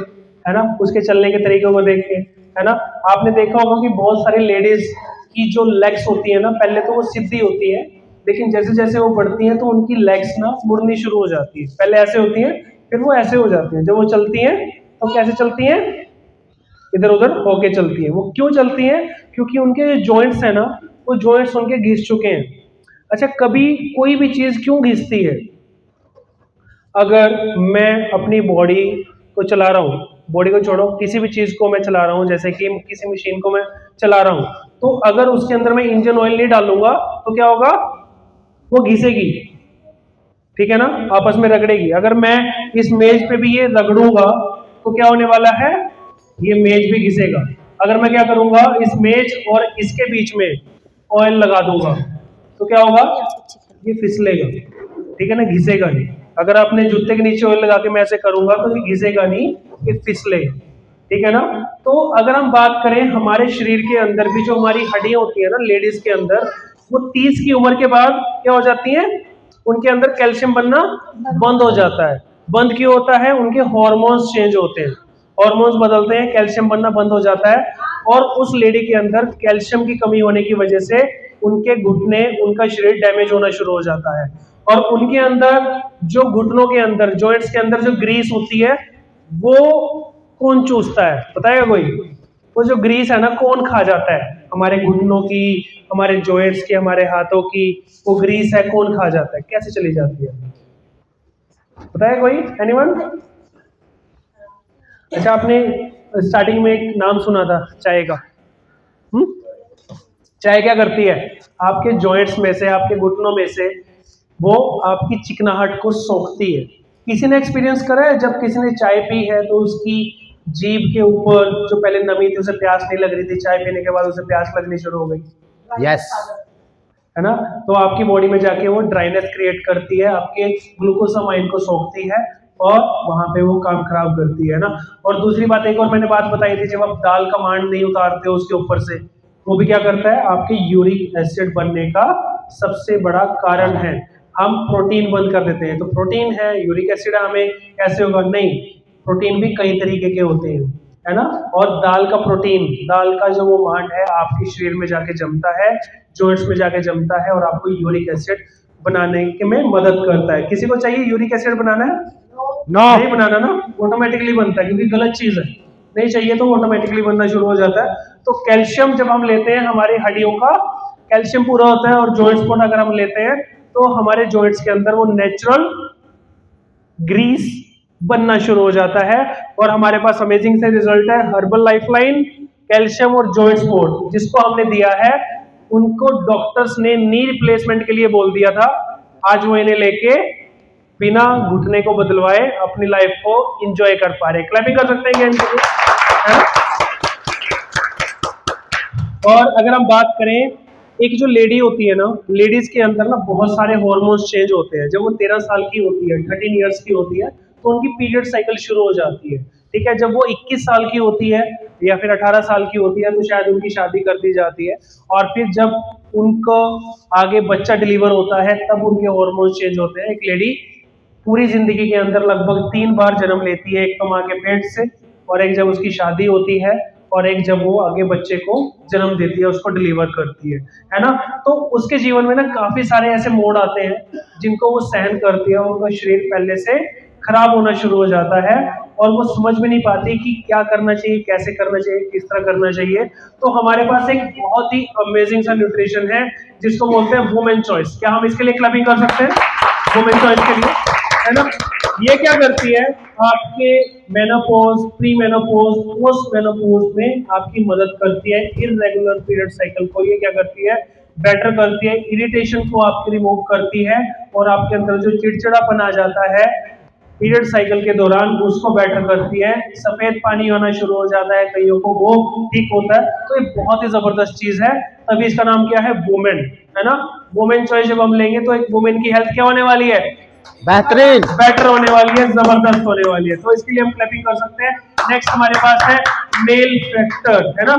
है ना, उसके चलने के तरीकों को देख के, है ना। आपने देखा होगा कि बहुत सारी लेडीज की जो लेग्स होती है ना, पहले तो वो सीधी होती है, लेकिन जैसे जैसे वो बढ़ती हैं तो उनकी लेग्स ना मुड़नी शुरू हो जाती है। पहले ऐसे होती हैं, फिर वो ऐसे हो जाती हैं। जब वो चलती हैं तो कैसे चलती हैं, इधर उधर होके चलती हैं। वो क्यों चलती हैं? क्योंकि उनके जो जॉइंट्स है ना, वो जॉइंट्स उनके घिस चुके हैं। अच्छा, कभी कोई भी चीज क्यों घिसती है? अगर मैं अपनी बॉडी को चला रहा हूँ, बॉडी को छोड़ो, किसी भी चीज को मैं चला रहा हूँ, जैसे कि किसी मशीन को मैं चला रहा हूँ, तो अगर उसके अंदर मैं इंजन ऑयल नहीं डालूंगा तो क्या होगा, वो घिसेगी। ठीक है ना, आपस में रगड़ेगी। अगर मैं इस मेज पे भी ये रगड़ूंगा तो क्या होने वाला है, ये मेज भी घिसेगा। अगर मैं क्या करूंगा, इस मेज और इसके बीच में ऑयल लगा दूंगा तो क्या होगा, ये फिसलेगा। ठीक है ना, घिसेगा नहीं। अगर आपने जूते के नीचे ऑयल लगा के मैं ऐसे करूंगा तो ये घिसेगा नहीं, ये फिसलेगा। ठीक है ना। तो अगर हम बात करें, हमारे शरीर के अंदर भी जो हमारी हड्डियां होती है ना, लेडीज के अंदर, वो 30 की उम्र के बाद क्या हो जाती हैं, उनके अंदर कैल्शियम बनना बंद हो जाता है। बंद क्यों होता है? उनके हार्मोन्स चेंज होते हैं, हार्मोन्स बदलते हैं, कैल्शियम बनना बंद हो जाता है, और उस लेडी के अंदर कैल्शियम की कमी होने की वजह से उनके घुटने, उनका शरीर डैमेज होना शुरू हो जाता है। और उनके अंदर जो घुटनों के अंदर, जॉइंट्स के अंदर जो ग्रीस होती है, वो कौन चूसता है, बताएगा कोई? वो जो ग्रीस है ना, कौन खा जाता है? हमारे घुटनों की, हमारे जॉइंट्स की, हमारे हाथों की वो ग्रीस है, कौन खा जाता है? कैसे चली जाती है, बताएगा कोई? एनीवन? अच्छा, आपने स्टार्टिंग में एक नाम सुना था चाय का। चाय क्या करती है? आपके जॉइंट्स में से, आपके घुटनों में से वो आपकी चिकनाहट को सोखती है। किसी ने एक्सपीरियंस करा है जब किसी ने चाय पी है तो उसकी जीभ के ऊपर जो पहले नमी थी, उसे प्यास नहीं लग रही थी, चाय पीने के बाद उसे प्यास लगनी शुरू हो गई यस है ना? तो आपकी बॉडी में जाके वो ड्राइनेस क्रिएट करती है, आपके ग्लूकोसामाइन को सोखती है और वहां पे वो काम खराब करती है ना। और दूसरी बात, एक और मैंने बात बताई थी, जब आप दाल का मांड नहीं उतारते हो उसके ऊपर से, वो भी क्या करता है, आपके यूरिक एसिड बनने का सबसे बड़ा कारण है। हम प्रोटीन बंद कर देते हैं, तो प्रोटीन है, यूरिक एसिड हमें कैसे होगा? नहीं, प्रोटीन भी कई तरीके के होते हैं, है ना। और दाल का प्रोटीन, दाल का जो वो मांड है आपके शरीर में जाके जमता है, जॉइंट्स में जाके जमता है और आपको यूरिक एसिड बनाने के में मदद करता है। किसी को चाहिए यूरिक एसिड बनाना है? नहीं बनाना ना, ऑटोमेटिकली बनता है, क्योंकि गलत चीज है, नहीं चाहिए तो ऑटोमेटिकली बनना शुरू हो जाता है। तो कैल्शियम जब हम लेते हैं, हमारी हड्डियों का कैल्शियम पूरा होता है, और जॉइंट्स को अगर हम लेते हैं तो हमारे जॉइंट्स के अंदर वो नेचुरल ग्रीस बनना शुरू हो जाता है। और हमारे पास अमेजिंग से रिजल्ट है, हर्बल लाइफलाइन कैल्शियम और जॉइंट सपोर्ट जिसको हमने दिया है, उनको डॉक्टर्स ने नी रिप्लेसमेंट के लिए बोल दिया था। आज वो इन्हें लेके बिना घुटने को बदलवाए अपनी लाइफ को एंजॉय कर पा रहे। क्लैपिंग कर सकते हैं इनके लिए, है ना? और अगर हम बात करें, एक जो लेडी होती है ना, लेडीज के अंदर ना बहुत सारे हार्मोन्स चेंज होते हैं। जब वो 13 साल की होती है, 13 इयर्स की होती है, तो उनकी पीरियड साइकिल शुरू हो जाती है, ठीक है। जब वो 21 साल की होती है या फिर 18 साल की होती है तो शायद उनकी शादी कर दी जाती है, और फिर जब उनको आगे बच्चा डिलीवर होता है तब उनके हार्मोन्स चेंज होते हैं। एक लेडी पूरी जिंदगी के अंदर लगभग 3 बार जन्म लेती है, एक तो माँ के पेट से, और एक जब उसकी शादी होती है, और एक जब वो आगे बच्चे को जन्म देती है, उसको डिलीवर करती है ना। तो उसके जीवन में ना काफी सारे ऐसे मोड़ आते हैं जिनको वो सहन करती है, और उनका शरीर पहले से खराब होना शुरू हो जाता है और वो समझ में नहीं पाती कि क्या करना चाहिए, कैसे करना चाहिए, किस तरह करना चाहिए। तो हमारे पास एक बहुत ही अमेजिंग सा न्यूट्रिशन है जिसको बोलते हैं वुमेन चॉइस। क्या हम इसके लिए क्लबिंग कर सकते हैं वुमेन चॉइस के लिए, है ना? ये क्या करती है, आपके menopause, pre menopause, post menopause में आपकी मदद करती है। इररेगुलर पीरियड साइकिल को ये क्या करती है, बेटर करती है। इरिटेशन को आपकी रिमूव करती है, और आपके अंदर जो चिड़चिड़ापन आ जाता है पीरियड साइकिल के दौरान, उसको बेटर करती है। सफेद पानी आना शुरू हो जाता है कईयों को, वो ठीक होता है। तो ये बहुत ही जबरदस्त चीज है, तभी इसका नाम क्या है, वुमेन, है ना। वुमेन चॉइस जब हम लेंगे तो एक वुमेन की हेल्थ क्या होने वाली है, बेहतरीन, बेटर होने वाली है, जबरदस्त होने वाली है। तो इसके लिए हम क्लैपिंग कर सकते हैं। नेक्स्ट हमारे पास है मेल फैक्टर, है ना।